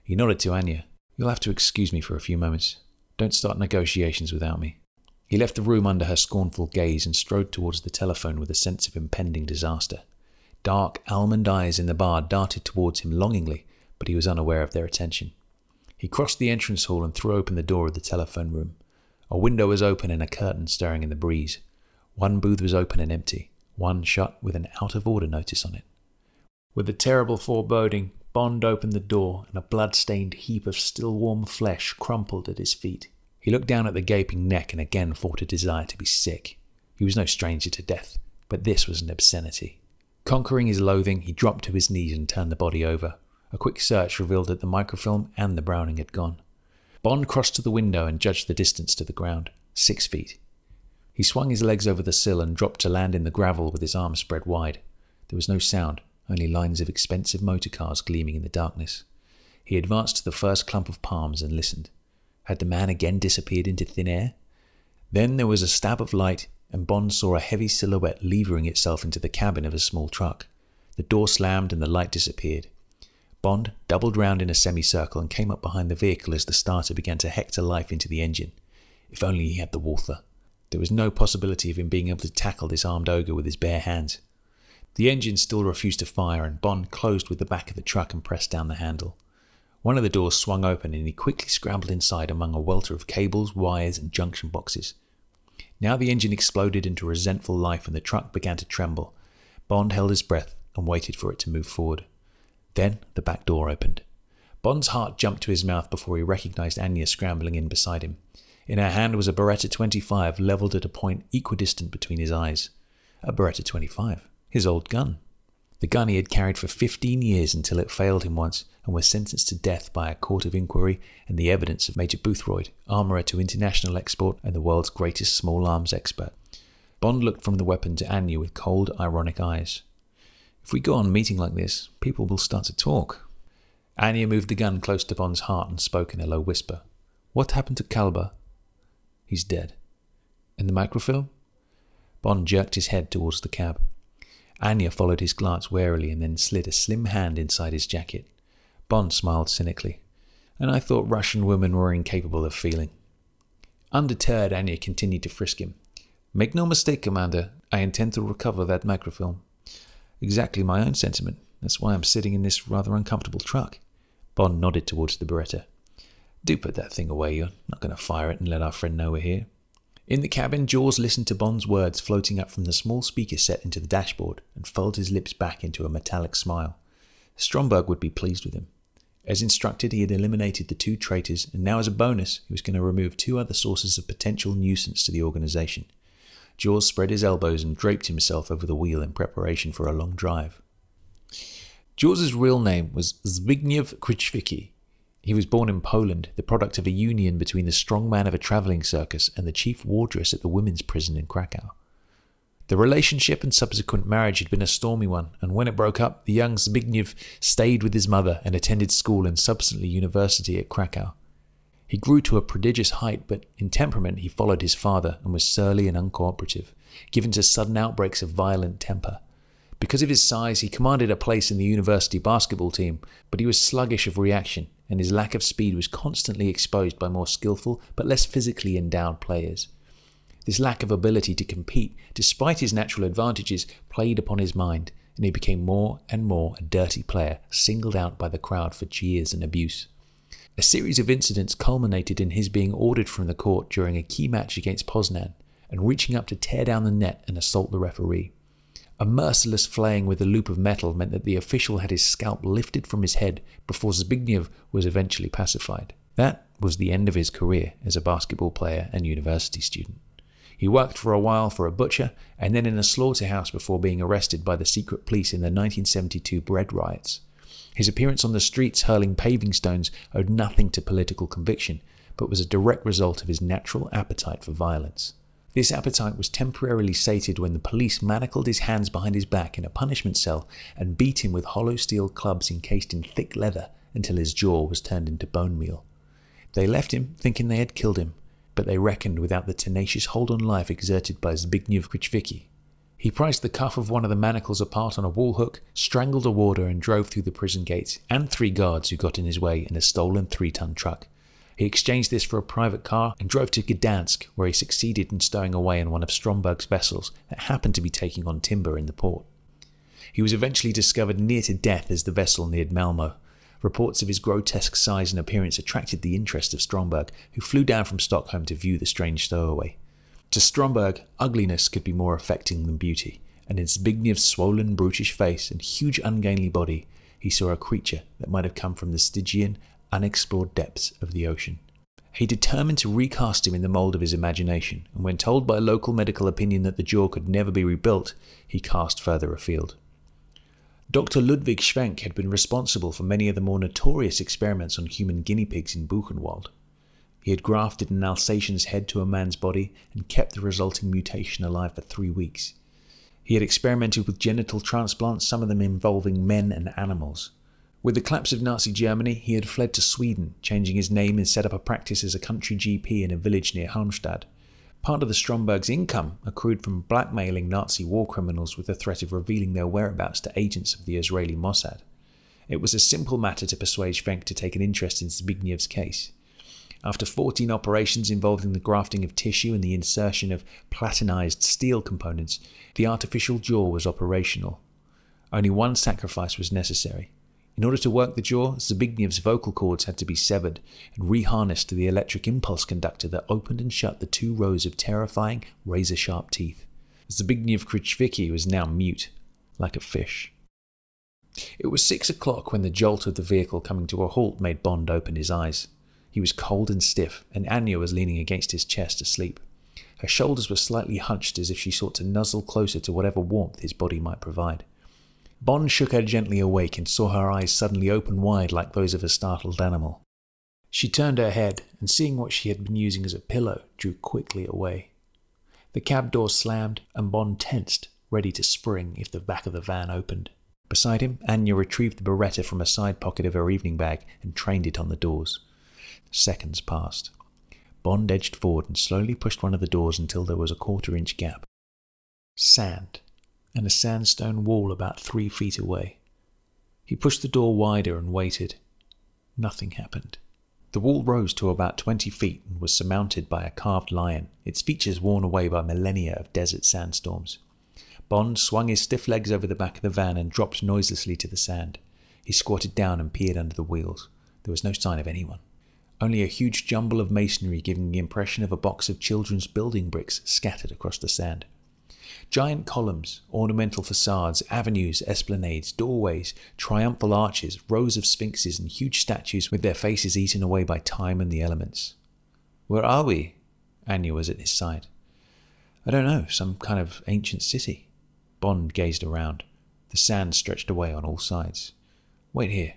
He nodded to Anya. "You'll have to excuse me for a few moments. Don't start negotiations without me." He left the room under her scornful gaze and strode towards the telephone with a sense of impending disaster. Dark almond eyes in the bar darted towards him longingly, but he was unaware of their attention. He crossed the entrance hall and threw open the door of the telephone room. A window was open and a curtain stirring in the breeze. One booth was open and empty, one shut with an out-of-order notice on it. With a terrible foreboding, Bond opened the door and a blood-stained heap of still-warm flesh crumpled at his feet. He looked down at the gaping neck and again fought a desire to be sick. He was no stranger to death, but this was an obscenity. Conquering his loathing, he dropped to his knees and turned the body over. A quick search revealed that the microfilm and the Browning had gone. Bond crossed to the window and judged the distance to the ground. 6 feet. He swung his legs over the sill and dropped to land in the gravel with his arms spread wide. There was no sound, only lines of expensive motor cars gleaming in the darkness. He advanced to the first clump of palms and listened. Had the man again disappeared into thin air? Then there was a stab of light, and Bond saw a heavy silhouette levering itself into the cabin of a small truck. The door slammed and the light disappeared. Bond doubled round in a semicircle and came up behind the vehicle as the starter began to hector life into the engine. If only he had the Walther. There was no possibility of him being able to tackle this armed ogre with his bare hands. The engine still refused to fire, and Bond closed with the back of the truck and pressed down the handle. One of the doors swung open and he quickly scrambled inside among a welter of cables, wires and junction boxes. Now the engine exploded into resentful life and the truck began to tremble. Bond held his breath and waited for it to move forward. Then the back door opened. Bond's heart jumped to his mouth before he recognized Anya scrambling in beside him. In her hand was a Beretta 25 leveled at a point equidistant between his eyes. A Beretta 25, his old gun. The gun he had carried for 15 years until it failed him once and was sentenced to death by a court of inquiry and the evidence of Major Boothroyd, armourer to international export and the world's greatest small arms expert. Bond looked from the weapon to Anya with cold, ironic eyes. If we go on meeting like this, people will start to talk. Anya moved the gun close to Bond's heart and spoke in a low whisper. "What happened to Kalber?" "He's dead." "And the microfilm?" Bond jerked his head towards the cab. Anya followed his glance warily and then slid a slim hand inside his jacket. Bond smiled cynically. "And I thought Russian women were incapable of feeling." Undeterred, Anya continued to frisk him. "Make no mistake, Commander, I intend to recover that microfilm." "Exactly my own sentiment. That's why I'm sitting in this rather uncomfortable truck." Bond nodded towards the Beretta. "Do put that thing away. You're not going to fire it and let our friend know we're here." In the cabin, Jaws listened to Bond's words floating up from the small speaker set into the dashboard and folded his lips back into a metallic smile. Stromberg would be pleased with him. As instructed, he had eliminated the 2 traitors, and now as a bonus, he was going to remove 2 other sources of potential nuisance to the organization. Jaws spread his elbows and draped himself over the wheel in preparation for a long drive. Jaws' real name was Zbigniew Krzycki. He was born in Poland, the product of a union between the strongman of a travelling circus and the chief wardress at the women's prison in Krakow. The relationship and subsequent marriage had been a stormy one, and when it broke up, the young Zbigniew stayed with his mother and attended school and subsequently university at Krakow. He grew to a prodigious height, but in temperament he followed his father and was surly and uncooperative, given to sudden outbreaks of violent temper. Because of his size, he commanded a place in the university basketball team, but he was sluggish of reaction, and his lack of speed was constantly exposed by more skillful but less physically endowed players. This lack of ability to compete, despite his natural advantages, played upon his mind, and he became more and more a dirty player, singled out by the crowd for jeers and abuse. A series of incidents culminated in his being ordered from the court during a key match against Poznan, and reaching up to tear down the net and assault the referee. A merciless flaying with a loop of metal meant that the official had his scalp lifted from his head before Zbigniew was eventually pacified. That was the end of his career as a basketball player and university student. He worked for a while for a butcher and then in a slaughterhouse before being arrested by the secret police in the 1972 bread riots. His appearance on the streets hurling paving stones owed nothing to political conviction, but was a direct result of his natural appetite for violence. This appetite was temporarily sated when the police manacled his hands behind his back in a punishment cell and beat him with hollow steel clubs encased in thick leather until his jaw was turned into bone meal. They left him thinking they had killed him, but they reckoned without the tenacious hold on life exerted by Zbigniew Krzyzewski. He prized the cuff of one of the manacles apart on a wall hook, strangled a warder and drove through the prison gates and 3 guards who got in his way in a stolen 3-ton truck. He exchanged this for a private car and drove to Gdansk, where he succeeded in stowing away in one of Stromberg's vessels that happened to be taking on timber in the port. He was eventually discovered near to death as the vessel neared Malmo. Reports of his grotesque size and appearance attracted the interest of Stromberg, who flew down from Stockholm to view the strange stowaway. To Stromberg, ugliness could be more affecting than beauty, and in Zbigniew's swollen, brutish face and huge, ungainly body, he saw a creature that might have come from the Stygian, unexplored depths of the ocean. He determined to recast him in the mould of his imagination, and when told by local medical opinion that the jaw could never be rebuilt, he cast further afield. Dr. Ludwig Schwenk had been responsible for many of the more notorious experiments on human guinea pigs in Buchenwald. He had grafted an Alsatian's head to a man's body and kept the resulting mutation alive for 3 weeks. He had experimented with genital transplants, some of them involving men and animals. With the collapse of Nazi Germany, he had fled to Sweden, changing his name and set up a practice as a country GP in a village near Halmstad. Part of the Stromberg's income accrued from blackmailing Nazi war criminals with the threat of revealing their whereabouts to agents of the Israeli Mossad. It was a simple matter to persuade Schwenk to take an interest in Zbigniew's case. After 14 operations involving the grafting of tissue and the insertion of platinized steel components, the artificial jaw was operational. Only one sacrifice was necessary. In order to work the jaw, Zbigniew's vocal cords had to be severed and reharnessed to the electric impulse conductor that opened and shut the 2 rows of terrifying, razor-sharp teeth. Zbigniew Krzyzewski was now mute, like a fish. It was 6 o'clock when the jolt of the vehicle coming to a halt made Bond open his eyes. He was cold and stiff, and Anya was leaning against his chest asleep. Her shoulders were slightly hunched as if she sought to nuzzle closer to whatever warmth his body might provide. Bond shook her gently awake and saw her eyes suddenly open wide like those of a startled animal. She turned her head, and seeing what she had been using as a pillow, drew quickly away. The cab door slammed, and Bond tensed, ready to spring if the back of the van opened. Beside him, Anya retrieved the Beretta from a side pocket of her evening bag and trained it on the doors. Seconds passed. Bond edged forward and slowly pushed one of the doors until there was a 1/4-inch gap. Sand, and a sandstone wall about 3 feet away. He pushed the door wider and waited. Nothing happened. The wall rose to about 20 feet and was surmounted by a carved lion, its features worn away by millennia of desert sandstorms. Bond swung his stiff legs over the back of the van and dropped noiselessly to the sand. He squatted down and peered under the wheels. There was no sign of anyone. Only a huge jumble of masonry giving the impression of a box of children's building bricks scattered across the sand. Giant columns, ornamental facades, avenues, esplanades, doorways, triumphal arches, rows of sphinxes and huge statues with their faces eaten away by time and the elements. "Where are we?" Anya was at his side. "I don't know, some kind of ancient city." Bond gazed around. The sand stretched away on all sides. "Wait here."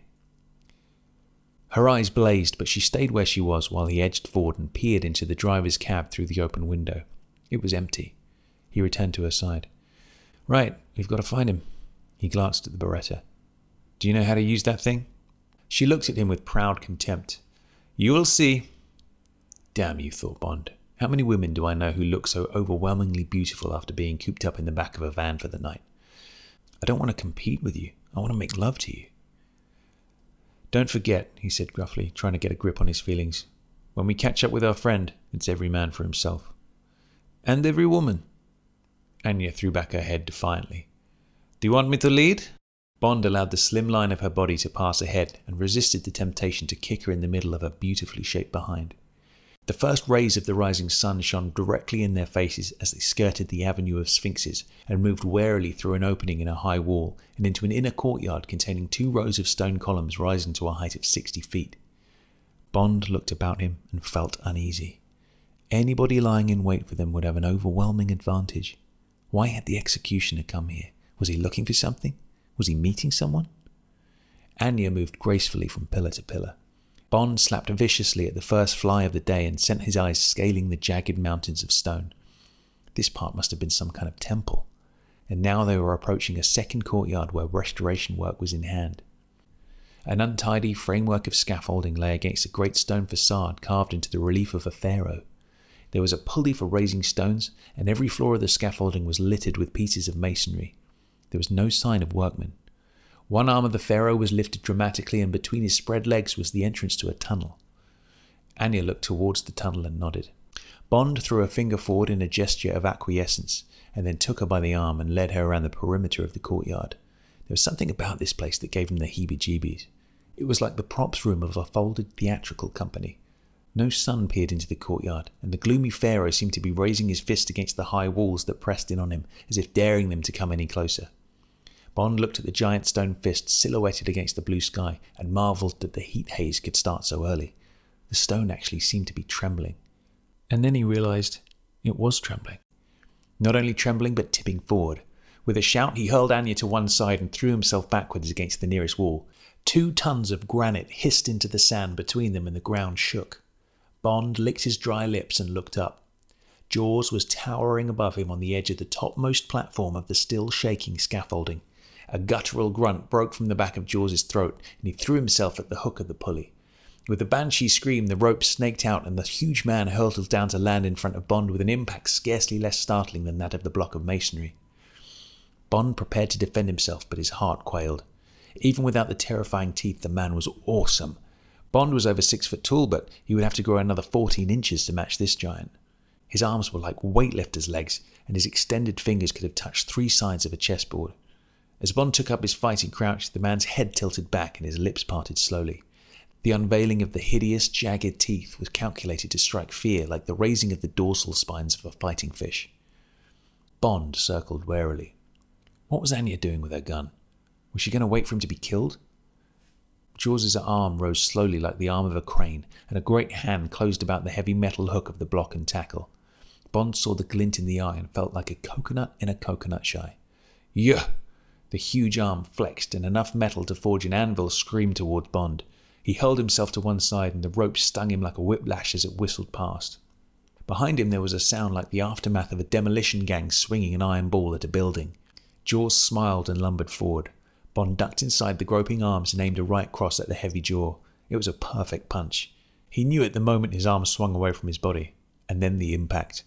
Her eyes blazed, but she stayed where she was while he edged forward and peered into the driver's cab through the open window. It was empty. He returned to her side. Right, we've got to find him. He glanced at the Beretta. Do you know how to use that thing? She looked at him with proud contempt. You will see. Damn you, thought Bond. How many women do I know who look so overwhelmingly beautiful after being cooped up in the back of a van for the night? I don't want to compete with you. I want to make love to you. Don't forget, he said gruffly, trying to get a grip on his feelings. When we catch up with our friend, it's every man for himself. And every woman. Anya threw back her head defiantly. Do you want me to lead? Bond allowed the slim line of her body to pass ahead and resisted the temptation to kick her in the middle of her beautifully shaped behind. The first rays of the rising sun shone directly in their faces as they skirted the avenue of sphinxes and moved warily through an opening in a high wall and into an inner courtyard containing 2 rows of stone columns rising to a height of 60 feet. Bond looked about him and felt uneasy. Anybody lying in wait for them would have an overwhelming advantage. Why had the executioner come here? Was he looking for something? Was he meeting someone? Anya moved gracefully from pillar to pillar. Bond slapped viciously at the first fly of the day and sent his eyes scaling the jagged mountains of stone. This part must have been some kind of temple, and now they were approaching a second courtyard where restoration work was in hand. An untidy framework of scaffolding lay against a great stone facade carved into the relief of a pharaoh. There was a pulley for raising stones, and every floor of the scaffolding was littered with pieces of masonry. There was no sign of workmen. One arm of the pharaoh was lifted dramatically, and between his spread legs was the entrance to a tunnel. Anya looked towards the tunnel and nodded. Bond threw a finger forward in a gesture of acquiescence, and then took her by the arm and led her around the perimeter of the courtyard. There was something about this place that gave him the heebie-jeebies. It was like the props room of a folded theatrical company. No sun peered into the courtyard, and the gloomy pharaoh seemed to be raising his fist against the high walls that pressed in on him, as if daring them to come any closer. Bond looked at the giant stone fist silhouetted against the blue sky and marvelled that the heat haze could start so early. The stone actually seemed to be trembling. And then he realised it was trembling. Not only trembling, but tipping forward. With a shout, he hurled Anya to one side and threw himself backwards against the nearest wall. 2 tons of granite hissed into the sand between them and the ground shook. Bond licked his dry lips and looked up. Jaws was towering above him on the edge of the topmost platform of the still shaking scaffolding. A guttural grunt broke from the back of Jaws' throat, and he threw himself at the hook of the pulley. With a banshee scream, the rope snaked out, and the huge man hurtled down to land in front of Bond with an impact scarcely less startling than that of the block of masonry. Bond prepared to defend himself, but his heart quailed. Even without the terrifying teeth, the man was awesome. Bond was over 6 foot tall, but he would have to grow another 14 inches to match this giant. His arms were like weightlifter's legs, and his extended fingers could have touched 3 sides of a chessboard. As Bond took up his fighting crouch, the man's head tilted back and his lips parted slowly. The unveiling of the hideous, jagged teeth was calculated to strike fear like the raising of the dorsal spines of a fighting fish. Bond circled warily. What was Anya doing with her gun? Was she going to wait for him to be killed? Jaws' arm rose slowly like the arm of a crane, and a great hand closed about the heavy metal hook of the block and tackle. Bond saw the glint in the eye and felt like a coconut in a coconut shy. Yuh! The huge arm flexed, and enough metal to forge an anvil screamed towards Bond. He hurled himself to one side, and the rope stung him like a whiplash as it whistled past. Behind him there was a sound like the aftermath of a demolition gang swinging an iron ball at a building. Jaws smiled and lumbered forward. Bond ducked inside the groping arms and aimed a right cross at the heavy jaw. It was a perfect punch. He knew it the moment his arm swung away from his body. And then the impact.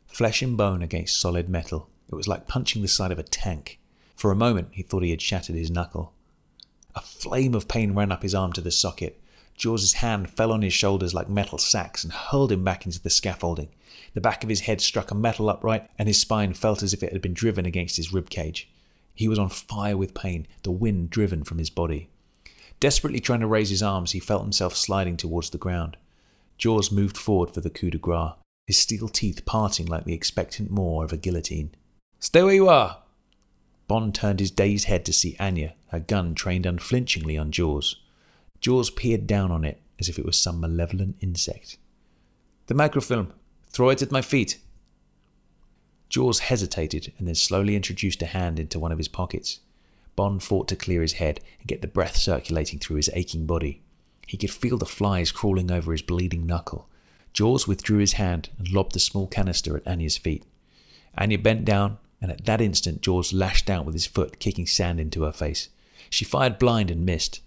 Flesh and bone against solid metal. It was like punching the side of a tank. For a moment he thought he had shattered his knuckle. A flame of pain ran up his arm to the socket. Jaws' hand fell on his shoulders like metal sacks and hurled him back into the scaffolding. The back of his head struck a metal upright, and his spine felt as if it had been driven against his rib cage. He was on fire with pain, the wind driven from his body. Desperately trying to raise his arms, he felt himself sliding towards the ground. Jaws moved forward for the coup de grace, his steel teeth parting like the expectant maw of a guillotine. "Stay where you are!" Bond turned his dazed head to see Anya, her gun trained unflinchingly on Jaws. Jaws peered down on it as if it was some malevolent insect. "The microfilm. Throw it at my feet." Jaws hesitated and then slowly introduced a hand into one of his pockets. Bond fought to clear his head and get the breath circulating through his aching body. He could feel the flies crawling over his bleeding knuckle. Jaws withdrew his hand and lobbed the small canister at Anya's feet. Anya bent down and at that instant Jaws lashed out with his foot, kicking sand into her face. She fired blind and missed.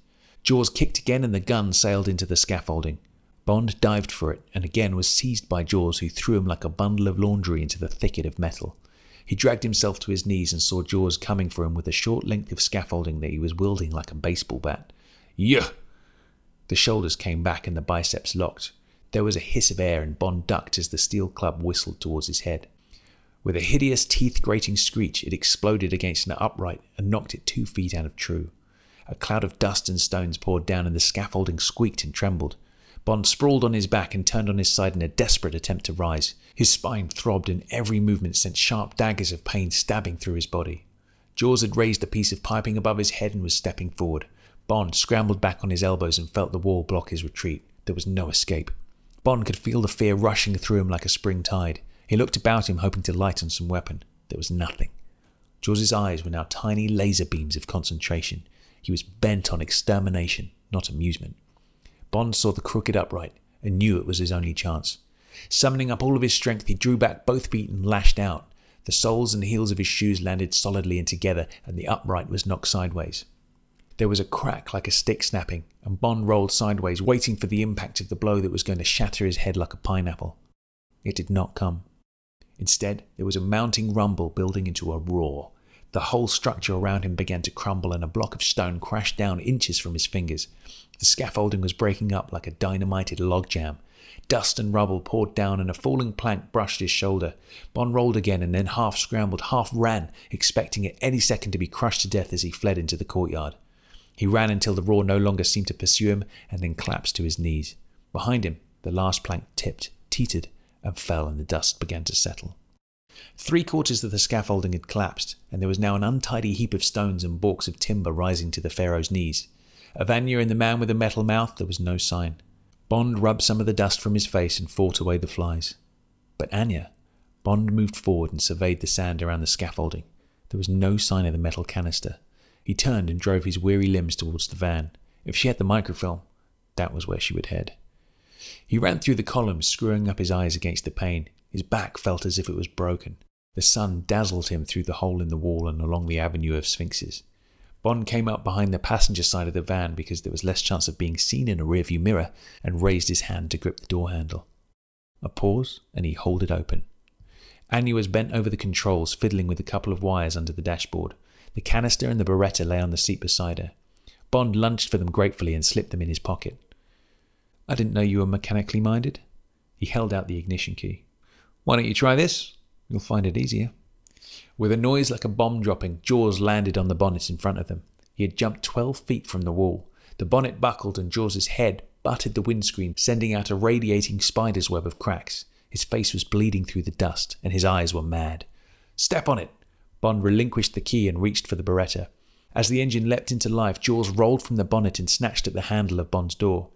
Jaws kicked again and the gun sailed into the scaffolding. Bond dived for it and again was seized by Jaws, who threw him like a bundle of laundry into the thicket of metal. He dragged himself to his knees and saw Jaws coming for him with a short length of scaffolding that he was wielding like a baseball bat. Yeah! The shoulders came back and the biceps locked. There was a hiss of air and Bond ducked as the steel club whistled towards his head. With a hideous teeth-grating screech, it exploded against an upright and knocked it 2 feet out of true. A cloud of dust and stones poured down and the scaffolding squeaked and trembled. Bond sprawled on his back and turned on his side in a desperate attempt to rise. His spine throbbed and every movement sent sharp daggers of pain stabbing through his body. Jaws had raised a piece of piping above his head and was stepping forward. Bond scrambled back on his elbows and felt the wall block his retreat. There was no escape. Bond could feel the fear rushing through him like a spring tide. He looked about him, hoping to light on some weapon. There was nothing. Jaws' eyes were now tiny laser beams of concentration. He was bent on extermination, not amusement. Bond saw the crooked upright and knew it was his only chance. Summoning up all of his strength, he drew back both feet and lashed out. The soles and heels of his shoes landed solidly in together and the upright was knocked sideways. There was a crack like a stick snapping, and Bond rolled sideways, waiting for the impact of the blow that was going to shatter his head like a pineapple. It did not come. Instead, there was a mounting rumble building into a roar. The whole structure around him began to crumble and a block of stone crashed down inches from his fingers. The scaffolding was breaking up like a dynamited logjam. Dust and rubble poured down and a falling plank brushed his shoulder. Bond rolled again and then half scrambled, half ran, expecting at any second to be crushed to death as he fled into the courtyard. He ran until the roar no longer seemed to pursue him and then collapsed to his knees. Behind him, the last plank tipped, teetered, and fell and the dust began to settle. 3/4 of the scaffolding had collapsed, and there was now an untidy heap of stones and balks of timber rising to the Pharaoh's knees. Of Anya and the man with the metal mouth there was no sign. Bond rubbed some of the dust from his face and fought away the flies. But Anya? Bond moved forward and surveyed the sand around the scaffolding. There was no sign of the metal canister. He turned and drove his weary limbs towards the van. If she had the microfilm, that was where she would head. He ran through the columns, screwing up his eyes against the pane. His back felt as if it was broken. The sun dazzled him through the hole in the wall and along the avenue of sphinxes. Bond came up behind the passenger side of the van because there was less chance of being seen in a rearview mirror and raised his hand to grip the door handle. A pause and he hauled it open. Anya was bent over the controls, fiddling with a couple of wires under the dashboard. The canister and the Beretta lay on the seat beside her. Bond lunged for them gratefully and slipped them in his pocket. "I didn't know you were mechanically minded." He held out the ignition key. "Why don't you try this? You'll find it easier." With a noise like a bomb dropping, Jaws landed on the bonnet in front of them. He had jumped 12 feet from the wall. The bonnet buckled and Jaws' head butted the windscreen, sending out a radiating spider's web of cracks. His face was bleeding through the dust, and his eyes were mad. "Step on it!" Bond relinquished the key and reached for the Beretta. As the engine leapt into life, Jaws rolled from the bonnet and snatched at the handle of Bond's door.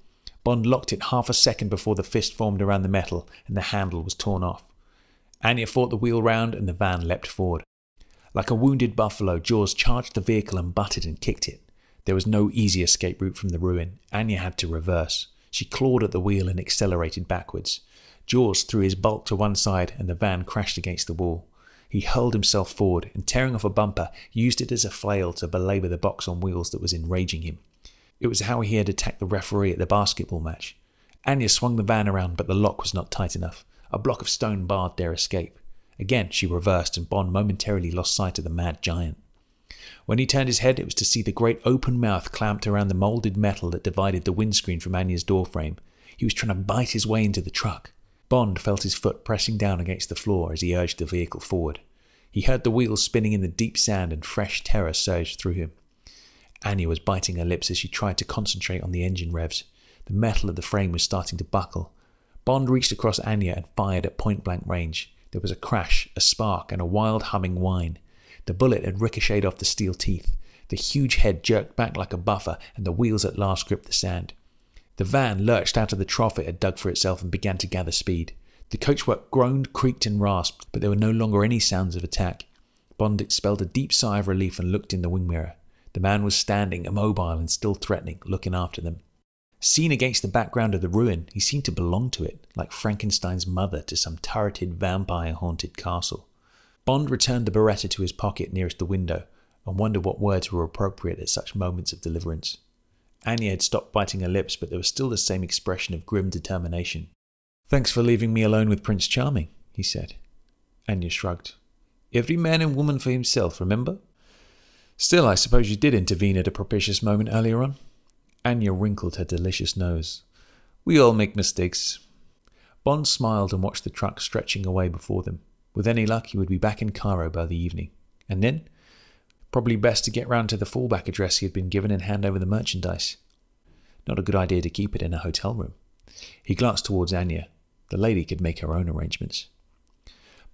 Bond locked it half a second before the fist formed around the metal and the handle was torn off. Anya fought the wheel round and the van leapt forward. Like a wounded buffalo, Jaws charged the vehicle and butted and kicked it. There was no easy escape route from the ruin. Anya had to reverse. She clawed at the wheel and accelerated backwards. Jaws threw his bulk to one side and the van crashed against the wall. He hurled himself forward and, tearing off a bumper, used it as a flail to belabour the box on wheels that was enraging him. It was how he had attacked the referee at the basketball match. Anya swung the van around, but the lock was not tight enough. A block of stone barred their escape. Again she reversed and Bond momentarily lost sight of the mad giant. When he turned his head, it was to see the great open mouth clamped around the moulded metal that divided the windscreen from Anya's doorframe. He was trying to bite his way into the truck. Bond felt his foot pressing down against the floor as he urged the vehicle forward. He heard the wheels spinning in the deep sand and fresh terror surged through him. Anya was biting her lips as she tried to concentrate on the engine revs. The metal of the frame was starting to buckle. Bond reached across Anya and fired at point-blank range. There was a crash, a spark, and a wild humming whine. The bullet had ricocheted off the steel teeth. The huge head jerked back like a buffer, and the wheels at last gripped the sand. The van lurched out of the trough it had dug for itself and began to gather speed. The coachwork groaned, creaked and rasped, but there were no longer any sounds of attack. Bond expelled a deep sigh of relief and looked in the wing mirror. The man was standing, immobile and still threatening, looking after them. Seen against the background of the ruin, he seemed to belong to it, like Frankenstein's mother to some turreted vampire-haunted castle. Bond returned the Beretta to his pocket nearest the window and wondered what words were appropriate at such moments of deliverance. Anya had stopped biting her lips, but there was still the same expression of grim determination. "Thanks for leaving me alone with Prince Charming," he said. Anya shrugged. "Every man and woman for himself, remember? Still, I suppose you did intervene at a propitious moment earlier on." Anya wrinkled her delicious nose. "We all make mistakes." Bond smiled and watched the truck stretching away before them. With any luck, he would be back in Cairo by the evening. And then, probably best to get round to the fallback address he had been given and hand over the merchandise. Not a good idea to keep it in a hotel room. He glanced towards Anya. The lady could make her own arrangements.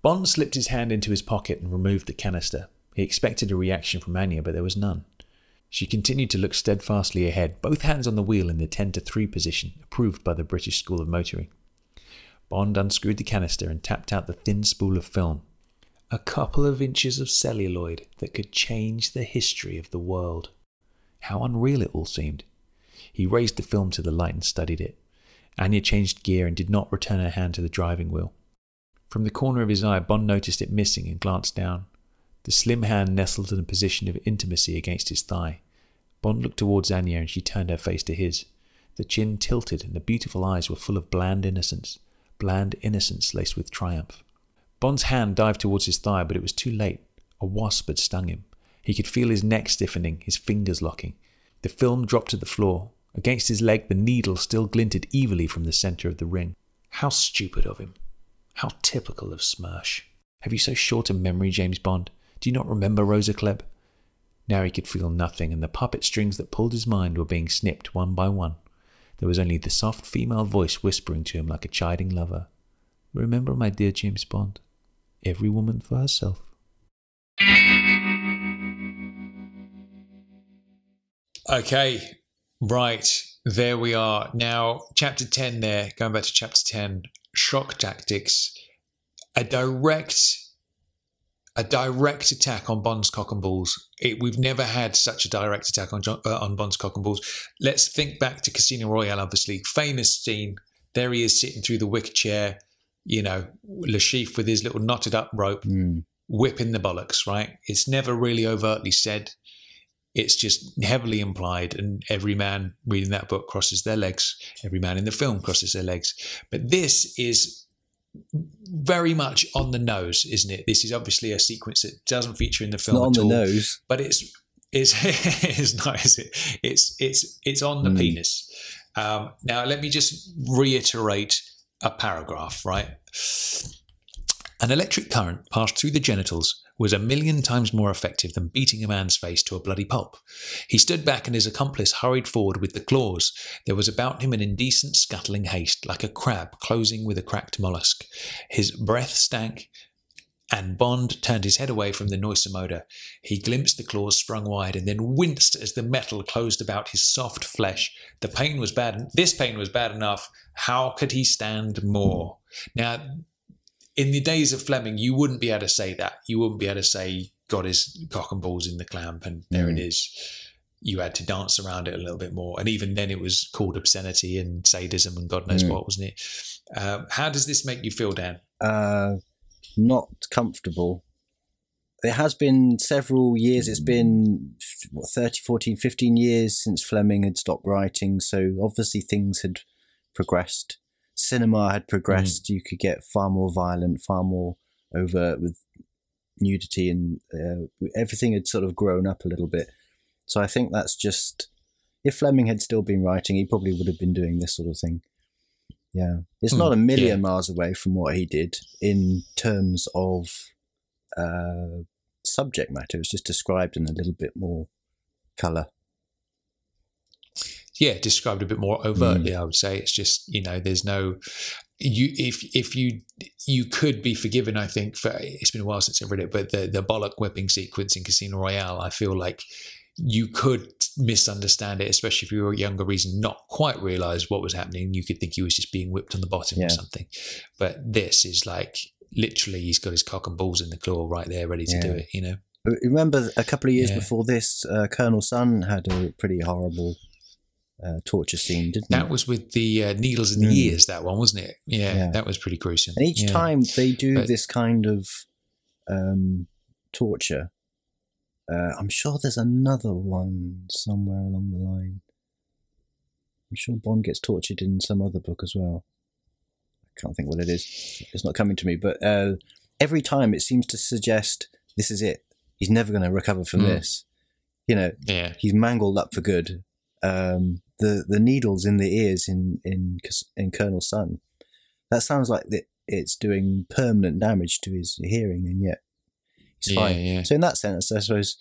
Bond slipped his hand into his pocket and removed the canister. He expected a reaction from Anya, but there was none. She continued to look steadfastly ahead, both hands on the wheel in the 10-3 position, approved by the British School of Motoring. Bond unscrewed the canister and tapped out the thin spool of film. A couple of inches of celluloid that could change the history of the world. How unreal it all seemed. He raised the film to the light and studied it. Anya changed gear and did not return her hand to the driving wheel. From the corner of his eye, Bond noticed it missing and glanced down. The slim hand nestled in a position of intimacy against his thigh. Bond looked towards Anya and she turned her face to his. The chin tilted and the beautiful eyes were full of bland innocence laced with triumph. Bond's hand dived towards his thigh, but it was too late. A wasp had stung him. He could feel his neck stiffening, his fingers locking. The film dropped to the floor. Against his leg, the needle still glinted evilly from the centre of the ring. How stupid of him. How typical of Smersh. Have you so short a memory, James Bond? Do you not remember Rosa Klebb? Now he could feel nothing, and the puppet strings that pulled his mind were being snipped one by one. There was only the soft female voice whispering to him like a chiding lover. "Remember, my dear James Bond, every woman for herself." Okay, right, there we are. Now, chapter 10 there, going back to chapter 10, shock tactics. A direct attack on Bond's cock and balls. We've never had such a direct attack on Bond's cock and balls. Let's think back to Casino Royale, obviously. Famous scene. There he is sitting through the wicker chair, Le Chiffre with his little knotted up rope, whipping the bollocks, right? It's never really overtly said. It's just heavily implied, and every man reading that book crosses their legs. Every man in the film crosses their legs. But this is very much on the nose, isn't it? This is obviously a sequence that doesn't feature in the film not at all. on the nose, but it's not, is it? It's on the penis. Now let me just reiterate a paragraph, right? An electric current passed through the genitals was 1,000,000 times more effective than beating a man's face to a bloody pulp. He stood back and his accomplice hurried forward with the claws. There was about him an indecent scuttling haste, like a crab closing with a cracked mollusk. His breath stank, and Bond turned his head away from the noisome odour. He glimpsed the claws sprung wide and then winced as the metal closed about his soft flesh. The pain was bad. This pain was bad enough. How could he stand more? Now, in the days of Fleming, you wouldn't be able to say that. You wouldn't be able to say, got his cock and balls in the clamp and there it is. You had to dance around it a little bit more. And even then it was called obscenity and sadism and God knows what, wasn't it? How does this make you feel, Dan? Not comfortable. It has been several years. It's been 30, 14, 15 years since Fleming had stopped writing. So obviously things had progressed. Cinema had progressed. You could get far more violent, far more overt with nudity, and everything had sort of grown up a little bit. So I think that's just, if Fleming had still been writing, he probably would have been doing this sort of thing. Yeah. It's not a million miles away from what he did in terms of subject matter. It's just described in a little bit more colour. Yeah, described a bit more overtly, I would say. It's just, there's no, if you could be forgiven, I think, for, it's been a while since I've read it, but the bollock whipping sequence in Casino Royale, I feel like you could misunderstand it, especially if you were a younger reason, not quite realise what was happening. You could think he was just being whipped on the bottom or something. But this is like, literally, he's got his cock and balls in the claw right there, ready to do it, Remember a couple of years before this, Colonel Sun had a pretty horrible torture scene, didn't it? That was with the needles in the ears, that one, wasn't it? Yeah, that was pretty gruesome. And each time they do this kind of torture. I'm sure there's another one somewhere along the line. I'm sure Bond gets tortured in some other book as well. I can't think what it is. It's not coming to me. But every time it seems to suggest this is it. He's never going to recover from this. You know, he's mangled up for good. The needles in the ears in Colonel Sun. That sounds like it's doing permanent damage to his hearing, and yet he's fine. Yeah. So in that sense, I suppose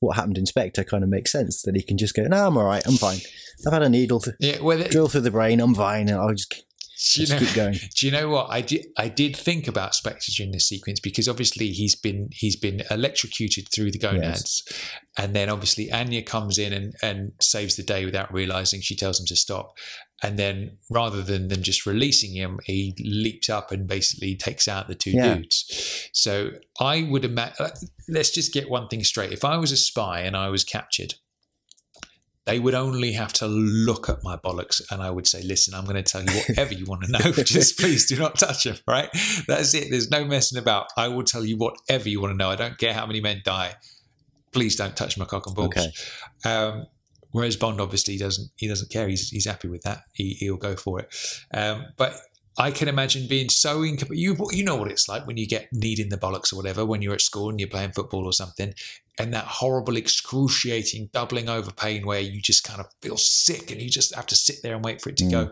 what happened to Inspector kind of makes sense, that he can just go, no, I'm all right, I'm fine. I've had a needle drill through the brain, I'm fine, and I'll just keep going. Do you know what I did think about Spectre during this sequence, because obviously he's been electrocuted through the gonads, and then obviously Anya comes in and saves the day without realizing. She tells him to stop, and then rather than them just releasing him, he leaps up and basically takes out the two dudes. So I would imagine, let's just get one thing straight. If I was a spy and I was captured, they would only have to look at my bollocks, and I would say, listen, I'm going to tell you whatever you want to know. Just please do not touch them, right? That's it. There's no messing about. I will tell you whatever you want to know. I don't care how many men die. Please don't touch my cock and balls. Okay. Whereas Bond obviously doesn't care. He's happy with that. He'll go for it. But I can imagine being so incapable. You know what it's like when you get kneed in the bollocks or whatever, when you're at school and you're playing football or something, and that horrible, excruciating, doubling over pain where you just kind of feel sick and you just have to sit there and wait for it to go.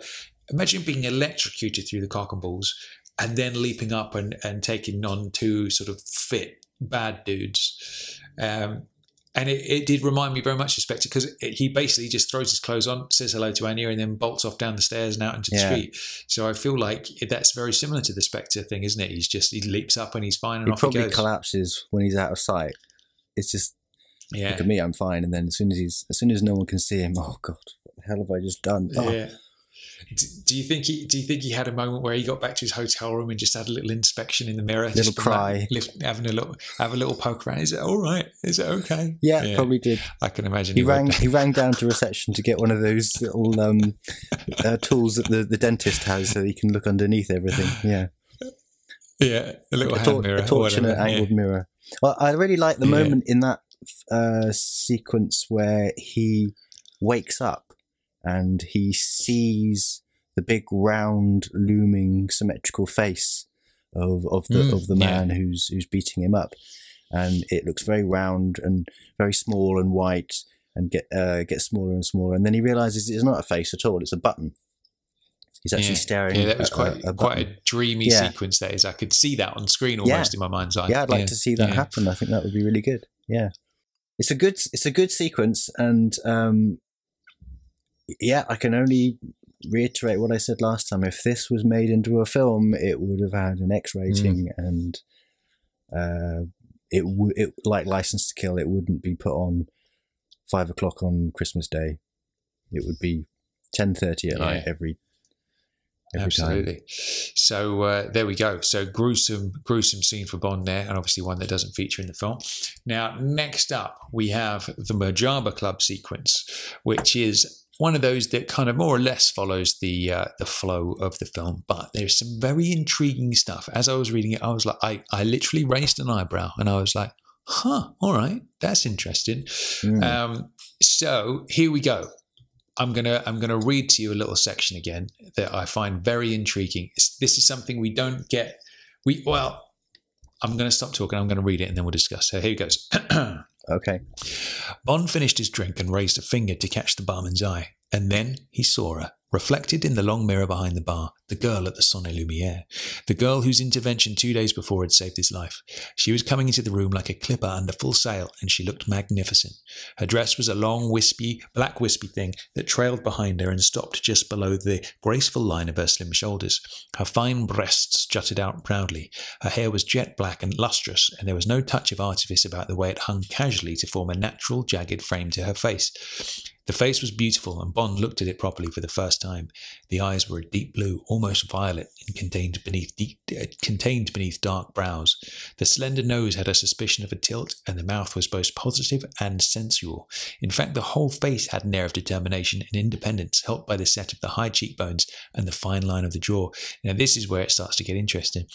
Imagine being electrocuted through the cock and balls and then leaping up and taking on two sort of fit, bad dudes. And it did remind me very much of Spectre, because he basically just throws his clothes on, says hello to Anya, and then bolts off down the stairs and out into the street. So I feel like that's very similar to the Spectre thing, isn't it? He leaps up and he's fine, and off he goes. He probably collapses when he's out of sight. It's just, look at me, I'm fine. And then as soon as no one can see him, oh God, what the hell have I just done? Oh. Yeah. Do you think he had a moment where he got back to his hotel room and just had a little inspection in the mirror, little cry, have a little poke around? Is it all right? Is it okay? Yeah, probably did. I can imagine he rang down to reception to get one of those little tools that the dentist has, so he can look underneath everything. Yeah, a little hand mirror, a torch and an angled mirror. Well, I really like the moment in that sequence where he wakes up and he sees the big, round, looming, symmetrical face of the man who's beating him up, and it looks very round and very small and white, and gets smaller and smaller, and then he realizes it's not a face at all; it's a button. He's actually staring. Yeah, that was quite a dreamy sequence. That is, I could see that on screen almost in my mind's eye. Yeah, I'd like to see that happen. I think that would be really good. Yeah, it's a good sequence, and I can only reiterate what I said last time. If this was made into a film, it would have had an X rating, and it like License to Kill. It wouldn't be put on 5 o'clock on Christmas Day. It would be 10:30 at night every Absolutely. time. So there we go. So gruesome scene for Bond there, and obviously one that doesn't feature in the film. Now, next up, we have the Mujaba Club sequence, which is one of those that kind of more or less follows the flow of the film, but there's some very intriguing stuff. As I was reading it, I was like, I literally raised an eyebrow, and I was like, all right, that's interesting. So here we go. I'm gonna read to you a little section again that I find very intriguing. This is something we don't get. I'm going to stop talking. I'm going to read it and then we'll discuss. So here it goes. Okay. Bond finished his drink and raised a finger to catch the barman's eye. And then he saw her, reflected in the long mirror behind the bar, the girl at the Sonne Lumiere, the girl whose intervention 2 days before had saved his life. She was coming into the room like a clipper under full sail, and she looked magnificent. Her dress was a long, black wispy thing that trailed behind her and stopped just below the graceful line of her slim shoulders. Her fine breasts jutted out proudly. Her hair was jet black and lustrous, and there was no touch of artifice about the way it hung casually to form a natural, jagged frame to her face. The face was beautiful, and Bond looked at it properly for the first time. The eyes were a deep blue, almost violet, and contained beneath dark brows. The slender nose had a suspicion of a tilt, and the mouth was both positive and sensual. In fact, the whole face had an air of determination and independence, helped by the set of the high cheekbones and the fine line of the jaw. Now, this is where it starts to get interesting.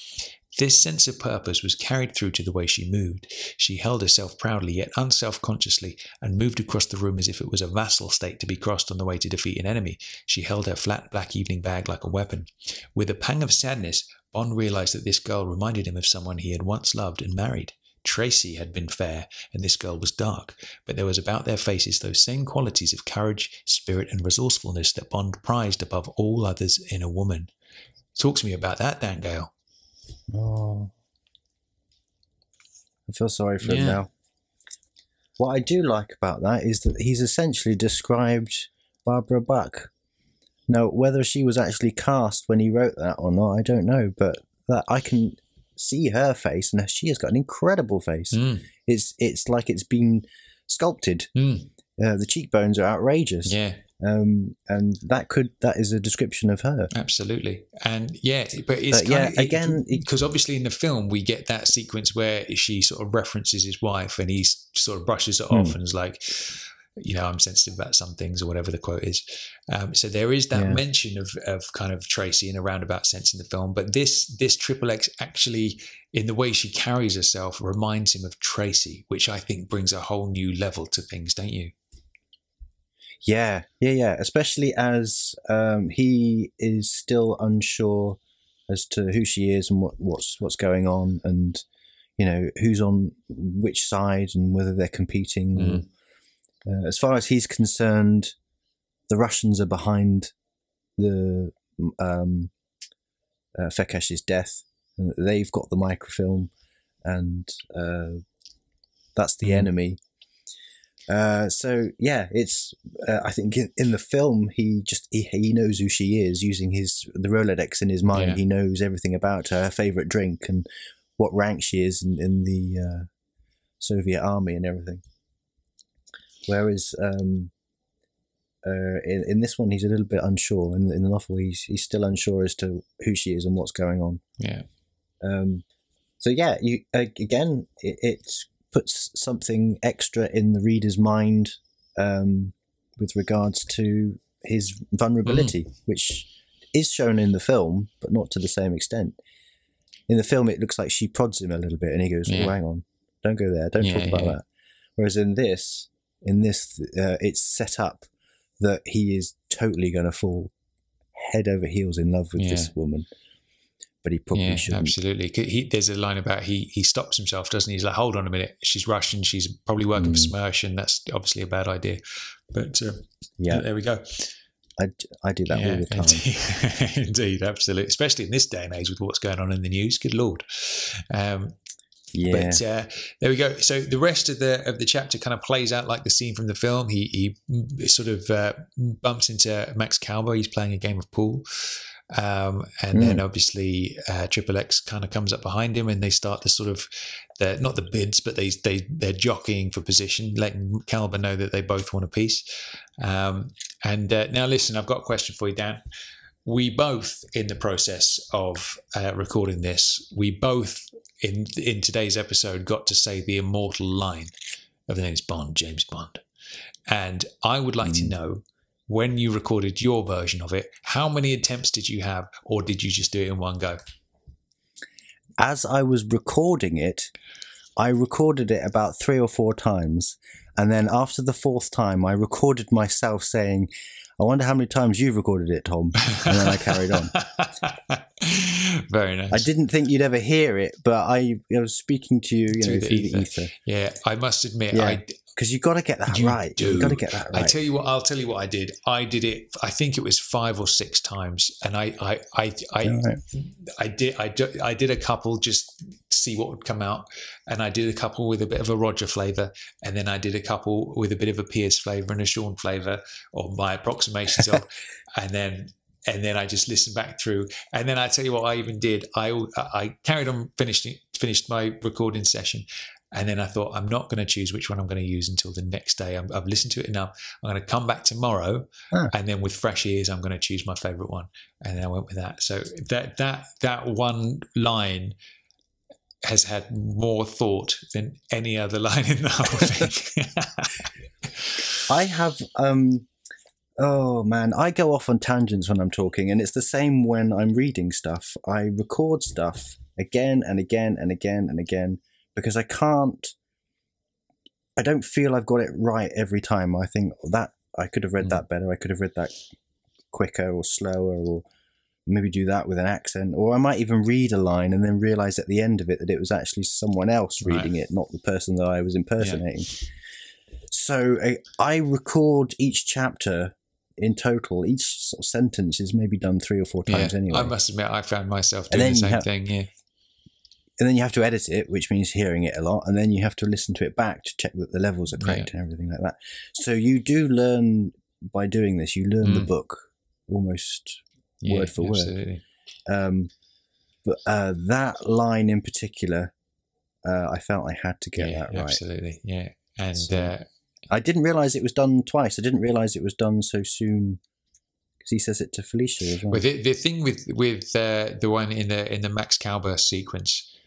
This sense of purpose was carried through to the way she moved. She held herself proudly, yet unself-consciously, and moved across the room as if it was a vassal state to be crossed on the way to defeat an enemy. She held her flat black evening bag like a weapon. With a pang of sadness, Bond realized that this girl reminded him of someone he had once loved and married. Tracy had been fair, and this girl was dark, but there was about their faces those same qualities of courage, spirit, and resourcefulness that Bond prized above all others in a woman. Talk to me about that, Dan Gale. Oh, I feel sorry for him now. What I do like about that is that he's essentially described Barbara Buck. Now, whether she was actually cast when he wrote that or not, I don't know, but that I can see her face, and she has got an incredible face. It's like it's been sculpted. The cheekbones are outrageous. Yeah. And that is a description of her. Absolutely. And but it's because obviously in the film we get that sequence where she sort of references his wife and he sort of brushes it off and is like, I'm sensitive about some things, or whatever the quote is. So there is that mention of kind of Tracy in a roundabout sense in the film, but this XXX actually, in the way she carries herself, reminds him of Tracy, which I think brings a whole new level to things, don't you? Yeah. Especially as he is still unsure as to who she is and what's going on, and who's on which side and whether they're competing. As far as he's concerned, the Russians are behind the Fekkesh's death. They've got the microfilm, and that's the enemy. It's I think in the film he knows who she is using the Rolodex in his mind. He knows everything about her favorite drink and what rank she is in the Soviet army and everything. Whereas in this one he's a little bit unsure. In the novel he's still unsure as to who she is and what's going on. It puts something extra in the reader's mind with regards to his vulnerability, which is shown in the film, but not to the same extent. In the film, it looks like she prods him a little bit, and he goes, "Oh, hang on, don't go there, don't talk about that." Whereas in this, it's set up that he is totally going to fall head over heels in love with this woman. But he probably shouldn't. Absolutely. There's a line about he stops himself, doesn't he? He's like, hold on a minute. She's Russian. She's probably working for Smersh, and that's obviously a bad idea. But there we go. I do that all the time. Indeed, absolutely. Especially in this day and age with what's going on in the news. Good Lord. But there we go. So the rest of the chapter kind of plays out like the scene from the film. He sort of bumps into Max Calber. He's playing a game of pool. And then obviously XXX kind of comes up behind him, and they start the sort of not the bids, but they're jockeying for position, letting Calber know that they both want a piece. And now listen, I've got a question for you, Dan. We both, in the process of recording this, we both in today's episode got to say the immortal line of the name's Bond, James Bond. And I would like to know, when you recorded your version of it, how many attempts did you have, or did you just do it in one go? As I was recording it, I recorded it about 3 or 4 times. And then after the 4th time, I recorded myself saying, I wonder how many times you've recorded it, Tom. And then I carried on. Very nice. I didn't think you'd ever hear it, but I was speaking to you, through the ether. Yeah, I must admit, because you've got to get that right. You've got to get that right. I'll tell you what I did. I did it, I think it was 5 or 6 times. And I did a couple just to see what would come out. And I did a couple with a bit of a Roger flavour. And then I did a couple with a bit of a Pierce flavour and a Shone flavour, or my approximations of. And then I just listened back through. And then I tell you what I even did. I carried on, finished my recording session. And then I thought, I'm not going to choose which one I'm going to use until the next day. I've listened to it enough. I'm going to come back tomorrow, and then with fresh ears, I'm going to choose my favourite one. And then I went with that. So that one line has had more thought than any other line in the whole thing. I have Oh man, I go off on tangents when I'm talking, and it's the same when I'm reading stuff. I record stuff again and again and again and again because I don't feel I've got it right every time. I think that I could have read that better. I could have read that quicker or slower, or maybe do that with an accent. Or I might even read a line and then realize at the end of it that it was actually someone else reading it, not the person that I was impersonating. Yeah. So I record each chapter in total. Each sort of sentence is maybe done 3 or 4 times anyway. I must admit, I found myself doing the same thing, yeah. And then you have to edit it, which means hearing it a lot. And then you have to listen to it back to check that the levels are correct and everything like that. So you do learn, by doing this, you learn the book almost word for word. But that line in particular, I felt I had to get that right. Absolutely, yeah. And I didn't realise it was done twice. I didn't realise it was done so soon, because he says it to Felicia as well. Well, the thing with the one in the Max Cowburst sequence,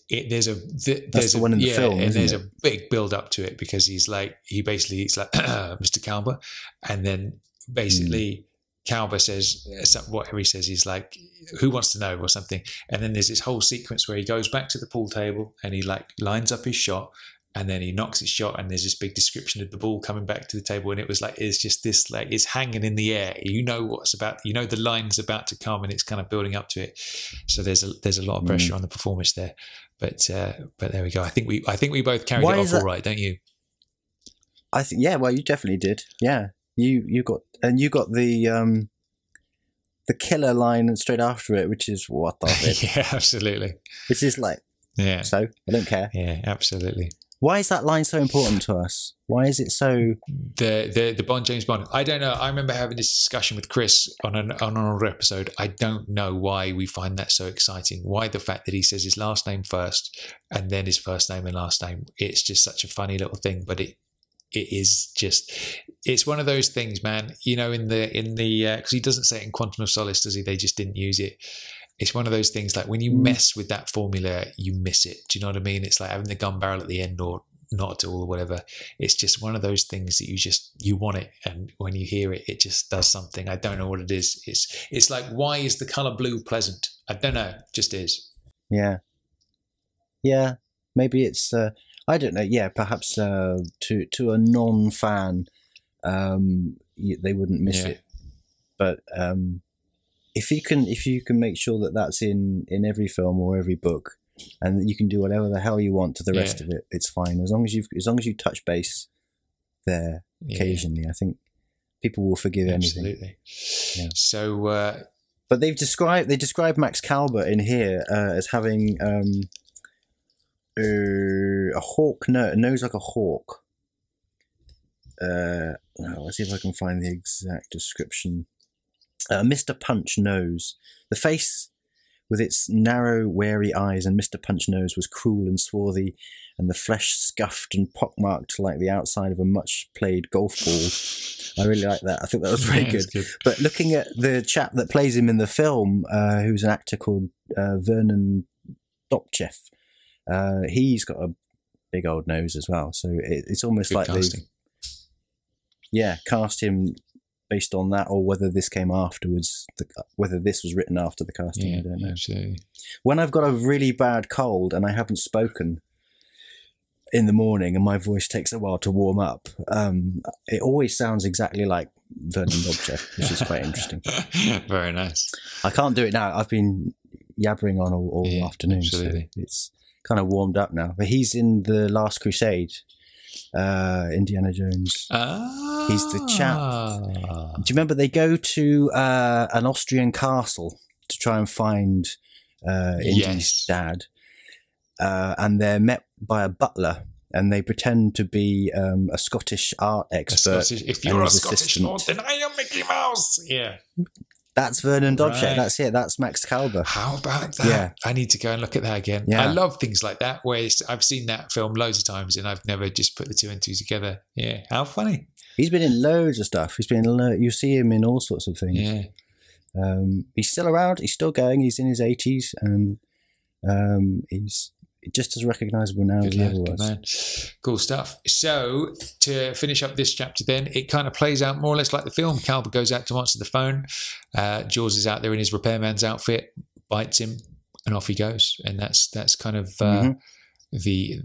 there's the one in the film, and there's a big build up to it, because he's like Mr. Cowber, and then basically Cowber says whatever he says, he's like, who wants to know, or something, and then there's this whole sequence where he goes back to the pool table and he like lines up his shot. And then he knocks his shot, and there's this big description of the ball coming back to the table. And it was like, it's just this, like, it's hanging in the air. You know what's about, you know, the line's about to come, and it's kind of building up to it. So there's a lot of pressure on the performance there. But there we go. I think we both carried it off all right, don't you? I think, yeah. Well, you definitely did. Yeah, you got the killer line straight after it, which is what the heck. Yeah, absolutely. Which is like, so I don't care. Yeah, absolutely. Why is that line so important to us? Why is it so... The Bond, James Bond. I don't know. I remember having this discussion with Chris on an older episode. I don't know why we find that so exciting. Why the fact that he says his last name first and then his first name and last name. It's just such a funny little thing, but it is just... It's one of those things, man. You know, in the because he doesn't say it in Quantum of Solace, does he? They just didn't use it. It's one of those things, like when you mess with that formula, you miss it. Do you know what I mean? It's like having the gun barrel at the end, or not at all, or whatever. It's just one of those things that you want it. And when you hear it, it just does something. I don't know what it is. It's like, why is the color blue pleasant? I don't know. It just is. Yeah. Yeah. Maybe it's, I don't know. Yeah. Perhaps to a non-fan, they wouldn't miss it. But, if you can make sure that that's in every film or every book, and that you can do whatever the hell you want to the rest of it, it's fine. As long as you touch base there occasionally, I think people will forgive anything. Absolutely. Yeah. So, but they describe Max Calber in here as having a hawk nose like a hawk. Let's see if I can find the exact description. Mr. Punch nose. The face with its narrow, wary eyes and Mr. Punch nose was cruel and swarthy, and the flesh scuffed and pockmarked like the outside of a much-played golf ball. I really like that. I think that was very good. But looking at the chap that plays him in the film, who's an actor called Vernon Dobchev, he's got a big old nose as well. So it's almost good like casting. They've cast him based on that, or whether this came afterwards, whether this was written after the casting, I don't know. Absolutely. When I've got a really bad cold and I haven't spoken in the morning and my voice takes a while to warm up, it always sounds exactly like Vernon Dobchev, which is quite interesting. Very nice. I can't do it now. I've been yabbering on all afternoon, absolutely. So it's kind of warmed up now. But he's in The Last Crusade, Indiana Jones. He's the chap. Do you remember they go to an Austrian castle to try and find Indy's dad, and they're met by a butler, and they pretend to be a Scottish art expert. If you're a Scottish lord, then I am Mickey Mouse. Yeah. That's Vernon Dobchev. Right. That's it. That's Max Calber. How about that? Yeah. I need to go and look at that again. Yeah. I love things like that, where I've seen that film loads of times and I've never just put the two and two together. Yeah. How funny. He's been in loads of stuff. You see him in all sorts of things. Yeah. He's still around. He's still going. He's in his 80s, and just as recognisable now as the other was. Man. Cool stuff. So to finish up this chapter then, it kind of plays out more or less like the film. Calber goes out to answer the phone. Jaws is out there in his repairman's outfit, bites him, and off he goes. And that's kind of the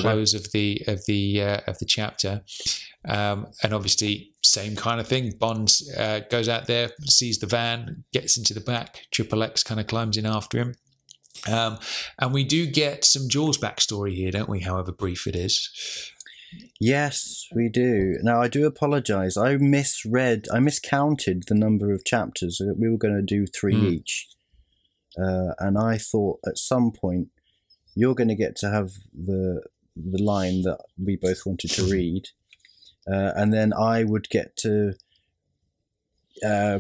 close of the chapter. And obviously same kind of thing. Bond goes out there, sees the van, gets into the back. Triple X kind of climbs in after him. And we do get some Jaws backstory here, don't we? However brief it is. Yes, we do. Now, I do apologise. I miscounted the number of chapters. We were going to do 3 each. And I thought at some point you're going to get to have the line that we both wanted to read. And then I would get to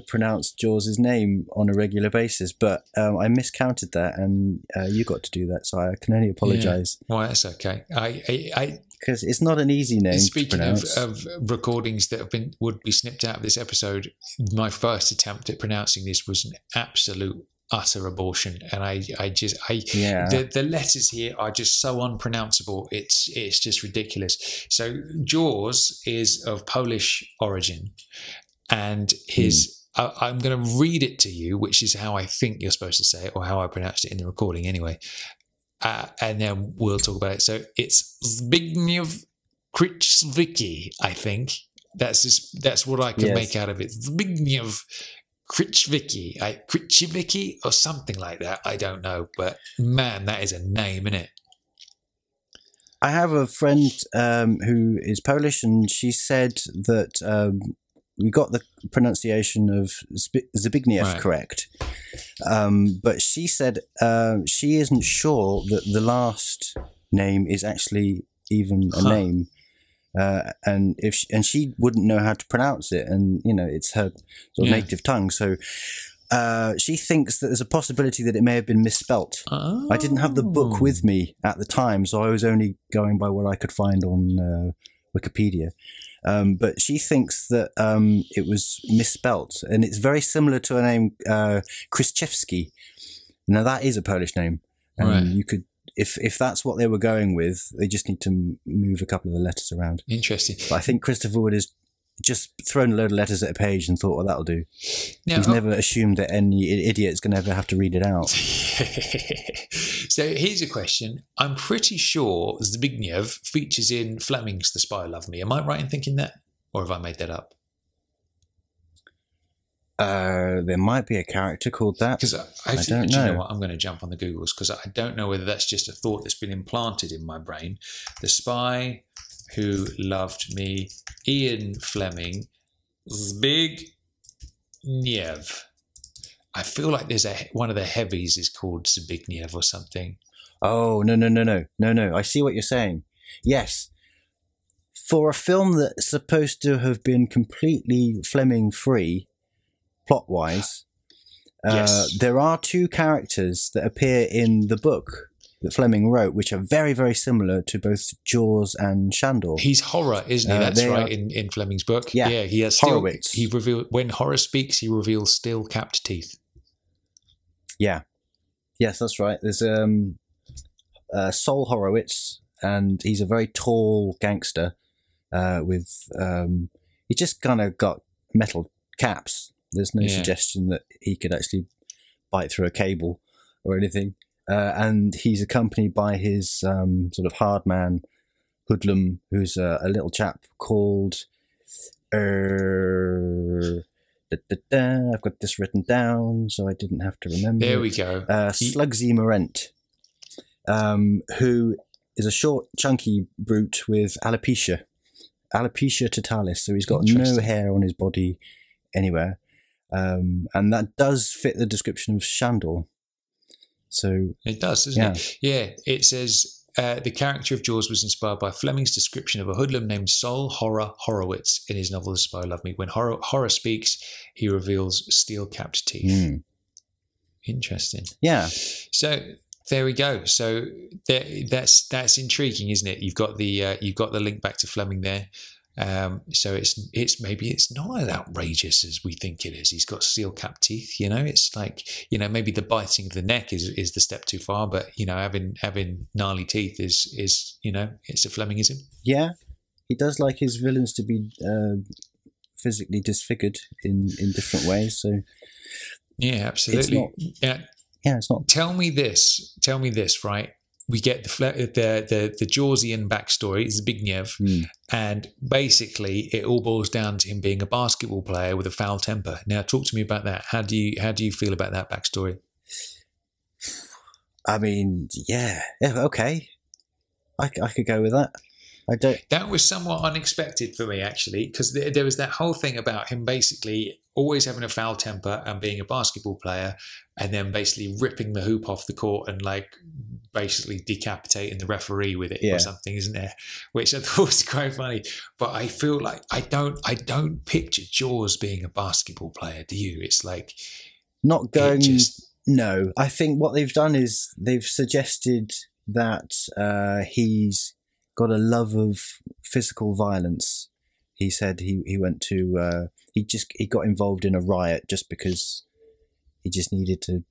pronounce Jaws' name on a regular basis, but I miscounted that, and you got to do that, so I can only apologise. Yeah. Well, that's okay. Because it's not an easy name. Speaking of recordings that would be snipped out of this episode, my first attempt at pronouncing this was an absolute utter abortion, and the letters here are just so unpronounceable. It's just ridiculous. So Jaws is of Polish origin. And I'm going to read it to you, which is how I think you're supposed to say it, or how I pronounced it in the recording anyway. And then we'll talk about it. So it's Zbigniew Kryczwicki, I think. That's what I can make out of it. Zbigniew Kryczwicki or something like that. I don't know. But man, that is a name, isn't it? I have a friend who is Polish, and she said that we got the pronunciation of Zbigniew correct. But she said she isn't sure that the last name is actually even a name. And she wouldn't know how to pronounce it. And, it's her sort of native tongue. So she thinks that there's a possibility that it may have been misspelt. Oh. I didn't have the book with me at the time, so I was only going by what I could find on Wikipedia. But she thinks that it was misspelt, and it's very similar to a name, Krzyzewski. Now that is a Polish name, and you could, if that's what they were going with, they just need to move a couple of the letters around. Interesting. But I think Christopher Wood has just thrown a load of letters at a page and thought, well, that'll do. Now, he's never assumed that any idiot is going to ever have to read it out. So here's a question. I'm pretty sure Zbigniew features in Fleming's The Spy Who Loved Me. Am I right in thinking that? Or have I made that up? There might be a character called that. Because I don't know. You know what? I'm going to jump on the Googles because I don't know whether that's just a thought that's been implanted in my brain. The Spy Who Loved Me, Ian Fleming, Zbigniew. I feel like there's one of the heavies is called Zbigniew or something. Oh, no. I see what you're saying. Yes. For a film that's supposed to have been completely Fleming-free, plot-wise, there are two characters that appear in the book that Fleming wrote, which are very, very similar to both Jaws and Shandor. He's horror, isn't he? That's right, in Fleming's book. Yeah, he has Horowitz. When horror speaks, he reveals steel-capped teeth. Yeah. Yes, that's right. There's Sol Horowitz, and he's a very tall gangster with... he just kind of got metal caps. There's no suggestion that he could actually bite through a cable or anything. And he's accompanied by his sort of hard man, hoodlum, who's a little chap called... I've got this written down, so I didn't have to remember. There we go. Slugsy Morent, who is a short, chunky brute with alopecia totalis. So he's got no hair on his body anywhere. And that does fit the description of Shandor. So it does, doesn't it? Yeah, it says the character of Jaws was inspired by Fleming's description of a hoodlum named Sol Horowitz in his novel The Spy Who Loved Me. When horror speaks, he reveals steel-capped teeth. Interesting. Yeah. So there we go. So that's intriguing, isn't it? You've got the link back to Fleming there. So it's maybe it's not as outrageous as we think it is. He's got steel cap teeth, It's like, maybe the biting of the neck is the step too far, but having gnarly teeth is it's a Flemingism. Yeah, he does like his villains to be physically disfigured in different ways. So yeah, absolutely. It's not. Tell me this, right? We get the Jawsian backstory. It's a big Niev, and basically it all boils down to him being a basketball player with a foul temper. Now, talk to me about that. How do you feel about that backstory? I mean, yeah, okay, I could go with that. That was somewhat unexpected for me, actually, because there was that whole thing about him basically always having a foul temper and being a basketball player, and then basically ripping the hoop off the court and basically decapitating the referee with it or something, isn't there? Which I thought was quite funny. But I feel like I don't picture Jaws being a basketball player. Do you? It's like not going. No, I think what they've done is they've suggested that he's got a love of physical violence. He said he went to he got involved in a riot just because he just needed to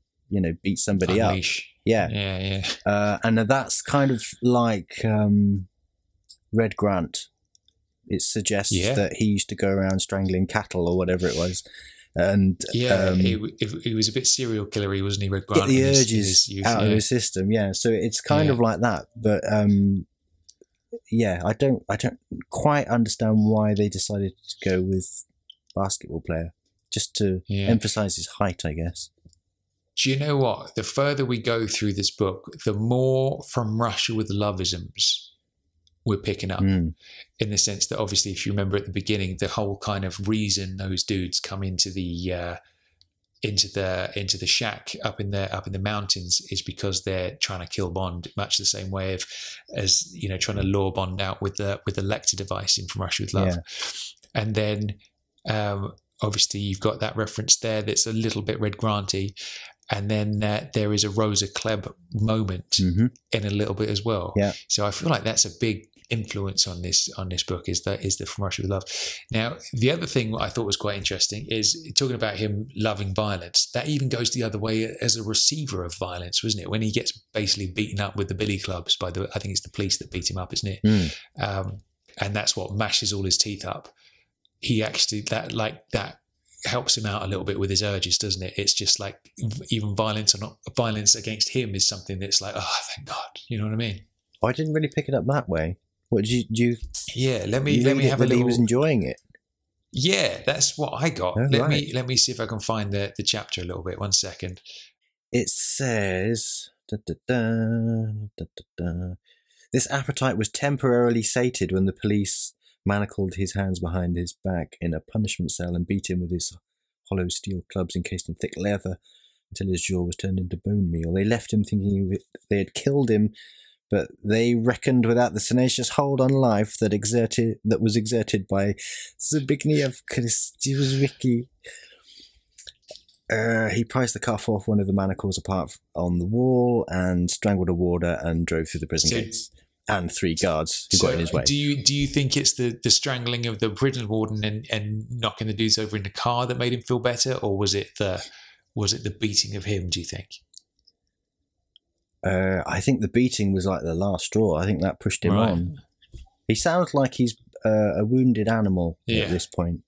beat somebody Unleash. up. Yeah. And that's kind of like Red Grant. It suggests that he used to go around strangling cattle or whatever it was. And he was a bit serial killery, wasn't he, Red Grant? Get the urges out of his system. Yeah, so it's kind of like that. But I don't quite understand why they decided to go with basketball player, just to emphasize his height, I guess. Do you know what? The further we go through this book, the more From Russia with Love-isms we're picking up, in the sense that obviously, if you remember at the beginning, the whole kind of reason those dudes come into the shack up in the mountains is because they're trying to kill Bond, much the same way as trying to lure Bond out with the Lecter device in From Russia with Love, and then obviously you've got that reference there that's a little bit Red Granty. And then there is a Rosa Klebb moment in a little bit as well. Yeah. So I feel like that's a big influence on this book is the From Russia with Love. Now, the other thing I thought was quite interesting is talking about him loving violence. That even goes the other way as a receiver of violence, wasn't it? When he gets basically beaten up with the billy clubs I think it's the police that beat him up, isn't it? And that's what mashes all his teeth up. He actually that helps him out a little bit with his urges, doesn't it? It's just like even violence or not violence against him is something that's like, oh, thank God. You know what I mean? I didn't really pick it up that way. What did you? Yeah, let me have a little. He was enjoying it. Yeah, that's what I got. Oh, let me see if I can find the chapter a little bit. 1 second. It says, this appetite was temporarily sated when the police manacled his hands behind his back in a punishment cell and beat him with his hollow steel clubs encased in thick leather until his jaw was turned into bone meal. They left him thinking they had killed him, but they reckoned without the tenacious hold on life that was exerted by Zbigniew Kościuszki. He prized the cuff off one of the manacles apart on the wall and strangled a warder and drove through the prison gates. And 3 guards who got in his way. Do you think it's the strangling of the prison warden and knocking the dudes over in the car that made him feel better, or was it the beating of him? Do you think? I think the beating was like the last straw. I think that pushed him on. He sounds like he's a wounded animal at this point,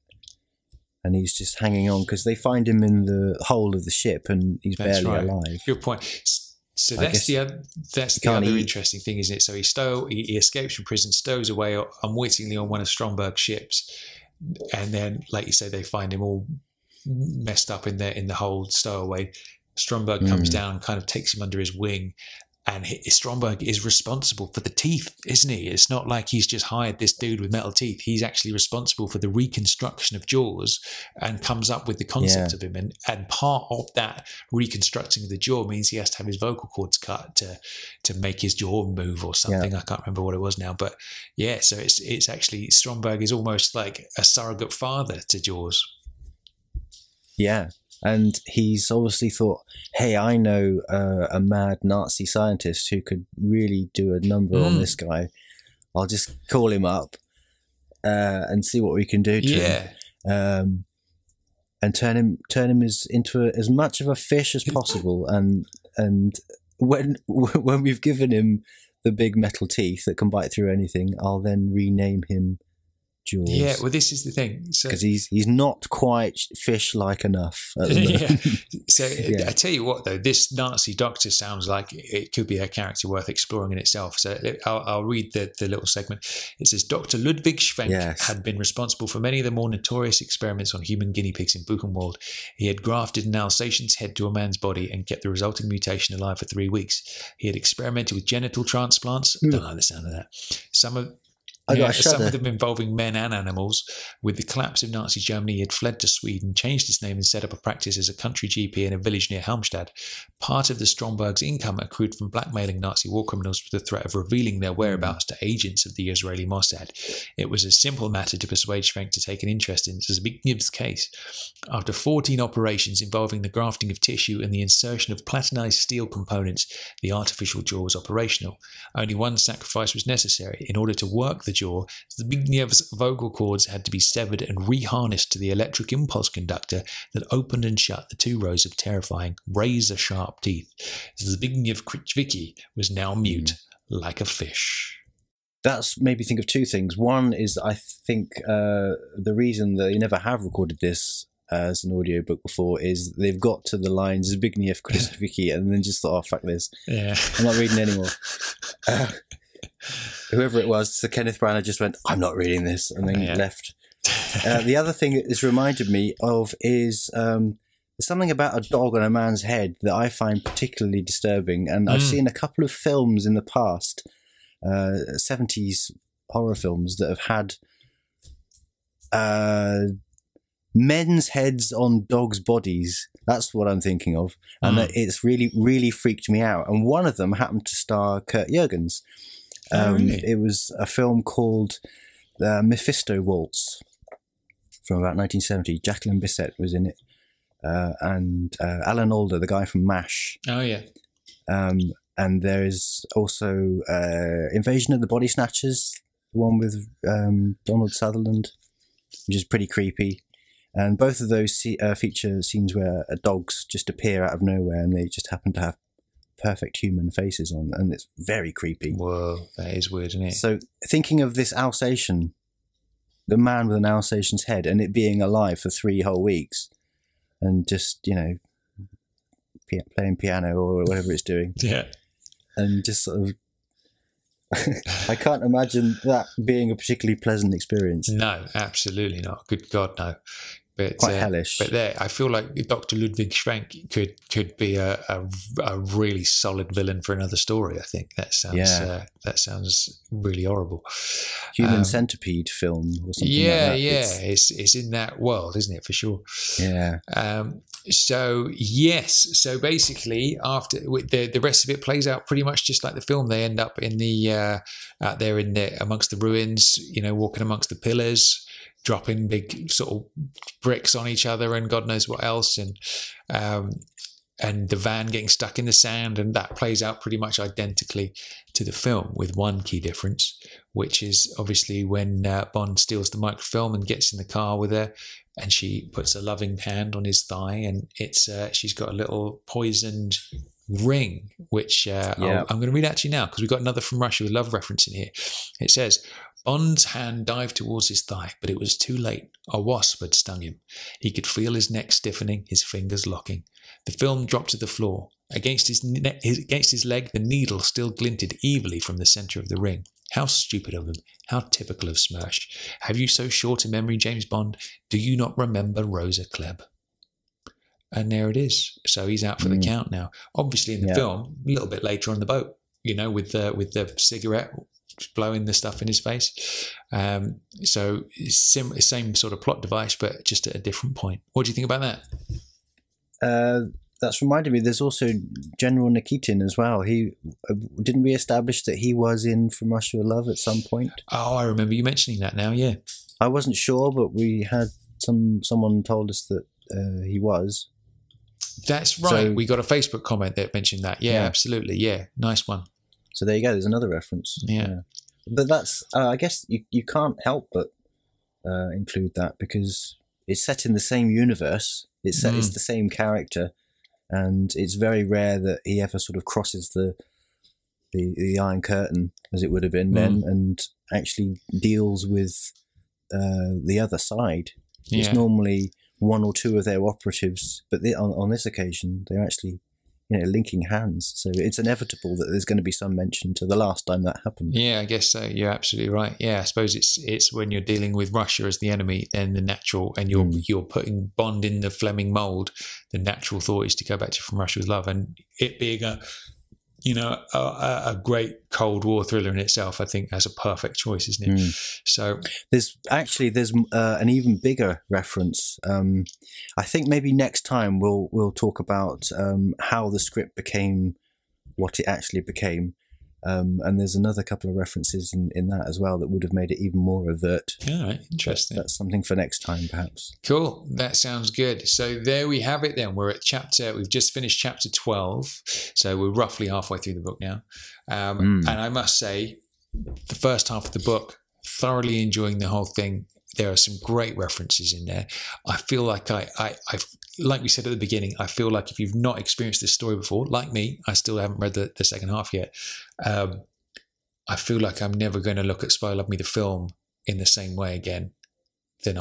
and he's just hanging on because they find him in the hole of the ship and he's barely alive. Good point. So that's the other interesting thing, isn't it? So he escapes from prison, stows away unwittingly on one of Stromberg's ships, and then, like you say, they find him all messed up in the whole stowaway. Stromberg comes down and kind of takes him under his wing, and Stromberg is responsible for the teeth, isn't he? It's not like he's just hired this dude with metal teeth. He's actually responsible for the reconstruction of Jaws and comes up with the concept of him. And part of that reconstructing of the jaw means he has to have his vocal cords cut to make his jaw move or something. I can't remember what it was now. But yeah, so it's actually Stromberg is almost like a surrogate father to Jaws. Yeah. And he's obviously thought, hey, I know a mad Nazi scientist who could really do a number on this guy. I'll just call him up. and see what we can do to him, and turn him into as much of a fish as possible. And when we've given him the big metal teeth that can bite through anything, I'll then rename him Jaws. Yeah, well, this is the thing. Because he's not quite fish-like enough at the moment. So I tell you what, though, this Nazi doctor sounds like it could be a character worth exploring in itself. So I'll read the little segment. It says, Dr. Ludwig Schwenk had been responsible for many of the more notorious experiments on human guinea pigs in Buchenwald. He had grafted an Alsatian's head to a man's body and kept the resulting mutation alive for 3 weeks. He had experimented with genital transplants. I don't like the sound of that. Some of them involving men and animals. With the collapse of Nazi Germany, he had fled to Sweden, changed his name and set up a practice as a country GP in a village near Halmstad. Part of the Stromberg's income accrued from blackmailing Nazi war criminals with the threat of revealing their whereabouts to agents of the Israeli Mossad. It was a simple matter to persuade Schwenk to take an interest in Zbigniew's case. After 14 operations involving the grafting of tissue and the insertion of platinized steel components, the artificial jaw was operational. Only one sacrifice was necessary. In order to work the jaw, Zbigniew's vocal cords had to be severed and reharnessed to the electric impulse conductor that opened and shut the 2 rows of terrifying, razor-sharp teeth. Zbigniew Krichwicki was now mute, like a fish. That's made me think of 2 things. One is, I think the reason they never have recorded this as an audiobook before is they've got to the line Zbigniew Krichwicki and then just thought, oh, fuck this. Yeah. I'm not reading anymore. Whoever it was, so Kenneth Branagh just went, I'm not reading this, and then left. The other thing that this reminded me of is something about a dog on a man's head that I find particularly disturbing. And I've seen a couple of films in the past, 70s horror films, that have had men's heads on dogs' bodies. That's what I'm thinking of. And it's really, really freaked me out. And one of them happened to star Kurt Jürgens. Really? It was a film called Mephisto Waltz from about 1970. Jacqueline Bisset was in it. And Alan Alda, the guy from MASH. Oh, yeah. And there is also Invasion of the Body Snatchers, the one with Donald Sutherland, which is pretty creepy. And both of those feature scenes where dogs just appear out of nowhere and they just happen to have perfect human faces on, and it's very creepy. Whoa, that is weird, isn't it? So thinking of this Alsatian, the man with an Alsatian's head, and it being alive for 3 whole weeks, and just, you know, playing piano or whatever it's doing. Yeah. And just sort of, I can't imagine that being a particularly pleasant experience. No, absolutely not. Good God, no. But, quite hellish. But there, I feel like Dr. Ludwig Schwenk could be a really solid villain for another story. I think that sounds really horrible. Human Centipede film or something like that. Yeah, it's in that world, isn't it? For sure. Yeah. So basically, after the rest of it plays out pretty much just like the film. They end up in the out there in the amongst the ruins, you know, walking amongst the pillars, dropping big sort of bricks on each other and God knows what else, and the van getting stuck in the sand, and that plays out pretty much identically to the film, with one key difference, which is obviously when Bond steals the microfilm and gets in the car with her, and she puts a loving hand on his thigh, and it's she's got a little poisoned ring, which I'm going to read out to you now, because we've got another From Russia with Love reference in here. It says, Bond's hand dived towards his thigh, but it was too late. A wasp had stung him. He could feel his neck stiffening, his fingers locking. The film dropped to the floor. Against his leg, the needle still glinted evilly from the centre of the ring. How stupid of him. How typical of Smersh. Have you so short a memory, James Bond? Do you not remember Rosa Klebb? And there it is. So he's out for the count now. Obviously in the film, a little bit later on the boat, you know, with the cigarette, blowing the stuff in his face. So same sort of plot device, but just at a different point. What do you think about that? That's reminded me, there's also General Nikitin as well. He didn't we establish that he was in From Russia with Love at some point? Oh, I remember you mentioning that now, yeah. I wasn't sure, but we had someone told us that he was. That's right. So, we got a Facebook comment that mentioned that. Yeah, absolutely. Yeah, nice one. So there you go. There's another reference. Yeah. But that's, I guess you can't help but include that because it's set in the same universe. It's the same character, and it's very rare that he ever sort of crosses the Iron Curtain, as it would have been then, and actually deals with the other side. It's normally one or two of their operatives, but on this occasion, they're actually linking hands. So it's inevitable that there's going to be some mention to the last time that happened. Yeah, I guess so. You're absolutely right. Yeah, I suppose it's when you're dealing with Russia as the enemy, then the natural, and you're putting Bond in the Fleming mold, the natural thought is to go back to From Russia with Love, and it being a great Cold War thriller in itself, I think that's a perfect choice, isn't it? So there's an even bigger reference. I think maybe next time we'll talk about how the script became what it actually became. And there's another couple of references in that as well that would have made it even more overt. All right, interesting. That's something for next time, perhaps. Cool, that sounds good. So there we have it then. We've just finished chapter 12, so we're roughly halfway through the book now. And I must say, the first half of the book, thoroughly enjoying the whole thing. There are some great references in there. I feel like I've like we said at the beginning, I feel like if you've not experienced this story before, like me, I still haven't read the second half yet. I feel like I'm never going to look at Spy Love Me the film in the same way again than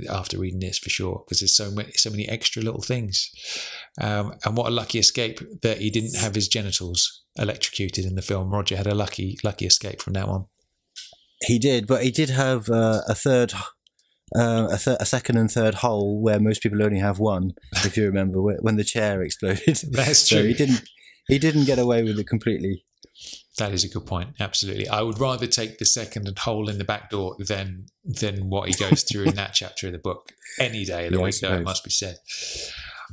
after reading this, for sure, because there's so many extra little things. And what a lucky escape that he didn't have his genitals electrocuted in the film. Roger had a lucky escape from that one. He did, but he did have a second and third hole where most people only have one. If you remember when the chair exploded, that's true. So he didn't get away with it completely. That is a good point. Absolutely, I would rather take the second hole in the back door than what he goes through in that chapter of the book any day of the week. Though it must be said.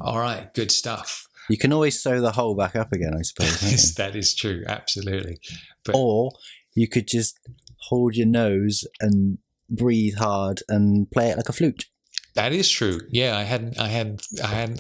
All right, good stuff. You can always sew the hole back up again, I suppose. That is true. Absolutely. Or you could just hold your nose and breathe hard and play it like a flute. That is true. Yeah, I hadn't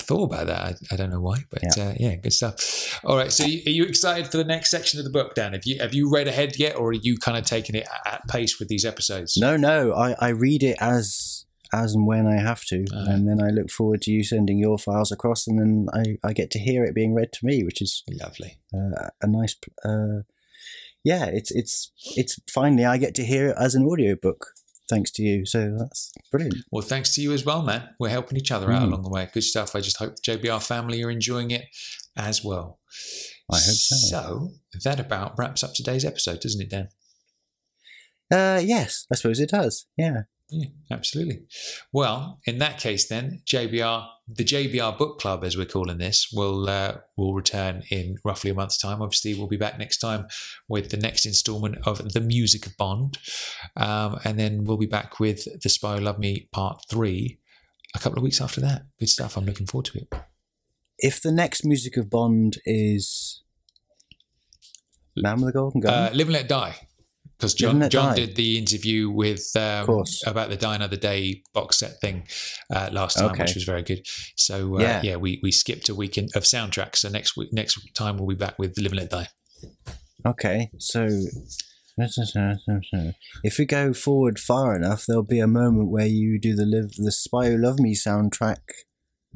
thought about that. I don't know why, but yeah, good stuff. All right, so are you excited for the next section of the book, Dan? Have you read ahead yet, or are you kind of taking it at pace with these episodes? No. I read it as and when I have to, and then I look forward to you sending your files across, and then I get to hear it being read to me, which is lovely. A nice. It's finally I get to hear it as an audiobook. Thanks to you. So that's brilliant. Well, thanks to you as well, man. We're helping each other out along the way. Good stuff. I just hope the JBR family are enjoying it as well. I hope so. So that about wraps up today's episode, doesn't it, Dan? Yes, I suppose it does. Yeah. Yeah, absolutely. Well, in that case then, the JBR Book Club, as we're calling this, will return in roughly a month's time. Obviously, we'll be back next time with the next instalment of The Music of Bond. And then we'll be back with The Spy Who Loved Me Part 3 a couple of weeks after that. Good stuff. I'm looking forward to it. If the next Music of Bond is Man with the Golden Gun? Live and Let Die. Because John did the interview with about the Die Another Day box set thing last time, which was very good. So we skipped a week of soundtracks. So next time we'll be back with Live and Let Die. Okay, so if we go forward far enough, there'll be a moment where you do the Spy Who Loved Me soundtrack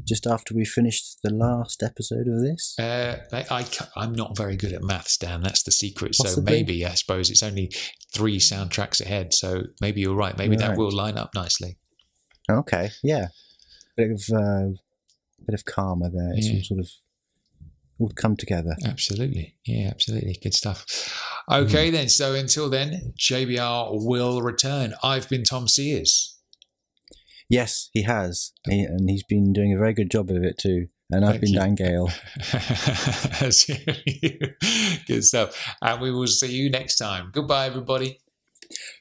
just after we finished the last episode of this. I'm not very good at maths, Dan. That's the secret. Possibly. So maybe, I suppose, it's only 3 soundtracks ahead. So maybe you're right. Maybe that will line up nicely. Okay, yeah. Bit of karma there. It's all sort of all come together. Absolutely. Yeah, absolutely. Good stuff. Okay, then. So until then, JBR will return. I've been Tom Sears. Yes, he has. And he's been doing a very good job of it too. And I've been Dan Gale. Good stuff. And we will see you next time. Goodbye, everybody.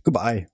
Goodbye.